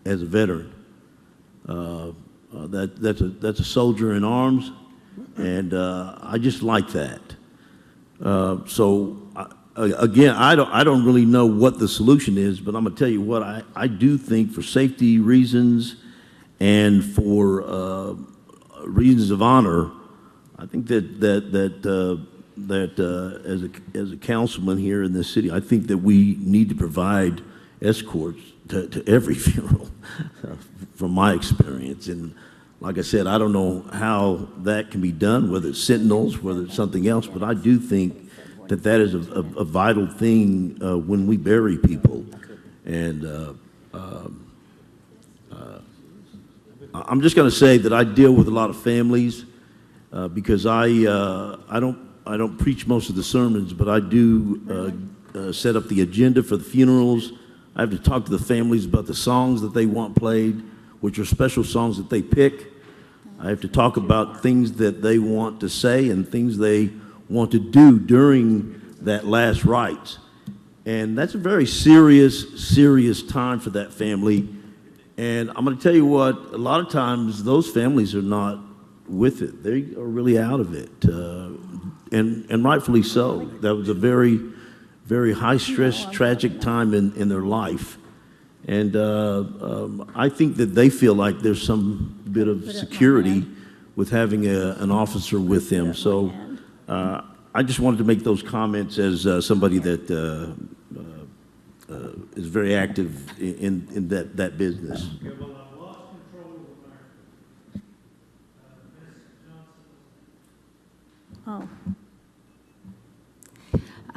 as a veteran. That's a soldier in arms, and I just like that. Again, I don't really know what the solution is, but I'm going to tell you what, I do think for safety reasons and for reasons of honor, I think that as a councilman here in this city, I think that we need to provide escorts to every funeral, from my experience. And like I said, I don't know how that can be done, whether it's sentinels, whether it's something else, but I do think that is a vital thing when we bury people. And I'm just going to say that I deal with a lot of families because I don't preach most of the sermons, but I do set up the agenda for the funerals. I have to talk to the families about the songs that they want played, which are special songs that they pick. I have to talk about things that they want to say and things they want to do during that last rites. And that's a very serious time for that family. And I'm going to tell you what, a lot of times those families are not with it. They are really out of it. And rightfully so. That was a very, very high-stress, tragic time in their life. And I think that they feel like there's some bit of security with having an officer with them. So I just wanted to make those comments as somebody that is very active in that business. Oh.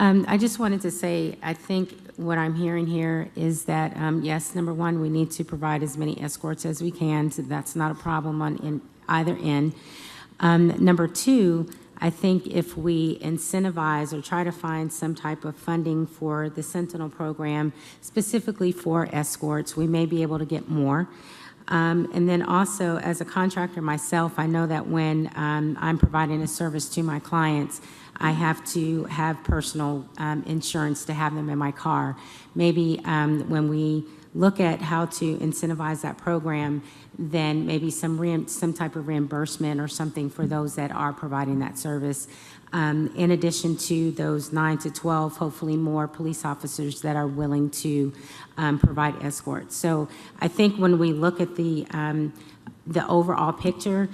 I just wanted to say, I think what I'm hearing here is that, yes, number one, we need to provide as many escorts as we can, so that's not a problem in either end. Number two, I think if we incentivize or try to find some type of funding for the Sentinel program, specifically for escorts, we may be able to get more. And then also, as a contractor myself, I know that when I'm providing a service to my clients, I have to have personal insurance to have them in my car. Maybe when we look at how to incentivize that program, then maybe some type of reimbursement or something for those that are providing that service. In addition to those 9 to 12, hopefully more police officers that are willing to provide escorts. So I think when we look at the overall picture,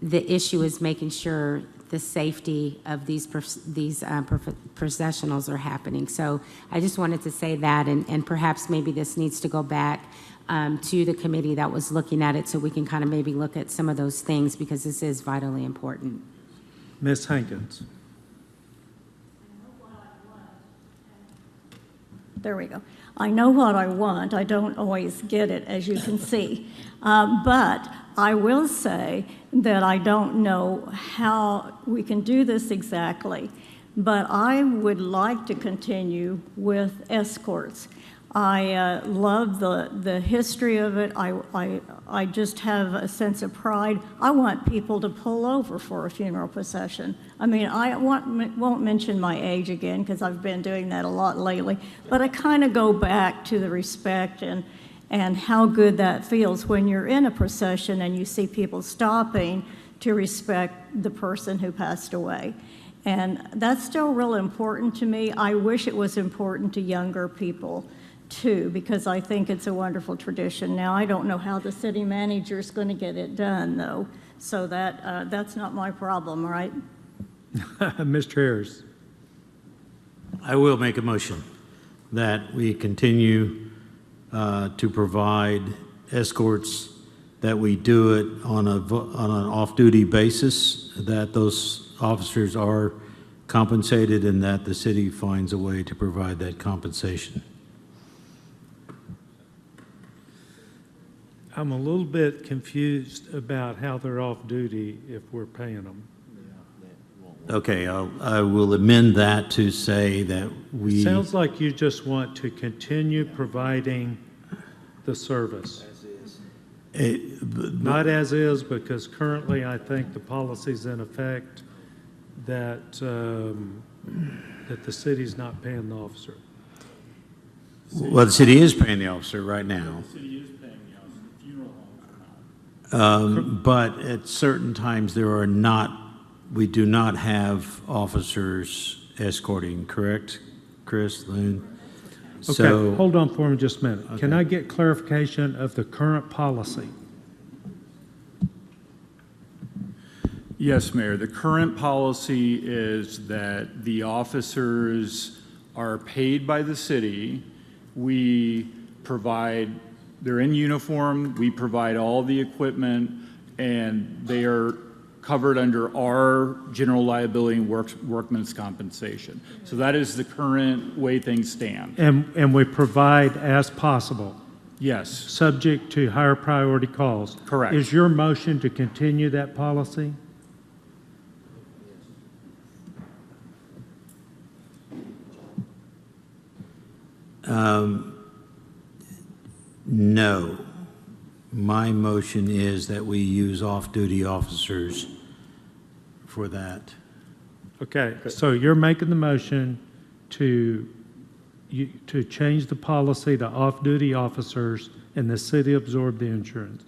the issue is making sure the safety of these processionals are happening. So I just wanted to say that, and perhaps maybe this needs to go back to the committee that was looking at it, so we can kind of maybe look at some of those things, because this is vitally important. Ms. Hankins. There we go. I know what I want. I don't always get it, as you can see. But I will say that I don't know how we can do this exactly, but I would like to continue with escorts. I love the history of it. I just have a sense of pride. I want people to pull over for a funeral procession. I mean, I won't mention my age again, because I've been doing that a lot lately, but I kind of go back to the respect and how good that feels when you're in a procession and you see people stopping to respect the person who passed away. And that's still real important to me. I wish it was important to younger people too, because I think it's a wonderful tradition. Now, I don't know how the city manager is going to get it done, though, so that's not my problem, right? Mr. Harris. I will make a motion that we continue to provide escorts, that we do it on an off-duty basis, that those officers are compensated, and that the city finds a way to provide that compensation. I'm a little bit confused about how they're off-duty if we're paying them. Okay, I will amend that to say that we... Sounds like you just want to continue providing the service. Not as is, because currently I think the policy's in effect that that the city's not paying the officer. Well, the city is paying the officer right now. The city is paying the officer. The funeral homes are not. But at certain times we do not have officers escorting, correct, Chris, Loon? Okay, hold on for me just a minute. Okay. Can I get clarification of the current policy? Yes, Mayor. The current policy is that the officers are paid by the city. We provide, they're in uniform, we provide all the equipment, and they are covered under our general liability and workman's compensation. So that is the current way things stand. And we provide as possible? Yes. Subject to higher priority calls? Correct. Is your motion to continue that policy? No. My motion is that we use off-duty officers for that. Okay, so you're making the motion to change the policy to off-duty officers and the city absorb the insurance.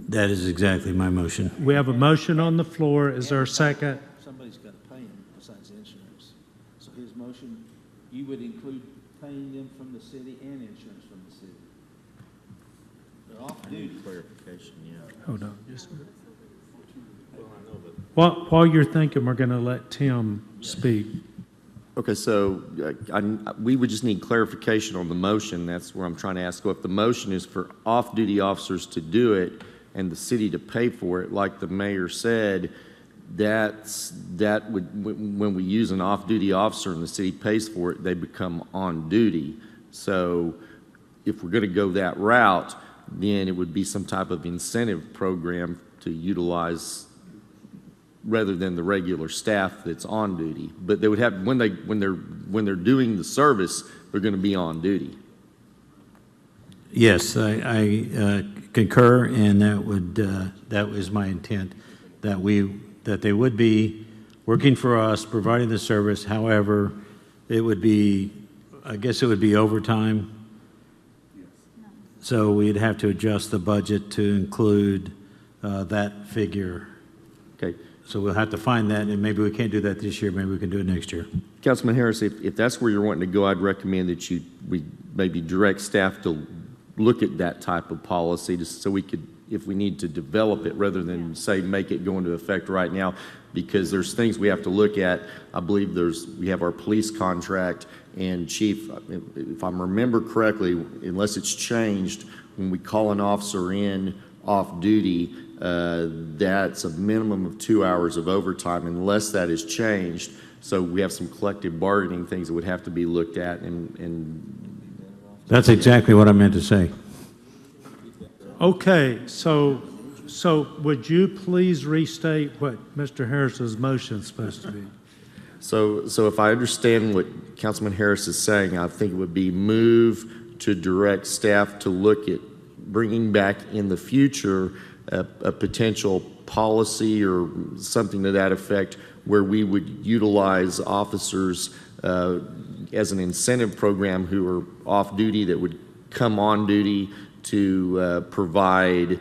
That is exactly my motion. We have a motion on the floor. Is there a second? Somebody's got to pay him besides insurance. So his motion, you would include paying them from the city and insurance from the city. They're off-duty. Clarification, yeah. Hold on, just a minute. While you're thinking, we're going to let Tim speak. Okay, so we would just need clarification on the motion. That's where I'm trying to ask. If the motion is for off-duty officers to do it and the city to pay for it, like the mayor said, that would, when we use an off-duty officer and the city pays for it, they become on duty. So if we're going to go that route, then it would be some type of incentive program to utilize rather than the regular staff that's on duty. But they would have, when they're doing the service, they're going to be on duty. Yes, I concur, and that was my intent, that they would be working for us, providing the service. However, it would be, I guess it would be overtime. So we'd have to adjust the budget to include that figure. Okay. So we'll have to find that, and maybe we can't do that this year, maybe we can do it next year. Councilman Harris, if that's where you're wanting to go, I'd recommend that we maybe direct staff to look at that type of policy just so we could, if we need to develop it rather than say make it go into effect right now, because there's things we have to look at. I believe we have our police contract, and Chief, if I remember correctly, unless it's changed, when we call an officer in off duty, that's a minimum of 2 hours of overtime unless that is changed. So we have some collective bargaining things that would have to be looked at, and That's exactly what I meant to say. Okay, so would you please restate what Mr. Harris's motion is supposed to be? So if I understand what Councilman Harris is saying, I think it would be move to direct staff to look at bringing back in the future a potential policy or something to that effect where we would utilize officers as an incentive program who are off duty that would come on duty to provide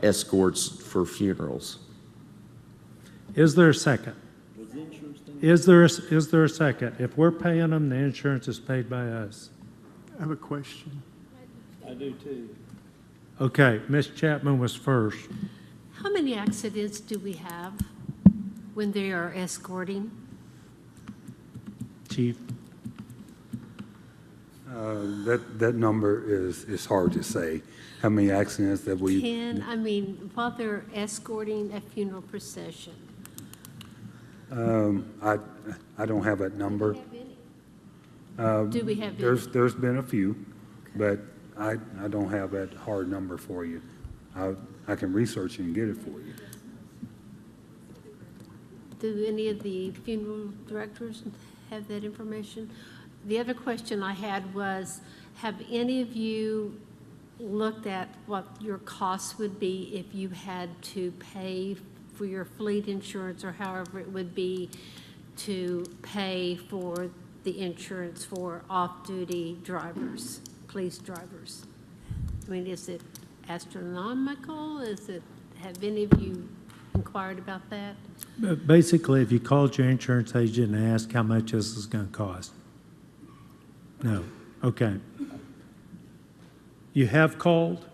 escorts for funerals. Is there a second? Is there a second? If we're paying them, the insurance is paid by us. I have a question. I do too. Okay, Ms. Chapman was first. How many accidents do we have when they are escorting? Chief? That number is hard to say, how many accidents that we. 10, I mean, while they're escorting a funeral procession. I don't have that number. Do we have any? There's been a few, but I don't have that hard number for you. I can research and get it for you. Do any of the funeral directors have that information? The other question I had was, have any of you looked at what your costs would be if you had to pay for your fleet insurance, or however it would be to pay for the insurance for off-duty drivers, police drivers? I mean, is it astronomical? Have any of you inquired about that? Basically, if you called your insurance agent and asked how much this is going to cost. No. Okay. You have called?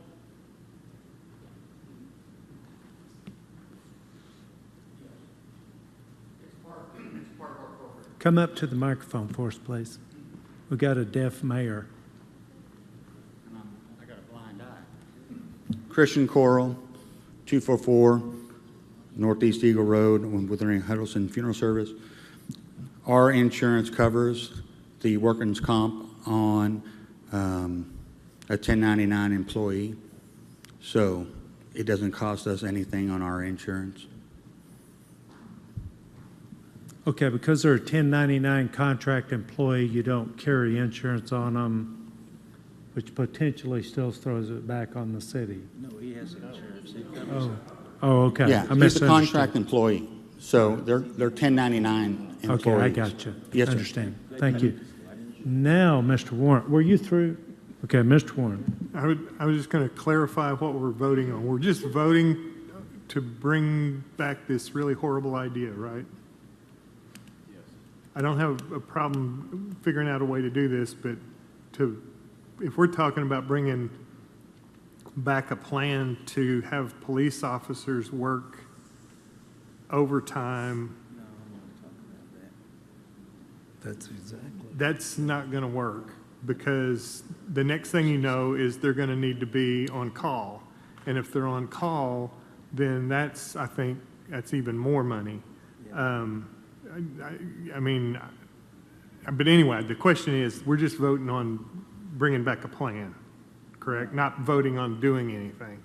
Come up to the microphone for us, please. We got a deaf mayor. I got a blind eye. Christian Coral, 244 Northeast Eagle Road, within Huddleston Funeral Service. Our insurance covers the workers' comp on a 1099 employee, so it doesn't cost us anything on our insurance. Okay, because they're a 1099 contract employee, you don't carry insurance on them, which potentially still throws it back on the city. No, he has insurance. He covers it. Oh, okay. Yeah, I he's a misunderstood. contract employee, so they're 1099 employees. Okay, I got you. Yes, sir. Understand. Thank you. Now, Mr. Warren, were you through? Okay, Mr. Warren. I was just going to clarify what we're voting on. We're just voting to bring back this really horrible idea, right? Yes. I don't have a problem figuring out a way to do this, but if we're talking about bringing back a plan to have police officers work overtime, that's not going to work, because the next thing you know is they're going to need to be on call. And if they're on call, then I think that's even more money. I mean, but anyway, the question is, we're just voting on bringing back a plan, correct? Not voting on doing anything.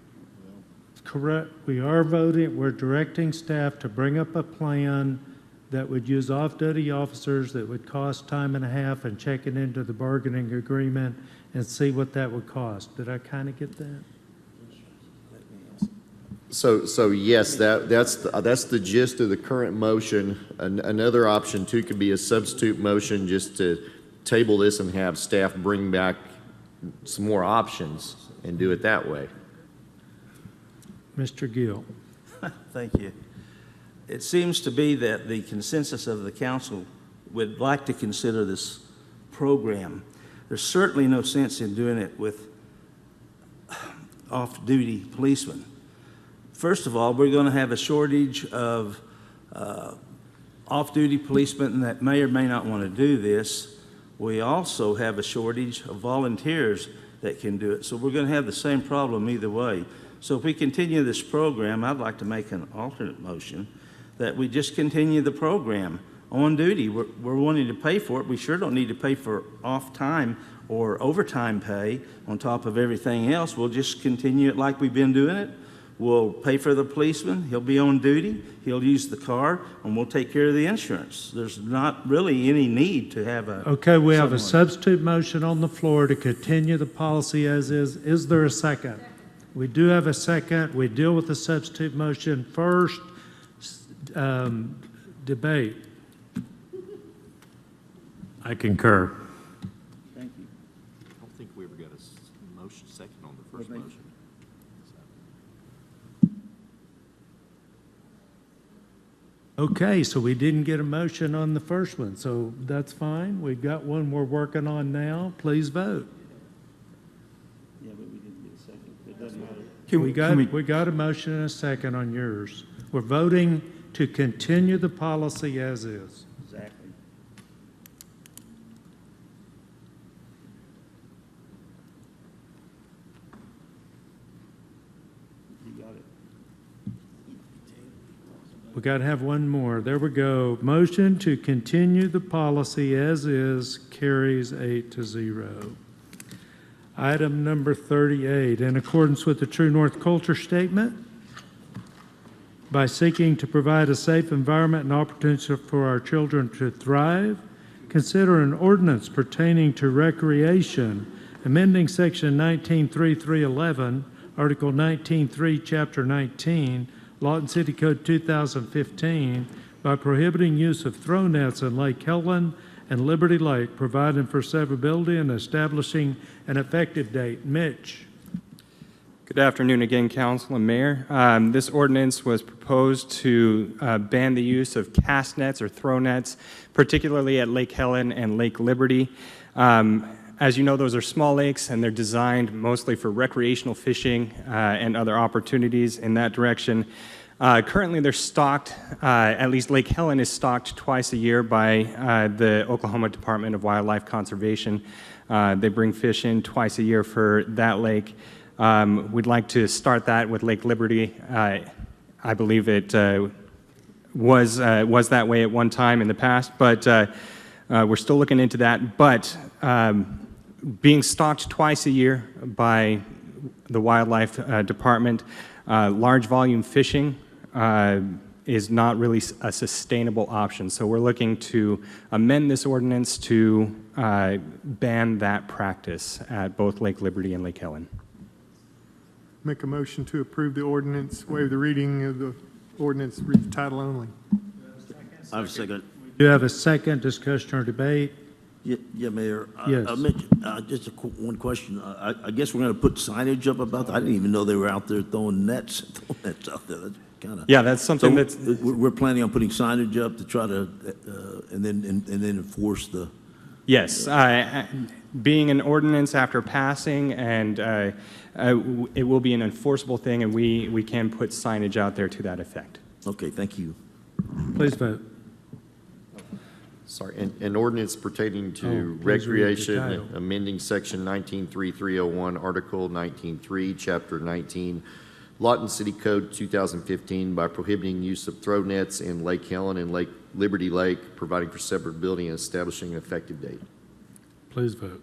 Correct. We are voting, we're directing staff to bring up a plan that would use off-duty officers, that would cost time and a half, and check it into the bargaining agreement and see what that would cost. Did I kind of get that? So yes, that's the gist of the current motion. Another option too could be a substitute motion, just to table this and have staff bring back some more options and do it that way. Mr. Gill. Thank you. It seems to be that the consensus of the council would like to consider this program. There's certainly no sense in doing it with off-duty policemen. First of all, we're going to have a shortage of off-duty policemen that may or may not want to do this. We also have a shortage of volunteers that can do it. So we're going to have the same problem either way. So if we continue this program, I'd like to make an alternate motion that we just continue the program on duty. We're wanting to pay for it. We sure don't need to pay for off time or overtime pay on top of everything else. We'll just continue it like we've been doing it. We'll pay for the policeman. He'll be on duty. He'll use the car, and we'll take care of the insurance. There's not really any need to have a... Okay, we have a substitute motion on the floor to continue the policy as is. Is there a second? We do have a second. We deal with the substitute motion first. Debate. I concur. Thank you. I don't think we ever got a motion second on the first motion. Okay, so we didn't get a motion on the first one, so that's fine. We've got one we're working on now. Please vote. Yeah, but we didn't get a second. It doesn't matter. We got a motion and a second on yours. We're voting to continue the policy as is. Exactly. You got it. We got to have one more. There we go. Motion to continue the policy as is carries 8-0. Item number 38, in accordance with the True North Culture Statement, by seeking to provide a safe environment and opportunity for our children to thrive, consider an ordinance pertaining to recreation, amending Section 19.3311, Article 19.3, Chapter 19, Lawton City Code 2015, by prohibiting use of throw nets in Lake Helen and Liberty Lake, providing for severability and establishing an effective date. Mitch. Good afternoon again, Council and Mayor. This ordinance was proposed to ban the use of cast nets or throw nets, particularly at Lake Helen and Lake Liberty. As you know, those are small lakes, and they're designed mostly for recreational fishing and other opportunities in that direction. Currently, they're stocked, at least Lake Helen is stocked twice a year by the Oklahoma Department of Wildlife Conservation. They bring fish in twice a year for that lake. We'd like to start that with Lake Liberty. I believe it was that way at one time in the past, but we're still looking into that. But being stocked twice a year by the Wildlife Department, large volume fishing is not really a sustainable option. So we're looking to amend this ordinance to ban that practice at both Lake Liberty and Lake Helen. Make a motion to approve the ordinance, waive the reading of the ordinance, read the title only. I have a second. Do you have a second discussion or debate? Yeah, Mayor. Yes. Just one question. I guess we're going to put signage up about that. I didn't even know they were out there throwing nets out there. That's kind of. Yeah, that's something that's. We're planning on putting signage up to try to, and then enforce the. Yes, being an ordinance after passing, and it will be an enforceable thing, and we can put signage out there to that effect. Okay, thank you. Please vote. Sorry, an ordinance pertaining to please read the recreation, title. amending Section 19.3301, Article 19.3, Chapter 19, Lawton City Code 2015, by prohibiting use of throw nets in Lake Helen and Lake Liberty Lake, providing for severability and establishing an effective date. Please vote.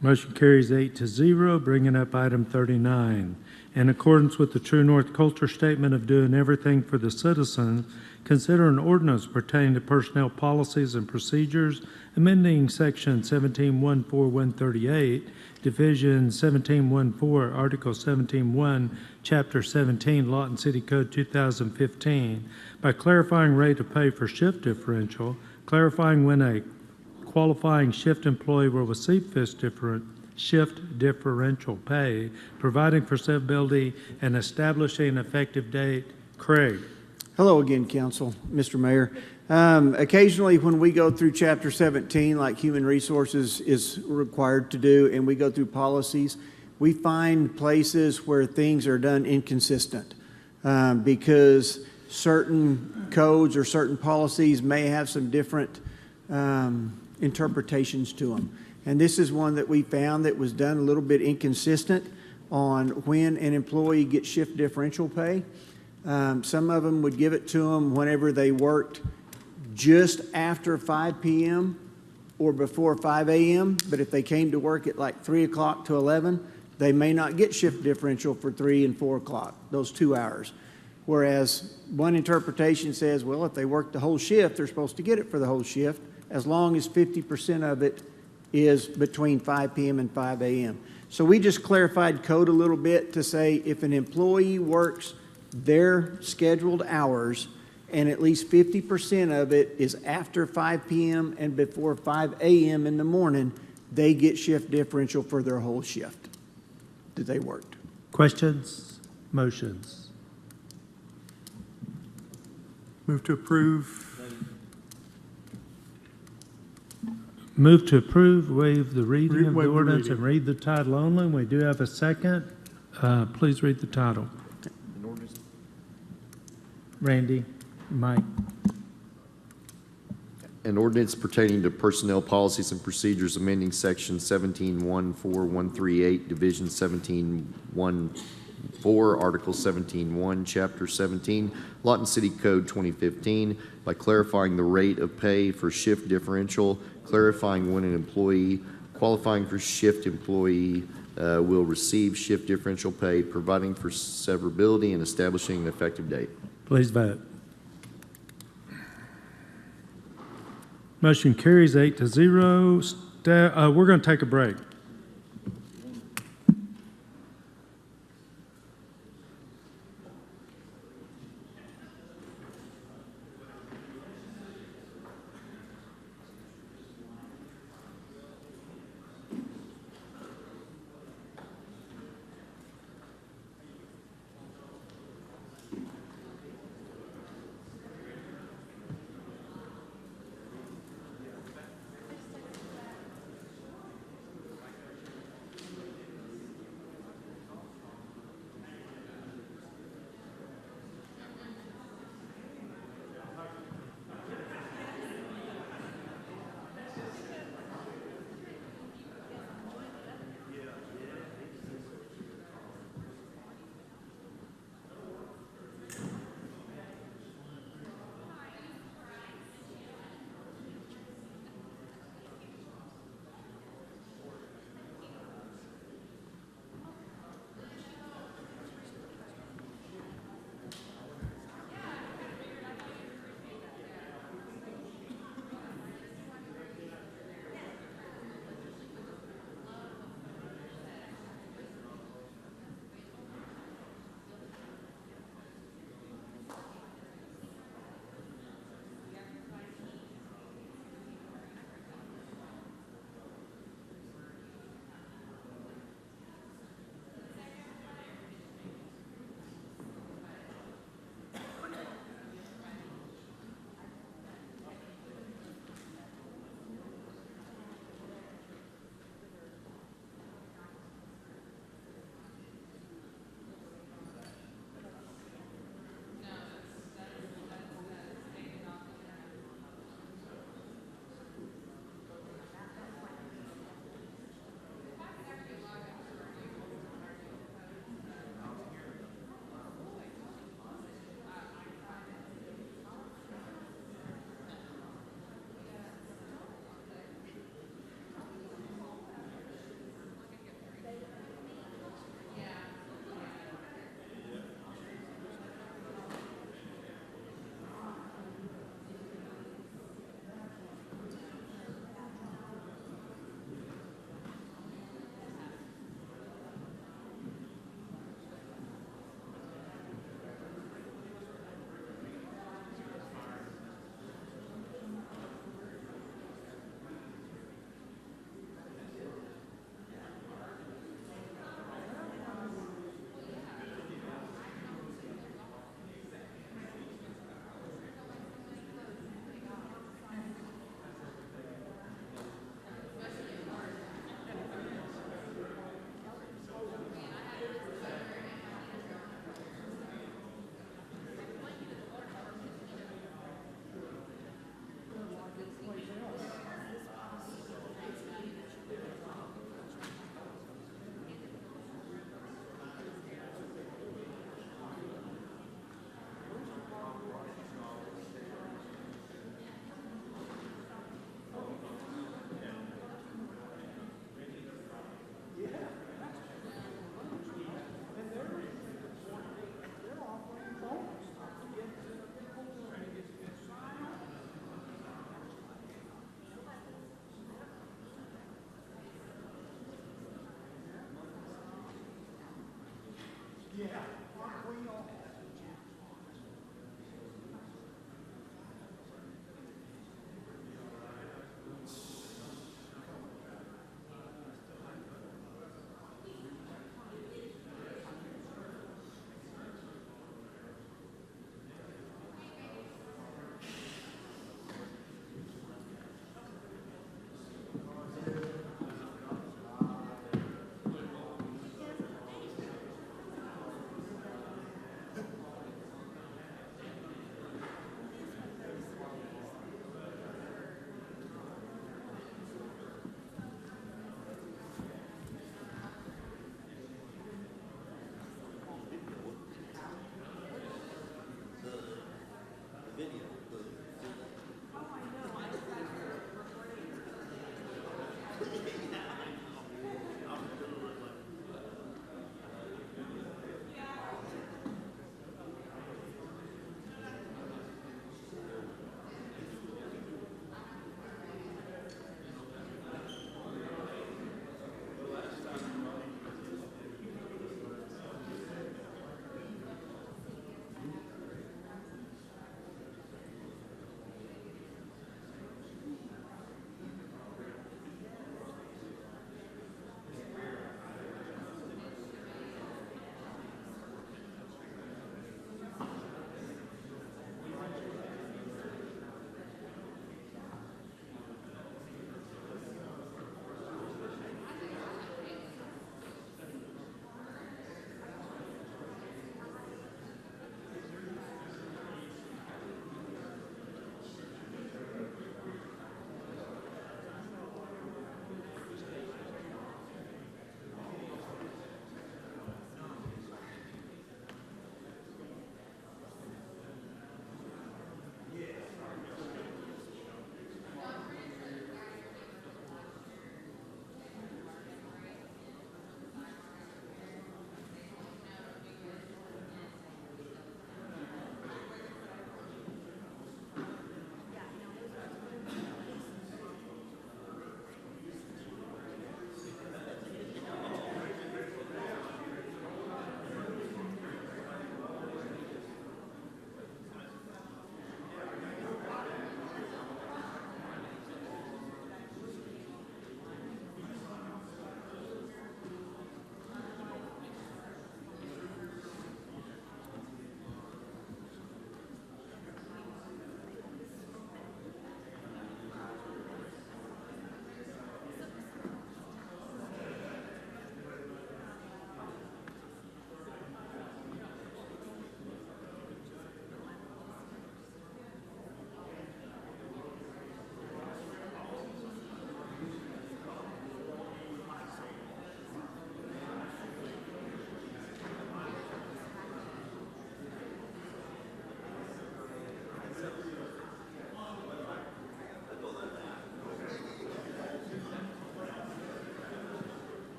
Motion carries 8-0, bringing up item 39. In accordance with the True North Culture Statement of doing everything for the citizen, consider an ordinance pertaining to personnel policies and procedures, amending Section 17.14138, Division 17.14, Article 17.1, Chapter 17, Lawton City Code 2015, by clarifying rate of pay for shift differential, clarifying when a qualifying shift employee will receive shift differential pay, providing for severability, and establishing an effective date. Craig. Hello again, Council, Mr. Mayor. Occasionally when we go through Chapter 17, like Human Resources is required to do, and we go through policies, we find places where things are done inconsistent because certain codes or certain policies may have some different interpretations to them. And this is one that we found that was done a little bit inconsistent on when an employee gets shift differential pay. Some of them would give it to them whenever they worked just after 5 p.m. or before 5 a.m., but if they came to work at like 3 o'clock to 11, they may not get shift differential for 3 and 4 o'clock, those 2 hours. Whereas one interpretation says, well, if they work the whole shift, they're supposed to get it for the whole shift, as long as 50% of it is between 5 p.m. and 5 a.m. So we just clarified code a little bit to say if an employee works their scheduled hours and at least 50% of it is after 5 p.m. and before 5 a.m. in the morning, they get shift differential for their whole shift that they worked. Questions? Motions? Move to approve. Move to approve, waive the reading of the Waive the ordinance reading. and read the title only. We do have a second. Please read the title. Randy, Mike. An ordinance pertaining to personnel policies and procedures amending section 17.14138, division 17.1.4, article 17.1, chapter 17, Lawton City Code 2015 by clarifying the rate of pay for shift differential, clarifying when an employee qualifying for shift employee will receive shift differential pay, providing for severability, and establishing an effective date. Please vote. Motion carries 8-0. We're going to take a break.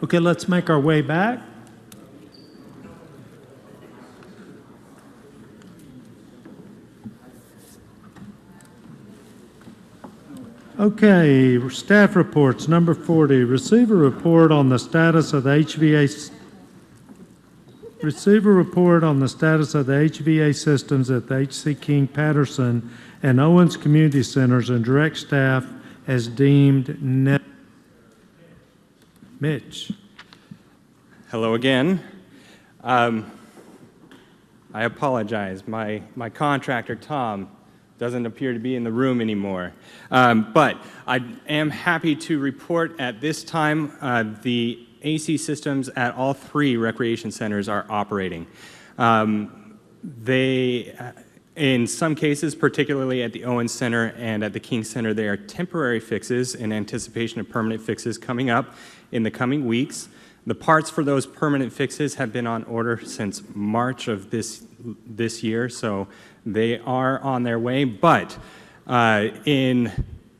Okay, let's make our way back. Okay, staff reports, number 40, receive a report on the status of the HVA systems at the H.C. King Patterson and Owens Community Centers and direct staff as deemed necessary. Mitch. Hello again. I apologize. My contractor, Tom, doesn't appear to be in the room anymore. But I am happy to report at this time the AC systems at all 3 recreation centers are operating. In some cases, particularly at the Owens Center and at the King Center, they are temporary fixes in anticipation of permanent fixes coming up in the coming weeks. The parts for those permanent fixes have been on order since March of this year, so they are on their way. But in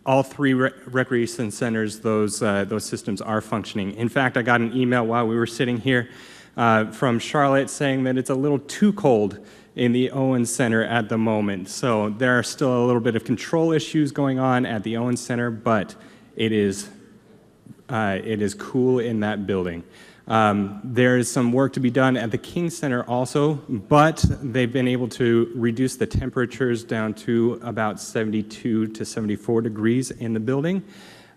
all 3 recreation centers, those systems are functioning. In fact, I got an email while we were sitting here from Charlotte saying that it's a little too cold in the Owens Center at the moment. So there are still a little bit of control issues going on at the Owens Center, but it is cool in that building. There is some work to be done at the King Center also, but they've been able to reduce the temperatures down to about 72 to 74 degrees in the building.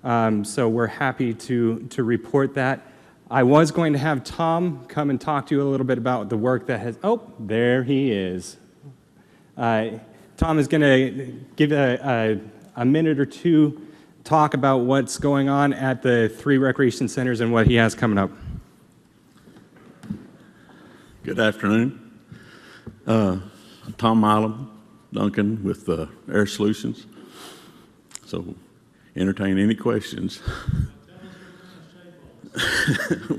So we're happy to report that. I was going to have Tom come and talk to you a little bit about the work that has, oh, there he is. Tom is going to give a minute or two talk about what's going on at the 3 recreation centers and what he has coming up. Good afternoon. Tom Milam, Duncan with Air Solutions. So entertain any questions.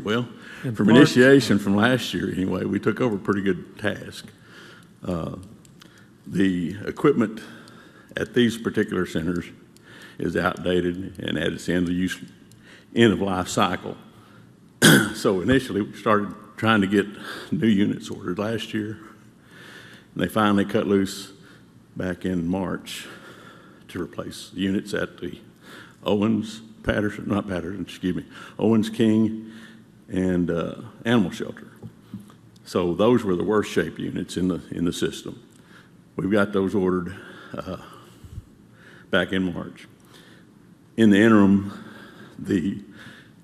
Well, from initiation from last year anyway, we took over a pretty good task. The equipment at these particular centers is outdated and at its end of life cycle. So initially we started trying to get new units ordered last year. And they finally cut loose back in March to replace the units at the Owens, Owens King and Animal Shelter. So those were the worst shaped units in the system. We've got those ordered back in March. In the interim, the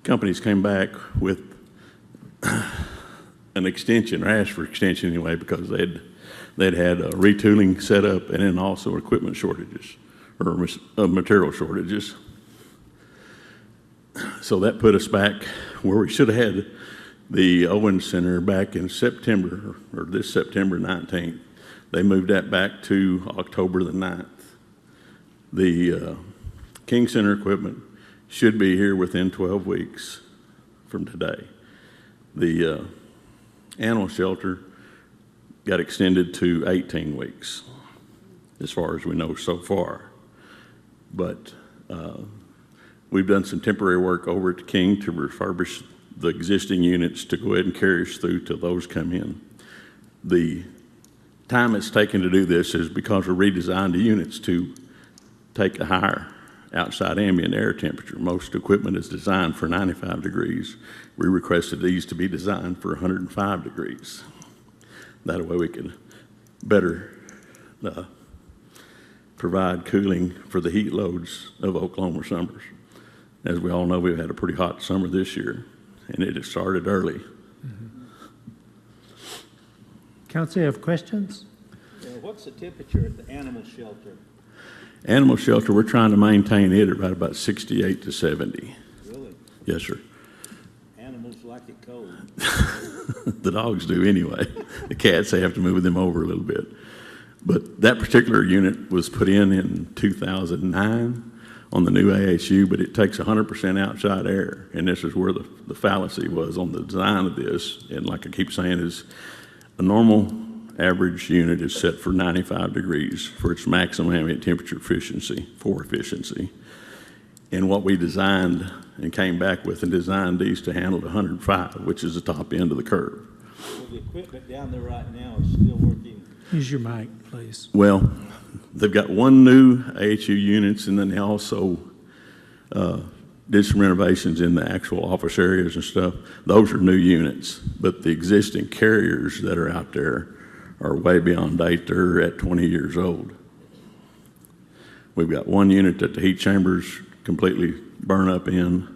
companies came back with an extension, or asked for extension anyway, because they'd had retooling set up and then also equipment shortages, or material shortages. So that put us back where we should have had the Owens Center back in September, or this September 19th. They moved that back to October the 9th. The King Center equipment should be here within 12 weeks from today. The Animal Shelter got extended to 18 weeks, as far as we know so far. But we've done some temporary work over at the King to refurbish the existing units to go ahead and carry us through till those come in. The time it's taken to do this is because we redesigned the units to take a higher outside ambient air temperature. Most equipment is designed for 95 degrees. We requested these to be designed for 105 degrees. That way we can better provide cooling for the heat loads of Oklahoma summers. As we all know, we've had a pretty hot summer this year, and it has started early. Council, you have questions? What's the temperature at the animal shelter? Animal shelter, we're trying to maintain it at right about 68 to 70. Really? Yes, sir. Animals like it cold. The dogs do anyway. The cats, they have to move them over a little bit. But that particular unit was put in 2009 on the new ASU, but it takes 100% outside air. And this is where the fallacy was on the design of this. And like I keep saying, is a normal average unit is set for 95 degrees for its maximum ambient temperature efficiency, for efficiency. And what we designed and came back with and designed these to handle 105, which is the top end of the curve. Well, the equipment down there right now is still working. Use your mic, please. Well, they've got one new AHU units, and then they also did some renovations in the actual office areas and stuff. Those are new units, but the existing carriers that are out there are way beyond date. They're at 20 years old. We've got one unit that the heat chambers completely burn up in.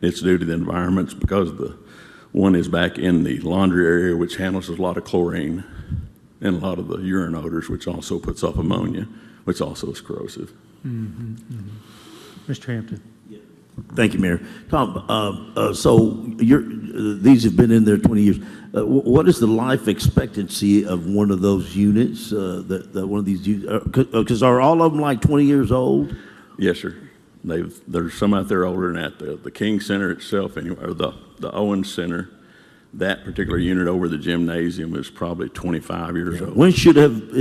It's due to the environments because the one is back in the laundry area, which handles a lot of chlorine and a lot of the urine odors, which also puts off ammonia, which also is corrosive. Mr. Hampton. Thank you, Mayor. Tom, so these have been in there 20 years. What is the life expectancy of one of those units, that one of these, because are all of them like 20 years old? Yes, sir. There's some out there older than that. The King Center itself, anyway, or the Owens Center, that particular unit over the gymnasium is probably 25 years old. It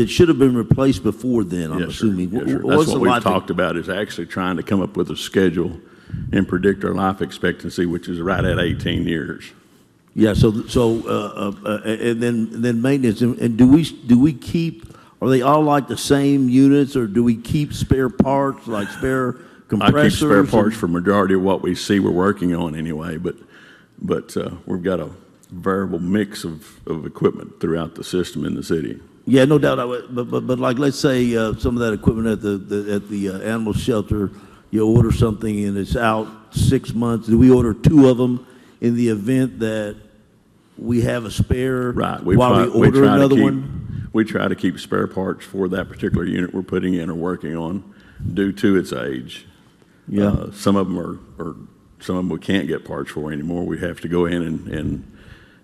should have been replaced before then, I'm assuming. Yes, sir. That's what we've talked about, is actually trying to come up with a schedule and predict our life expectancy, which is right at 18 years. Yeah, and then maintenance, and do we keep, are they all like the same units, or do we keep spare parts, like spare compressors? I keep spare parts for majority of what we see we're working on anyway, but we've got a variable mix of equipment throughout the system in the city. Yeah, no doubt. But like, let's say some of that equipment at the animal shelter, you order something and it's out 6 months. Do we order 2 of them in the event that we have a spare? Right. We order another one. We try to keep spare parts for that particular unit we're putting in or working on, due to its age. Yeah. Some of them are some of them we can't get parts for anymore. We have to go in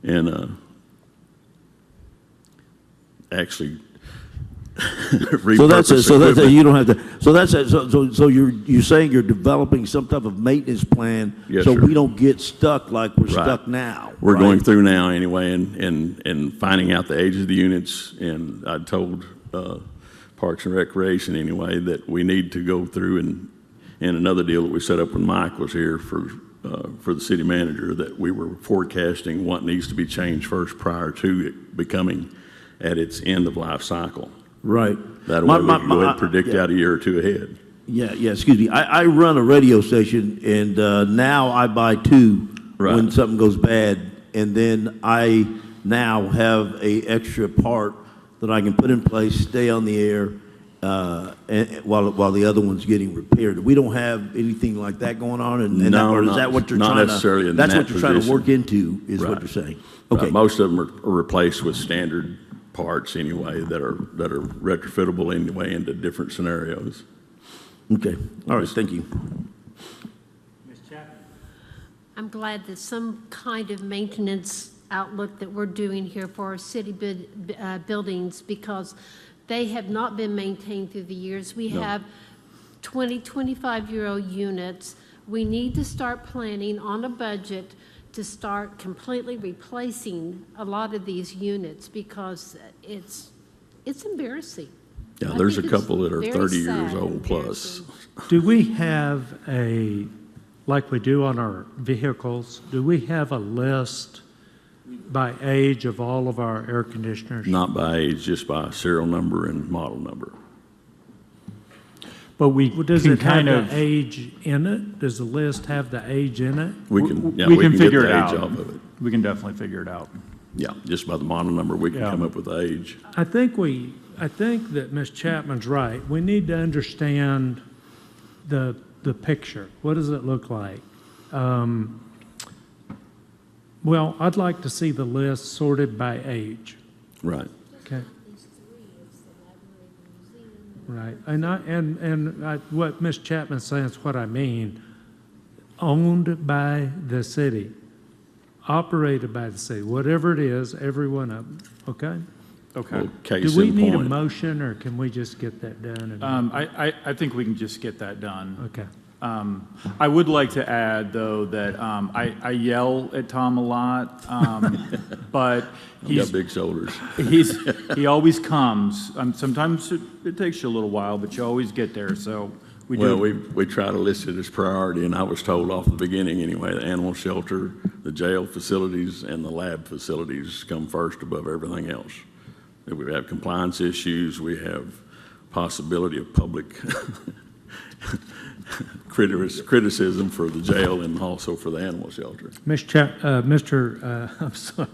and actually repurpose So that's equipment. you don't have to. So you're saying you're developing some type of maintenance plan, Yes, so sir. we don't get stuck like we're Right. stuck now. We're right? going through now anyway, and finding out the age of the units. And I told Parks and Recreation anyway that we need to go through and another deal that we set up when Mike was here for the city manager, that we were forecasting what needs to be changed first prior to it becoming at its end of life cycle. Right. That way we can go ahead and predict out a year or two ahead. Yeah, excuse me. I run a radio station, and now I buy 2 when something goes bad, and then I now have a extra part that I can put in place, stay on the air, and while the other one's getting repaired. We don't have anything like that going on, or is that what you're not trying necessarily to? in That's that what you're trying to position. work into, is what Right. you're saying. Right. Okay. Most of them are replaced with standard parts anyway that are retrofittable anyway into different scenarios. Okay. All right. Thank you. I'm glad that some kind of maintenance outlook that we're doing here for our city buildings, because they have not been maintained through the years. We have 20, 25-year-old units. We need to start planning on a budget to start completely replacing a lot of these units, because it's embarrassing. Yeah, I there's a think it's couple that are very 30 years sad, old plus. Do we have like we do on our vehicles, do we have a list by age of all of our air conditioners? Not by age, just by serial number and model number. But we Does can it have kind the of, age in it? Does the list have the age in it? We can we get can figure the it age out. off of it. We can definitely figure it out. Yeah, just by the model number, we can Yeah. come up with the age. I think that Ms. Chapman's right. We need to understand the picture. What does it look like? Well, I'd like to see the list sorted by age. Right. Okay. Right. And what Ms. Chapman's saying is what I mean. Owned by the city, operated by the city, whatever it is, every one of them, okay? Okay. Well, case Do we in need a point. motion, or can we just get that done? I think we can just get that done. Okay. I would like to add, though, that I yell at Tom a lot, but He's got big shoulders. he always comes. Sometimes it takes you a little while, but you always get there. So Well, we try to list it as priority, and I was told off the beginning anyway, the animal shelter, the jail facilities, and the lab facilities come first above everything else. If we have compliance issues, we have possibility of public criticism for the jail and also for the animal shelter. I'm sorry.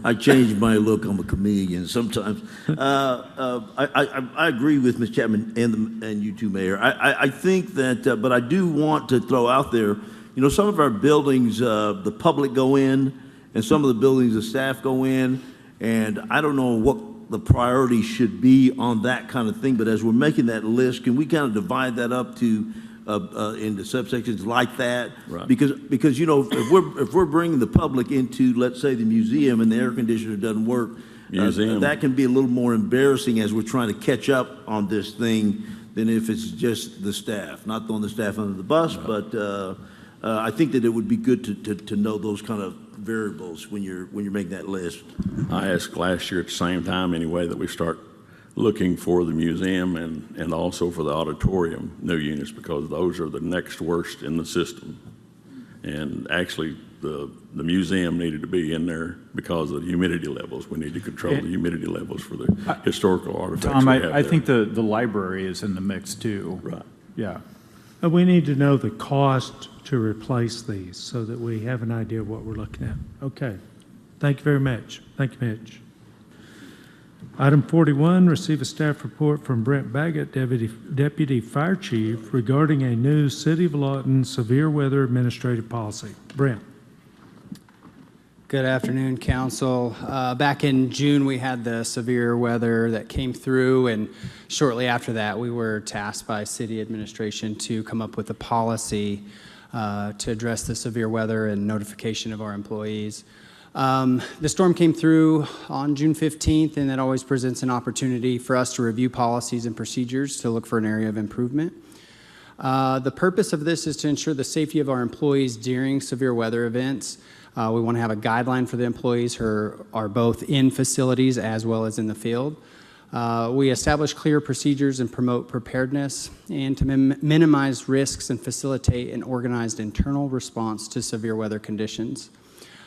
I changed my look. I'm a comedian sometimes. I agree with Ms. Chapman and you too, Mayor. I think that, but I do want to throw out there, you know, some of our buildings, the public go in, and some of the buildings, the staff go in, and I don't know what the priority should be on that kind of thing, but as we're making that list, can we kind of divide that up to into subsections like that? Right. Because you know, if we're bringing the public into, let's say, the museum and the air conditioner doesn't work, that can be a little more embarrassing as we're trying to catch up on this thing than if it's just the staff. Not throwing the staff under the bus, right. But I think that it would be good to know those kind of variables when you're making that list. I asked last year at the same time anyway that we start looking for the museum and also for the auditorium new units, because those are the next worst in the system. And actually the museum needed to be in there because of the humidity levels. We need to control the humidity levels for the historical artifacts. Tom, we have I there. think the library is in the mix too. Right. Yeah. We need to know the cost to replace these so that we have an idea of what we're looking at. Okay. Thank you very much. Thank you, Mitch. Item 41, receive a staff report from Brent Baggett, Deputy Fire Chief, regarding a new City of Lawton severe weather administrative policy. Brent. Good afternoon, Council. Back in June, we had the severe weather that came through, and shortly after that, we were tasked by City Administration to come up with a policy to address the severe weather and notification of our employees. The storm came through on June 15th, and that always presents an opportunity for us to review policies and procedures to look for an area of improvement. The purpose of this is to ensure the safety of our employees during severe weather events. We want to have a guideline for the employees who are both in facilities as well as in the field. We establish clear procedures and promote preparedness, and to minimize risks and facilitate an organized internal response to severe weather conditions.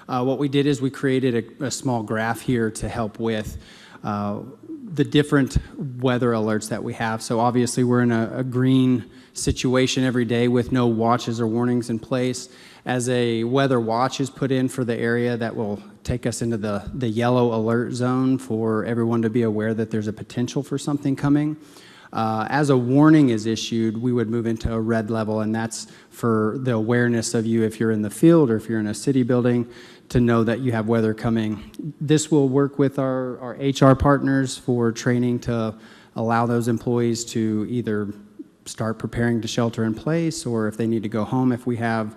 What we did is we created a small graph here to help with the different weather alerts that we have. So obviously we're in a green situation every day with no watches or warnings in place. As a weather watch is put in for the area, that will take us into the yellow alert zone for everyone to be aware that there's a potential for something coming. As a warning is issued, we would move into a red level, and that's for the awareness of you if you're in the field or if you're in a city building to know that you have weather coming. This will work with our HR partners for training to allow those employees to either start preparing to shelter in place, or if they need to go home if we have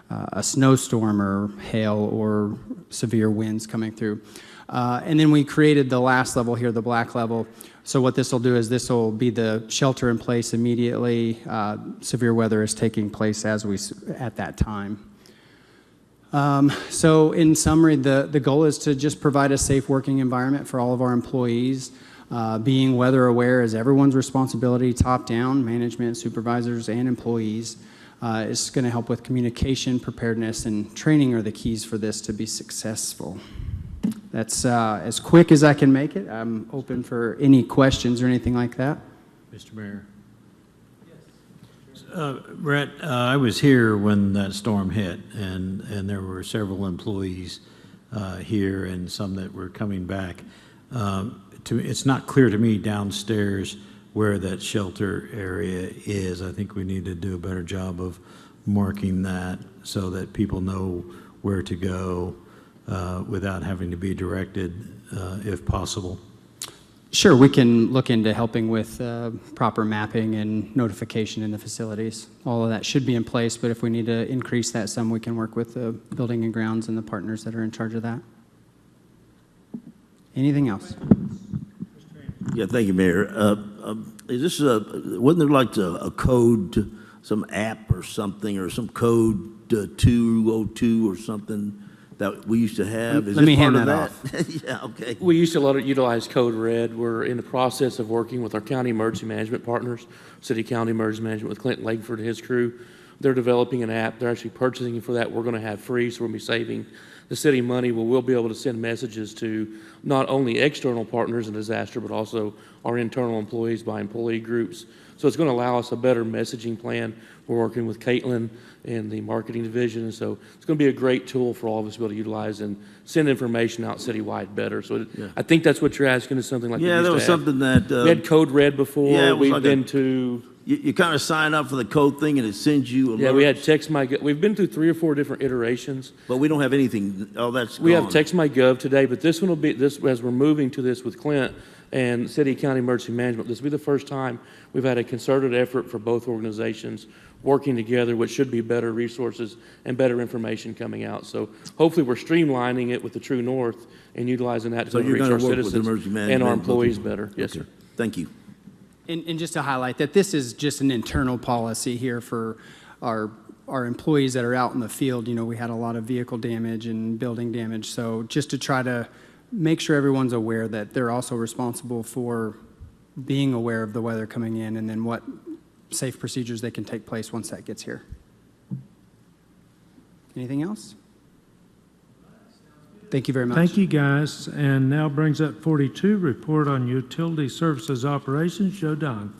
a snowstorm or hail or severe winds coming through. And then we created the last level here, the black level. So what this will do is this will be the shelter in place immediately. Severe weather is taking place at that time. So in summary, the goal is to just provide a safe working environment for all of our employees. Being weather aware is everyone's responsibility, top down, management, supervisors, and employees. It's going to help with communication, preparedness, and training are the keys for this to be successful. That's as quick as I can make it. I'm open for any questions or anything like that. Mr. Mayor. Brett, I was here when that storm hit, and there were several employees here and some that were coming back. It's not clear to me downstairs where that shelter area is. I think we need to do a better job of marking that so that people know where to go without having to be directed if possible. Sure, we can look into helping with proper mapping and notification in the facilities. All of that should be in place, but if we need to increase that some, we can work with the building and grounds and the partners that are in charge of that. Anything else? Yeah, thank you, Mayor. Is this wasn't there like a code, some app or something, or some code 202 or something that we used to have? Is Let this me hand part that of that? Yeah, okay. We used to utilize Code Red. We're in the process of working with our county emergency management partners, City County Emergency Management with Clinton Langford and his crew. They're developing an app. They're actually purchasing for that. We're going to have free, so we'll be saving the city money. We'll be able to send messages to not only external partners in disaster, but also our internal employees by employee groups. So it's going to allow us a better messaging plan. We're working with Caitlin and the marketing division, and so it's going to be a great tool for all of us to be able to utilize and send information out citywide better. So I think that's what you're asking, is something like Yeah, there was something that. we had Code Red before. Yeah, it was We've like been to. You kind of sign up for the code thing and it sends you alerts. Yeah, we had Text My Gov. We've been through 3 or 4 different iterations. But we don't have anything. Oh, that's We gone. have Text My Gov today, but this one will be this as we're moving to this with Clint and City County Emergency Management. This will be the first time we've had a concerted effort for both organizations working together, which should be better resources and better information coming out. So hopefully we're streamlining it with the True North and utilizing that to So better you're reach going our to work with citizens emergency and management our and both employees of them? better. Yes, Okay. sir. Thank you. And just to highlight that this is just an internal policy here for our employees that are out in the field. You know, we had a lot of vehicle damage and building damage. So just to try to make sure everyone's aware that they're also responsible for being aware of the weather coming in and then what safe procedures they can take place once that gets here. Anything else? Thank you very much. Thank you, guys. And now brings up 42, report on utility services operations. Joe Don.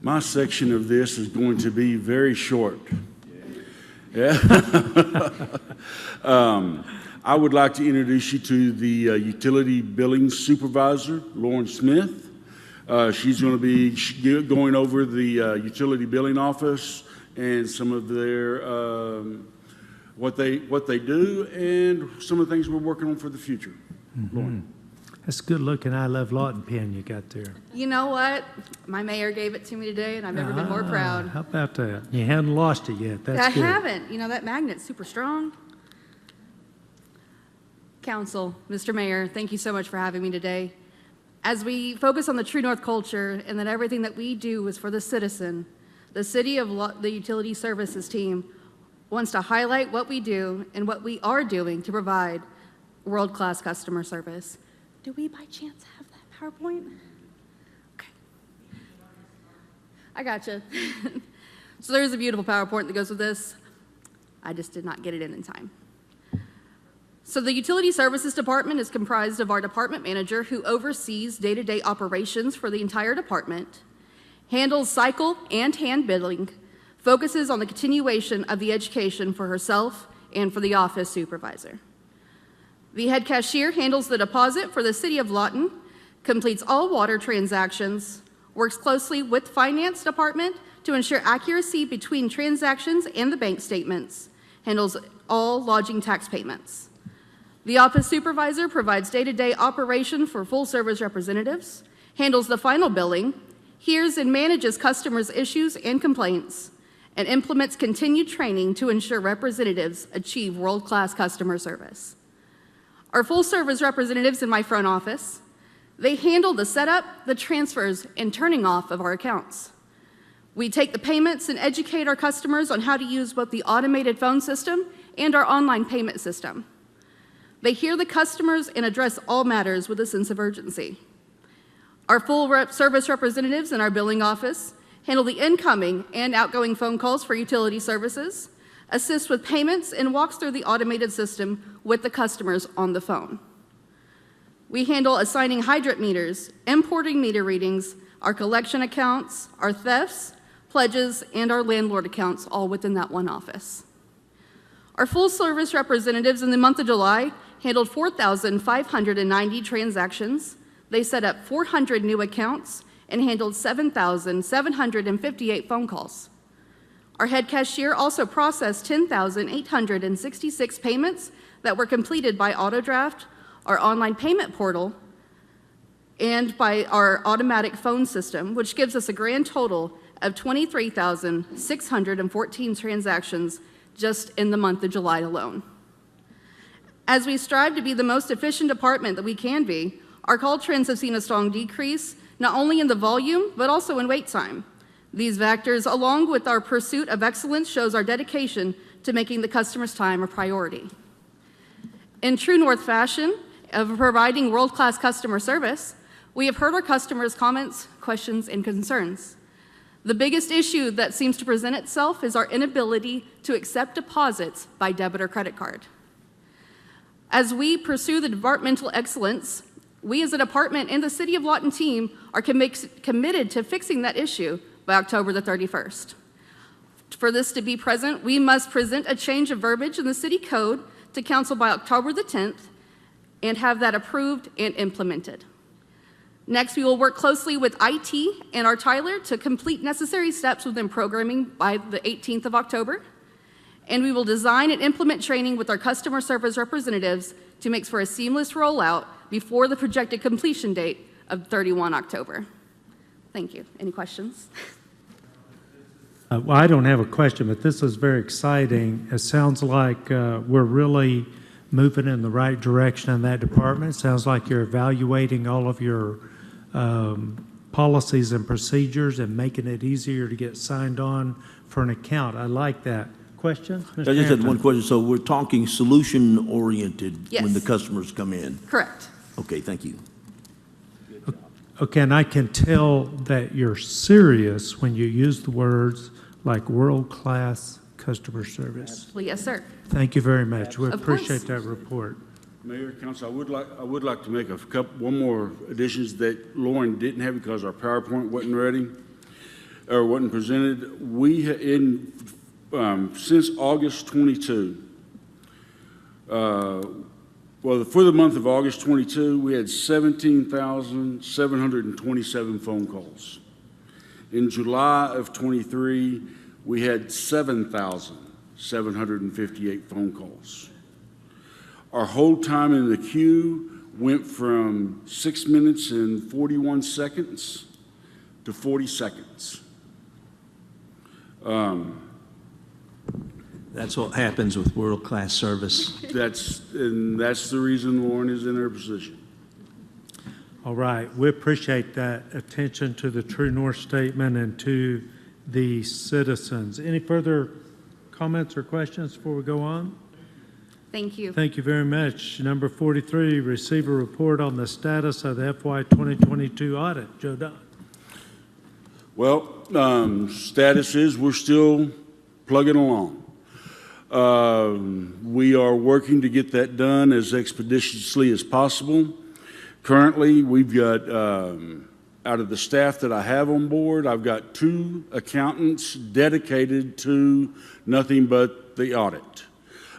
My section of this is going to be very short. Yeah. I would like to introduce you to the utility billing supervisor, Lauren Smith. She's going to be going over the utility billing office and some of their what they do and some of the things we're working on for the future. Lauren. That's a good looking I Love Lawton pen you got there. You know what? My mayor gave it to me today, and I've never been more proud. How about that? You haven't lost it yet. That's I good. haven't. You know, that magnet's super strong. Council, Mr. Mayor, thank you so much for having me today. As we focus on the True North culture and that everything that we do is for the citizen, the City of the Utility Services team wants to highlight what we do and what we are doing to provide world-class customer service. Do we by chance have that PowerPoint? Okay. I gotcha. So there's a beautiful PowerPoint that goes with this. I just did not get it in time. So the Utility Services Department is comprised of our department manager, who oversees day-to-day operations for the entire department, handles cycle and hand billing, focuses on the continuation of the education for herself and for the office supervisor. The head cashier handles the deposit for the City of Lawton, completes all water transactions, works closely with finance department to ensure accuracy between transactions and the bank statements, handles all lodging tax payments. The office supervisor provides day-to-day operation for full-service representatives, handles the final billing, hears and manages customers' issues and complaints, and implements continued training to ensure representatives achieve world-class customer service. Our full-service representatives in my front office, they handle the setup, the transfers, and turning off of our accounts. We take the payments and educate our customers on how to use both the automated phone system and our online payment system. They hear the customers and address all matters with a sense of urgency. Our full-service representatives in our billing office handle the incoming and outgoing phone calls for utility services, assist with payments, and walks through the automated system with the customers on the phone. We handle assigning hydrant meters, importing meter readings, our collection accounts, our thefts, pledges, and our landlord accounts, all within that one office. Our full-service representatives in the month of July handled 4,590 transactions. They set up 400 new accounts and handled 7,758 phone calls. Our head cashier also processed 10,866 payments that were completed by AutoDraft, our online payment portal, and by our automatic phone system, which gives us a grand total of 23,614 transactions just in the month of July alone. As we strive to be the most efficient department that we can be, our call trends have seen a strong decrease, not only in the volume, but also in wait time. These factors, along with our pursuit of excellence, shows our dedication to making the customer's time a priority. In true North fashion of providing world-class customer service, we have heard our customers' comments, questions, and concerns. The biggest issue that seems to present itself is our inability to accept deposits by debit or credit card. As we pursue the departmental excellence, we as a department and the City of Lawton team are committed to fixing that issue by October the 31st. For this to be present, we must present a change of verbiage in the city code to council by October the 10th and have that approved and implemented. Next, we will work closely with IT and our Tyler to complete necessary steps within programming by the 18th of October. And we will design and implement training with our customer service representatives to make for a seamless rollout before the projected completion date of 31 October. Thank you. Any questions? Well, I don't have a question, but this is very exciting. It sounds like we're really moving in the right direction in that department. It sounds like you're evaluating all of your policies and procedures and making it easier to get signed on for an account. I like that. Questions? Mr. I just had Hampton? one question. So we're talking solution-oriented Yes. when the customers come in? Correct. Okay, thank you. Okay, and I can tell that you're serious when you use the words like world-class customer service. Yes, sir. Thank you very much. We Of course. appreciate that report. Mayor, Council, I would like to make one more additions that Lauren didn't have because our PowerPoint wasn't ready or wasn't presented. We since August 22. For the month of August 22, we had 17,727 phone calls. In July of 23, we had 7,758 phone calls. Our hold time in the queue went from 6 minutes and 41 seconds to 40 seconds. That's what happens with world-class service. That's the reason Lauren is in her position. All right, we appreciate that attention to the True North statement and to the citizens. Any further comments or questions before we go on? Thank you. Thank you very much. Number 43, receive a report on the status of the FY 2022 audit. Joe Dunn. Well, status is we're still plugging along. We are working to get that done as expeditiously as possible. Currently, we've got, out of the staff that I have on board, I've got 2 accountants dedicated to nothing but the audit.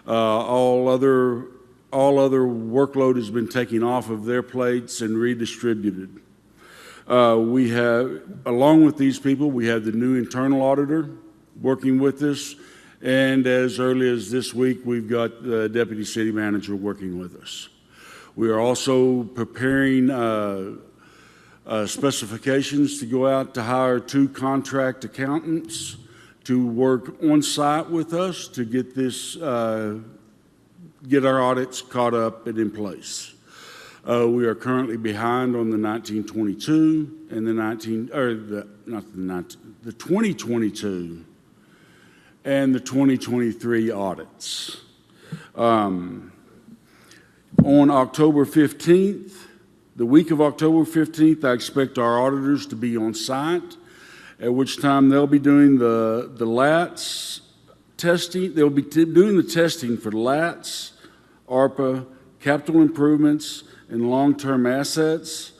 All other workload has been taken off of their plates and redistributed. We have, along with these people, we have the new internal auditor working with us. And as early as this week, we've got the deputy city manager working with us. We are also preparing specifications to go out to hire 2 contract accountants to work on site with us to get this, get our audits caught up and in place. We are currently behind on the 1922 and the 2022 and the 2023 audits. On October 15th, the week of October 15th, I expect our auditors to be on site, at which time they'll be doing the LATS testing. They'll be doing the testing for LATS, ARPA, capital improvements, and long-term assets.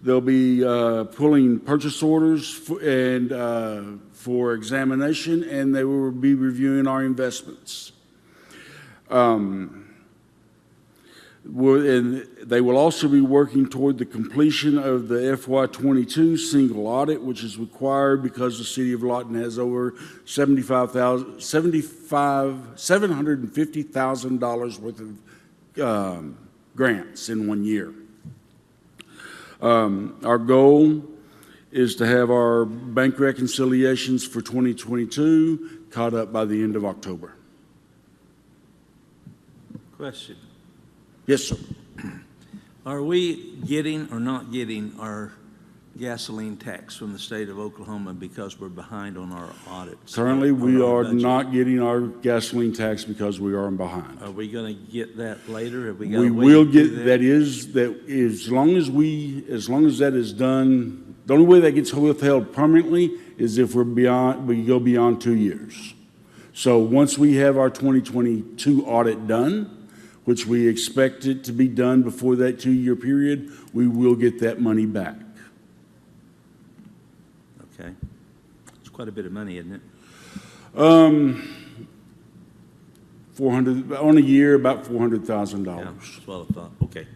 They'll be pulling purchase orders for examination, and they will be reviewing our investments. And they will also be working toward the completion of the FY22 single audit, which is required because the City of Lawton has over $750,000 worth of grants in 1 year. Our goal is to have our bank reconciliations for 2022 caught up by the end of October. Question. Yes, sir. Are we getting or not getting our gasoline tax from the state of Oklahoma because we're behind on our audits? Currently, we on our are budget? not getting our gasoline tax because we are behind. Are we going to get that later? Have we got We a way will to do get, that is, as long as that is done, the only way that gets withheld permanently is if we go beyond 2 years. So once we have our 2022 audit done, which we expect it to be done before that 2-year period, we will get that money back. Okay. It's quite a bit of money, isn't it? 400, on a year, about $400,000. Yeah, that's what I thought. Okay.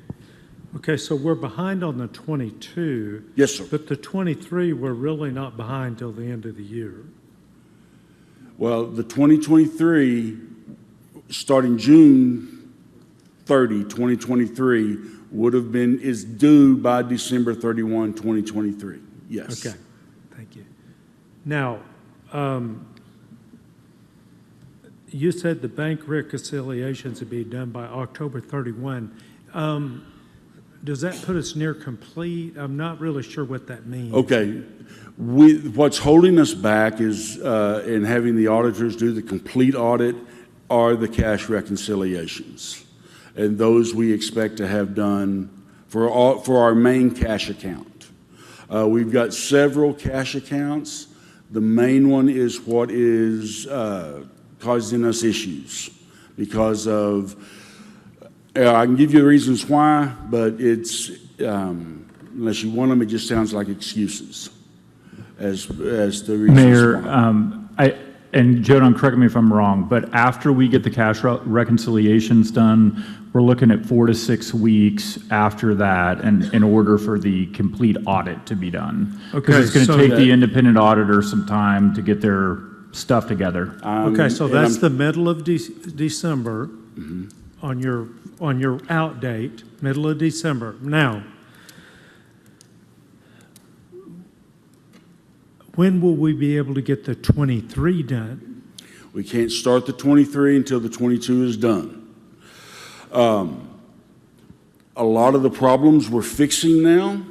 Okay, so we're behind on the 22. Yes, sir. But the 23, we're really not behind till the end of the year. Well, the 2023, starting June 30, 2023, is due by December 31, 2023. Yes. Okay, thank you. Now, you said the bank reconciliations would be done by October 31. Does that put us near complete? I'm not really sure what that means. Okay. What's holding us back is, in having the auditors do the complete audit, are the cash reconciliations. And those we expect to have done for our main cash account. We've got several cash accounts. The main one is what is causing us issues because of, I can give you the reasons why, but it's, unless you want them, it just sounds like excuses as the reasons Mayor, why. and Joe, don't correct me if I'm wrong, but after we get the cash reconciliations done, we're looking at 4 to 6 weeks after that, and in order for the complete audit to be done. Because it's going to take the independent auditor some time to get their stuff together. Okay, so that's the middle of December on your out date, middle of December. Now, when will we be able to get the 23 done? We can't start the 23 until the 22 is done. A lot of the problems we're fixing now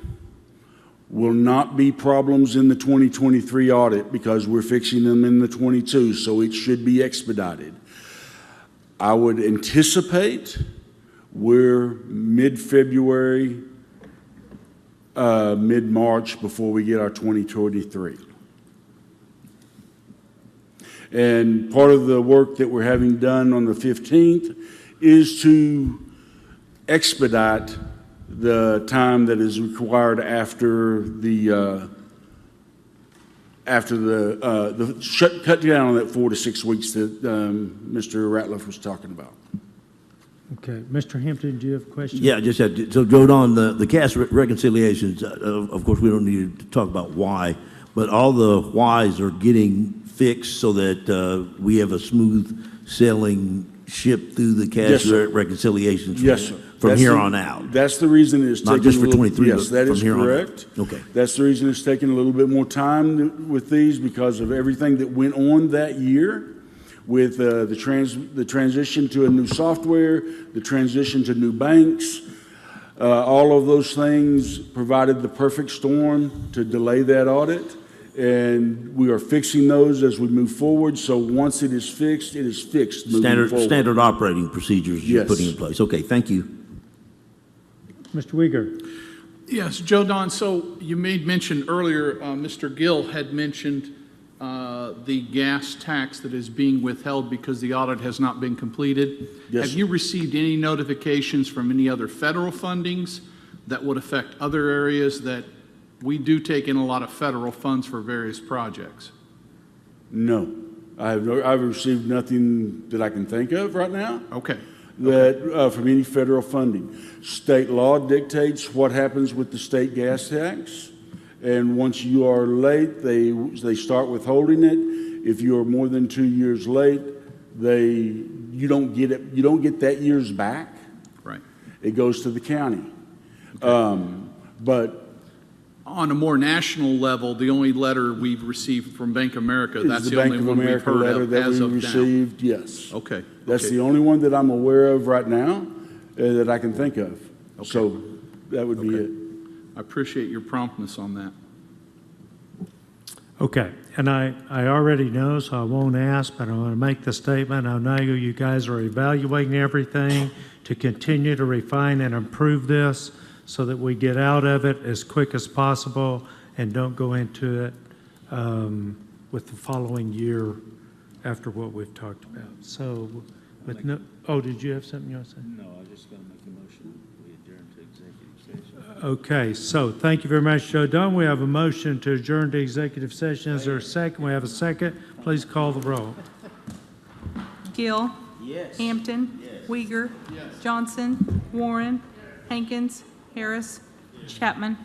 will not be problems in the 2023 audit because we're fixing them in the 22, so it should be expedited. I would anticipate we're mid-February, mid-March before we get our 2023. And part of the work that we're having done on the 15th is to expedite the time that is required after the cut down on that 4 to 6 weeks that Mr. Ratliff was talking about. Okay, Mr. Hampton, do you have a question? Yeah, I just had to, so Joe Don, the cash reconciliations, of course, we don't need to talk about why, but all the whys are getting fixed so that we have a smooth sailing ship through the cash reconciliations from here on out. That's the reason it's taking not just for 23, yes, but that from is here correct. on out. Okay. That's the reason it's taking a little bit more time with these because of everything that went on that year with the transition to a new software, the transition to new banks. All of those things provided the perfect storm to delay that audit. And we are fixing those as we move forward. So once it is fixed moving forward. Standard operating procedures you're Yes. putting in place. Okay, thank you. Mr. Uyghur. Yes, Joe Don, so you made mention earlier, Mr. Gill had mentioned the gas tax that is being withheld because the audit has not been completed. Yes, Have you received any notifications from any other federal fundings that would affect other areas that we do take in a lot of federal funds for various projects? No. I've received nothing that I can think of right now. Okay. That from any federal funding. State law dictates what happens with the state gas tax. And once you are late, they start withholding it. If you are more than 2 years late, you don't get it. You don't get that year's back. Right. It goes to the county. But on a more national level, the only letter we've received from Bank of America, that's the only one we've heard letter of that as we of now. received. Yes. Okay. That's the only one that I'm aware of right now that I can think of. Okay. So that would be it. I appreciate your promptness on that. Okay, and I already know, so I won't ask, but I want to make the statement. I know you guys are evaluating everything to continue to refine and improve this so that we get out of it as quick as possible and don't go into it with the following year after what we've talked about. So, with no, oh, did you have something you want to say? No, I was just going to make a motion, we adjourn to executive session. Okay, so thank you very much, Joe Dunn. We have a motion to adjourn to executive session. Is there a second? We have a second. Please call the roll. Gill. Yes. Hampton. Yes. Uyghur. Johnson. Warren. Hankins. Harris. Chapman.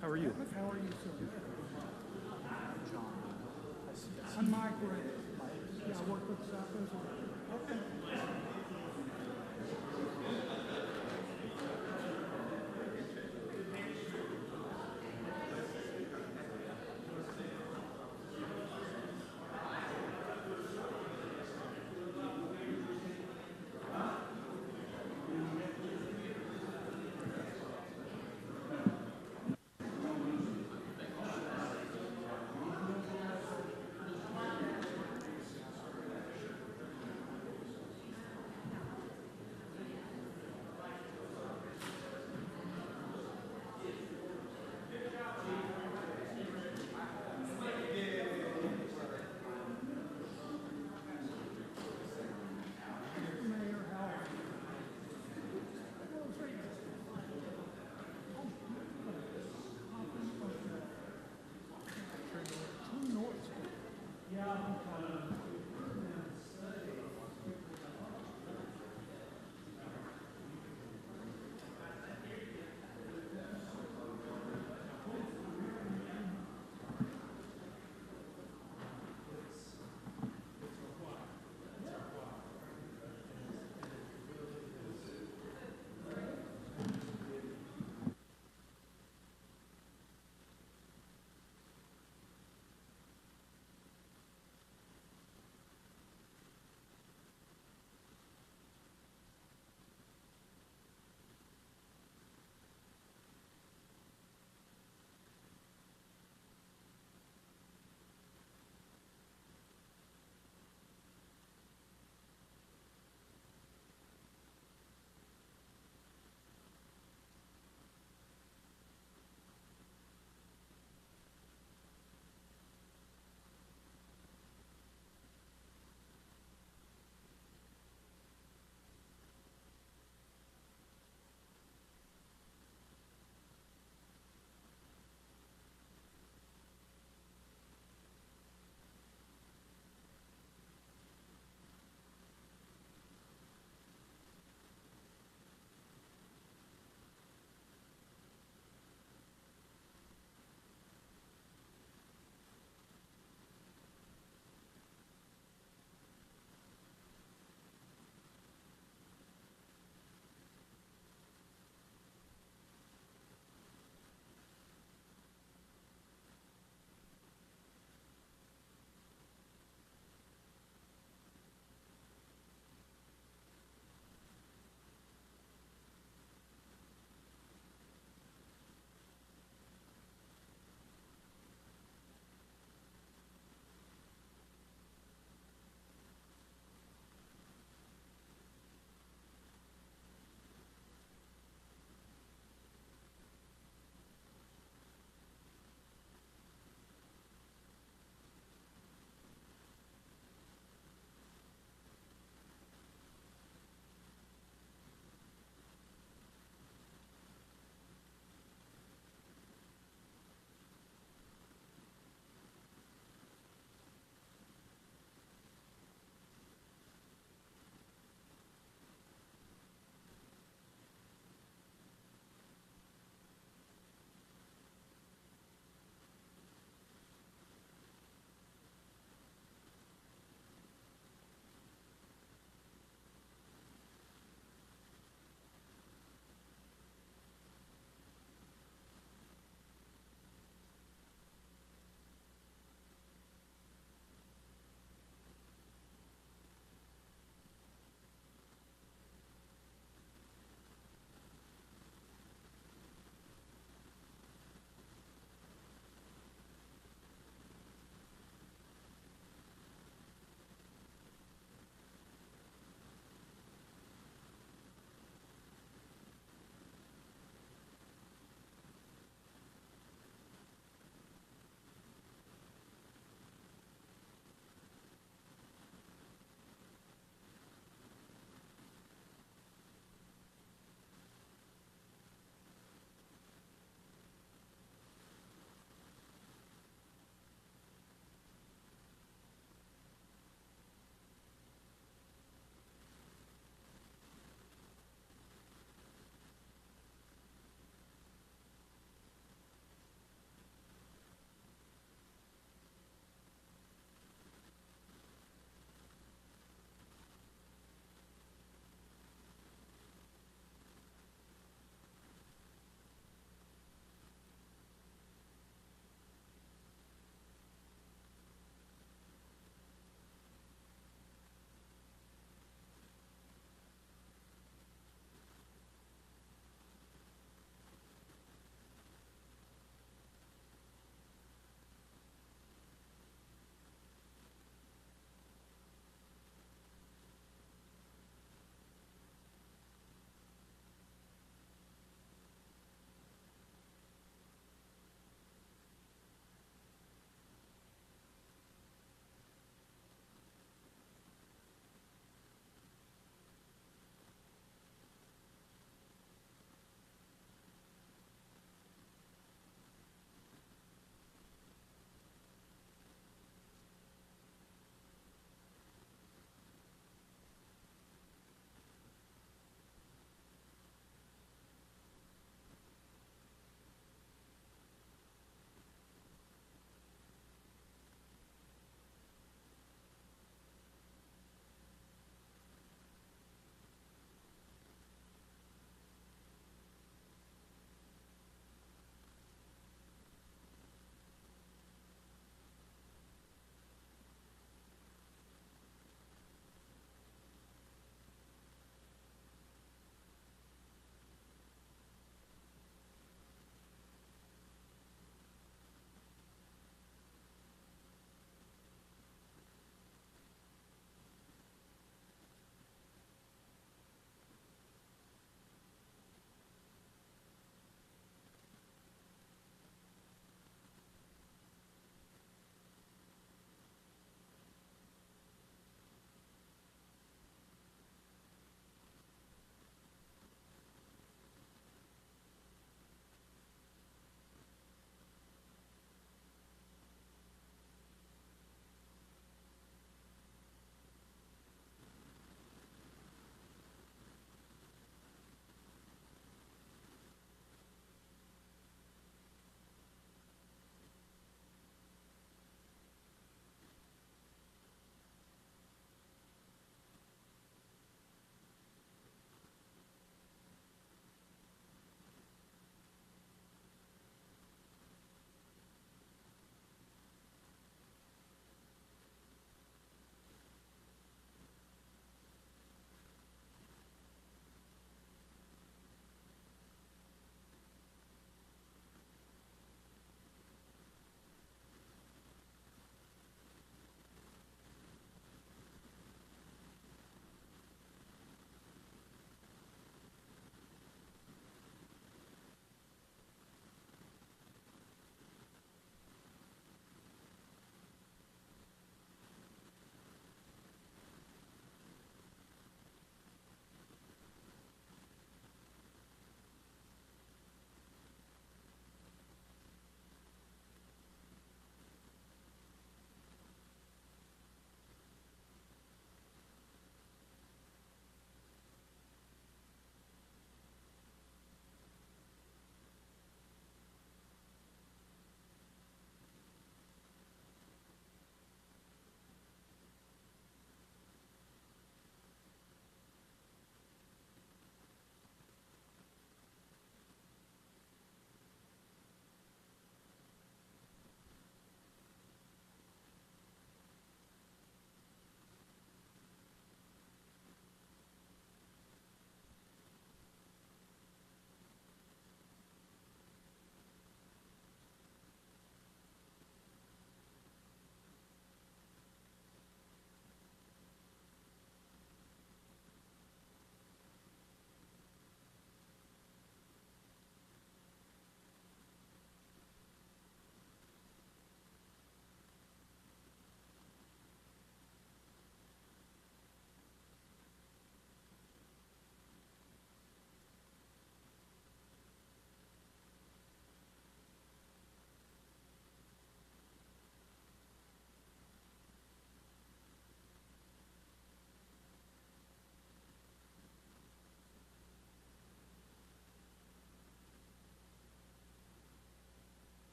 How are you? How are you, sir? I'm Mike. Yeah, I work with Southwest. Okay.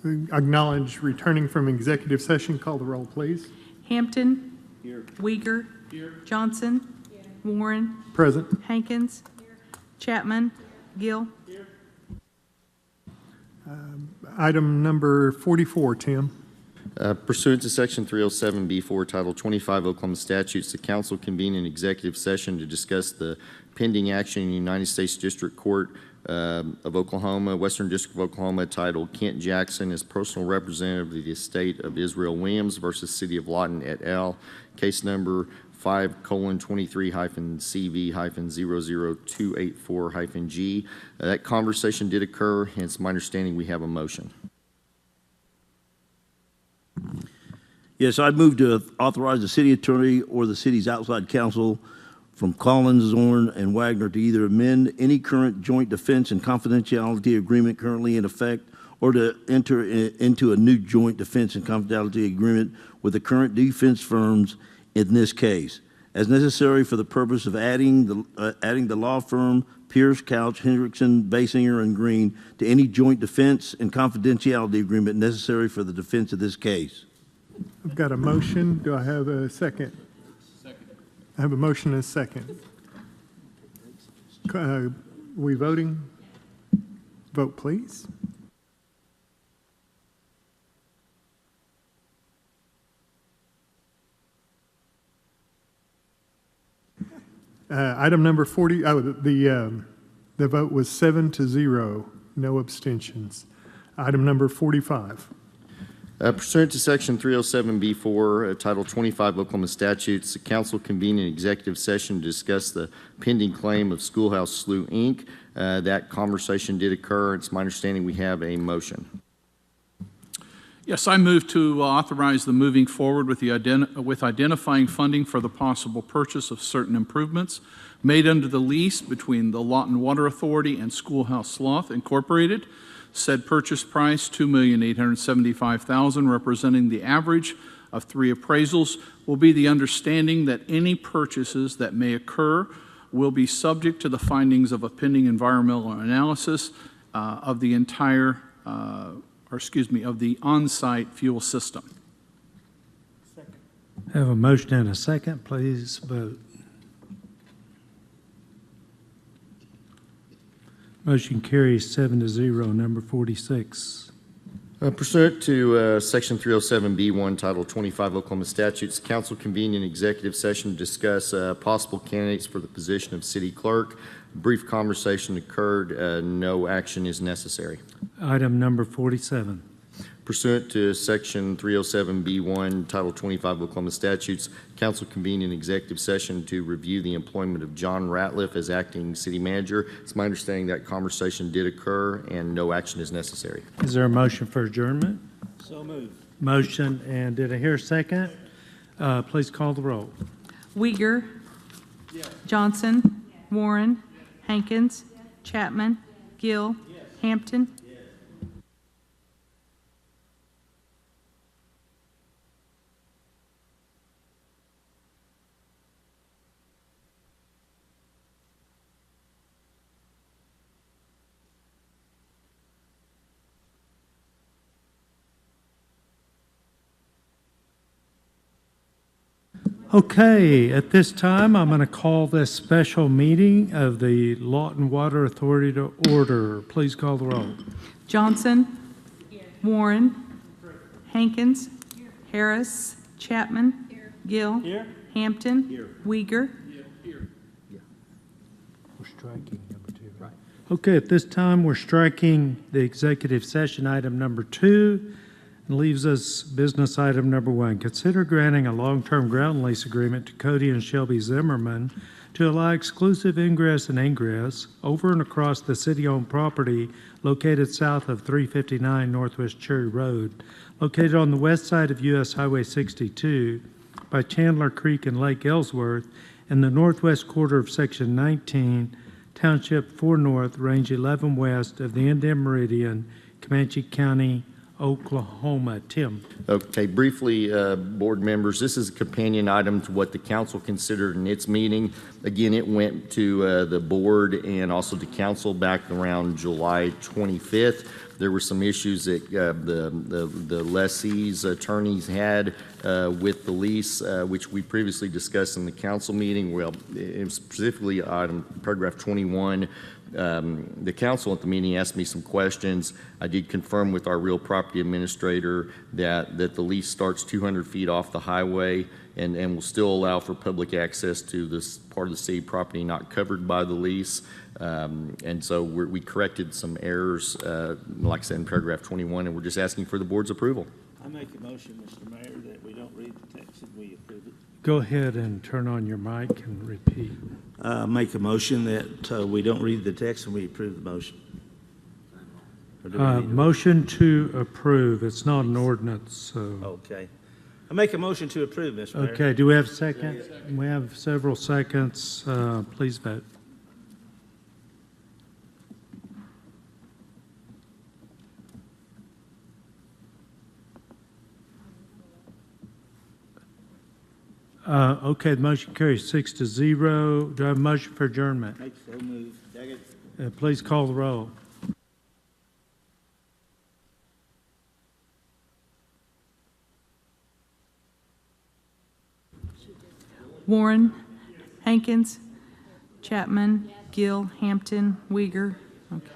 Acknowledge returning from executive session. Call the roll, please. Hampton. Uyghur. Johnson. Warren. Present. Hankins. Chapman. Gill. Item number 44, Tim. Pursuant to Section 307B4, Title 25 Oklahoma statutes, the council convened an executive session to discuss the pending action in the United States District Court of Oklahoma, Western District of Oklahoma, titled Kent Jackson as personal representative of the estate of Israel Williams versus City of Lawton et al., case number 5:23-CV-00284-G. That conversation did occur, and it's my understanding we have a motion. Yes, I'd move to authorize the city attorney or the city's outside counsel from Collins, Zorn, and Wagner to either amend any current joint defense and confidentiality agreement currently in effect or to enter into a new joint defense and confidentiality agreement with the current defense firms in this case, as necessary for the purpose of adding the law firm Pierce, Couch, Hendrickson, Basinger, and Green to any joint defense and confidentiality agreement necessary for the defense of this case. I've got a motion. Do I have a second? Second. I have a motion and a second. We voting? Vote, please. Item number 40, the vote was 7-0, no abstentions. Item number 45. Pursuant to Section 307B4, Title 25 Oklahoma statutes, the council convened an executive session to discuss the pending claim of Schoolhouse Slough, Inc. That conversation did occur. It's my understanding we have a motion. Yes, I move to authorize the moving forward with identifying funding for the possible purchase of certain improvements made under the lease between the Lawton Water Authority and Schoolhouse Slough Incorporated. Said purchase price, $2,875,000, representing the average of 3 appraisals, will be the understanding that any purchases that may occur will be subject to the findings of a pending environmental analysis of the entire of the on-site fuel system. Have a motion and a second. Please vote. Motion carries 7-0. Number 46. Pursuant to Section 307B1, Title 25 Oklahoma statutes, council convened an executive session to discuss possible candidates for the position of city clerk. A brief conversation occurred. No action is necessary. Item number 47. Pursuant to Section 307B1, Title 25 Oklahoma statutes, council convened an executive session to review the employment of John Ratliff as acting city manager. It's my understanding that conversation did occur and no action is necessary. Is there a motion for adjournment? So moved. Motion, and did I hear a second? Please call the roll. Uyghur. Johnson. Warren. Hankins. Chapman. Gill. Hampton. Okay, at this time, I'm going to call this special meeting of the Lawton Water Authority to order. Please call the roll. Johnson. Warren. Hankins. Harris. Chapman. Gill. Hampton. Uyghur. We're striking number 2, right? Okay, at this time, we're striking the executive session item number 2. And leaves us business item number 1. Consider granting a long-term ground lease agreement to Cody and Shelby Zimmerman to allow exclusive ingress and ingress over and across the city-owned property located south of 359 Northwest Cherry Road, located on the west side of U.S. Highway 62 by Chandler Creek and Lake Ellsworth in the northwest quarter of Section 19, Township 4 North, Range 11 West of the Indian Meridian, Comanche County, Oklahoma. Tim. Okay, briefly, board members, this is a companion item to what the council considered in its meeting. Again, it went to the board and also to council back around July 25th. There were some issues that the lessee's attorneys had with the lease, which we previously discussed in the council meeting. Well, specifically item paragraph 21. The council at the meeting asked me some questions. I did confirm with our real property administrator that the lease starts 200 feet off the highway and will still allow for public access to this part of the city property not covered by the lease. And so we corrected some errors, like I said, in paragraph 21, and we're just asking for the board's approval. I make a motion, Mr. Mayor, that we don't read the text and we approve it. Go ahead and turn on your mic and repeat. Make a motion that we don't read the text and we approve the motion. Or do we need to- Motion to approve. It's not an ordinance, so. Okay. I make a motion to approve, Mr. Mayor. Okay, do we have a second? We have several seconds. Please vote. Okay, the motion carries 6-0. Do I have a motion for adjournment? Make so move. Second. Please call the roll. Warren, Hankins, Chapman, Gill, Hampton, Uyghur. Okay.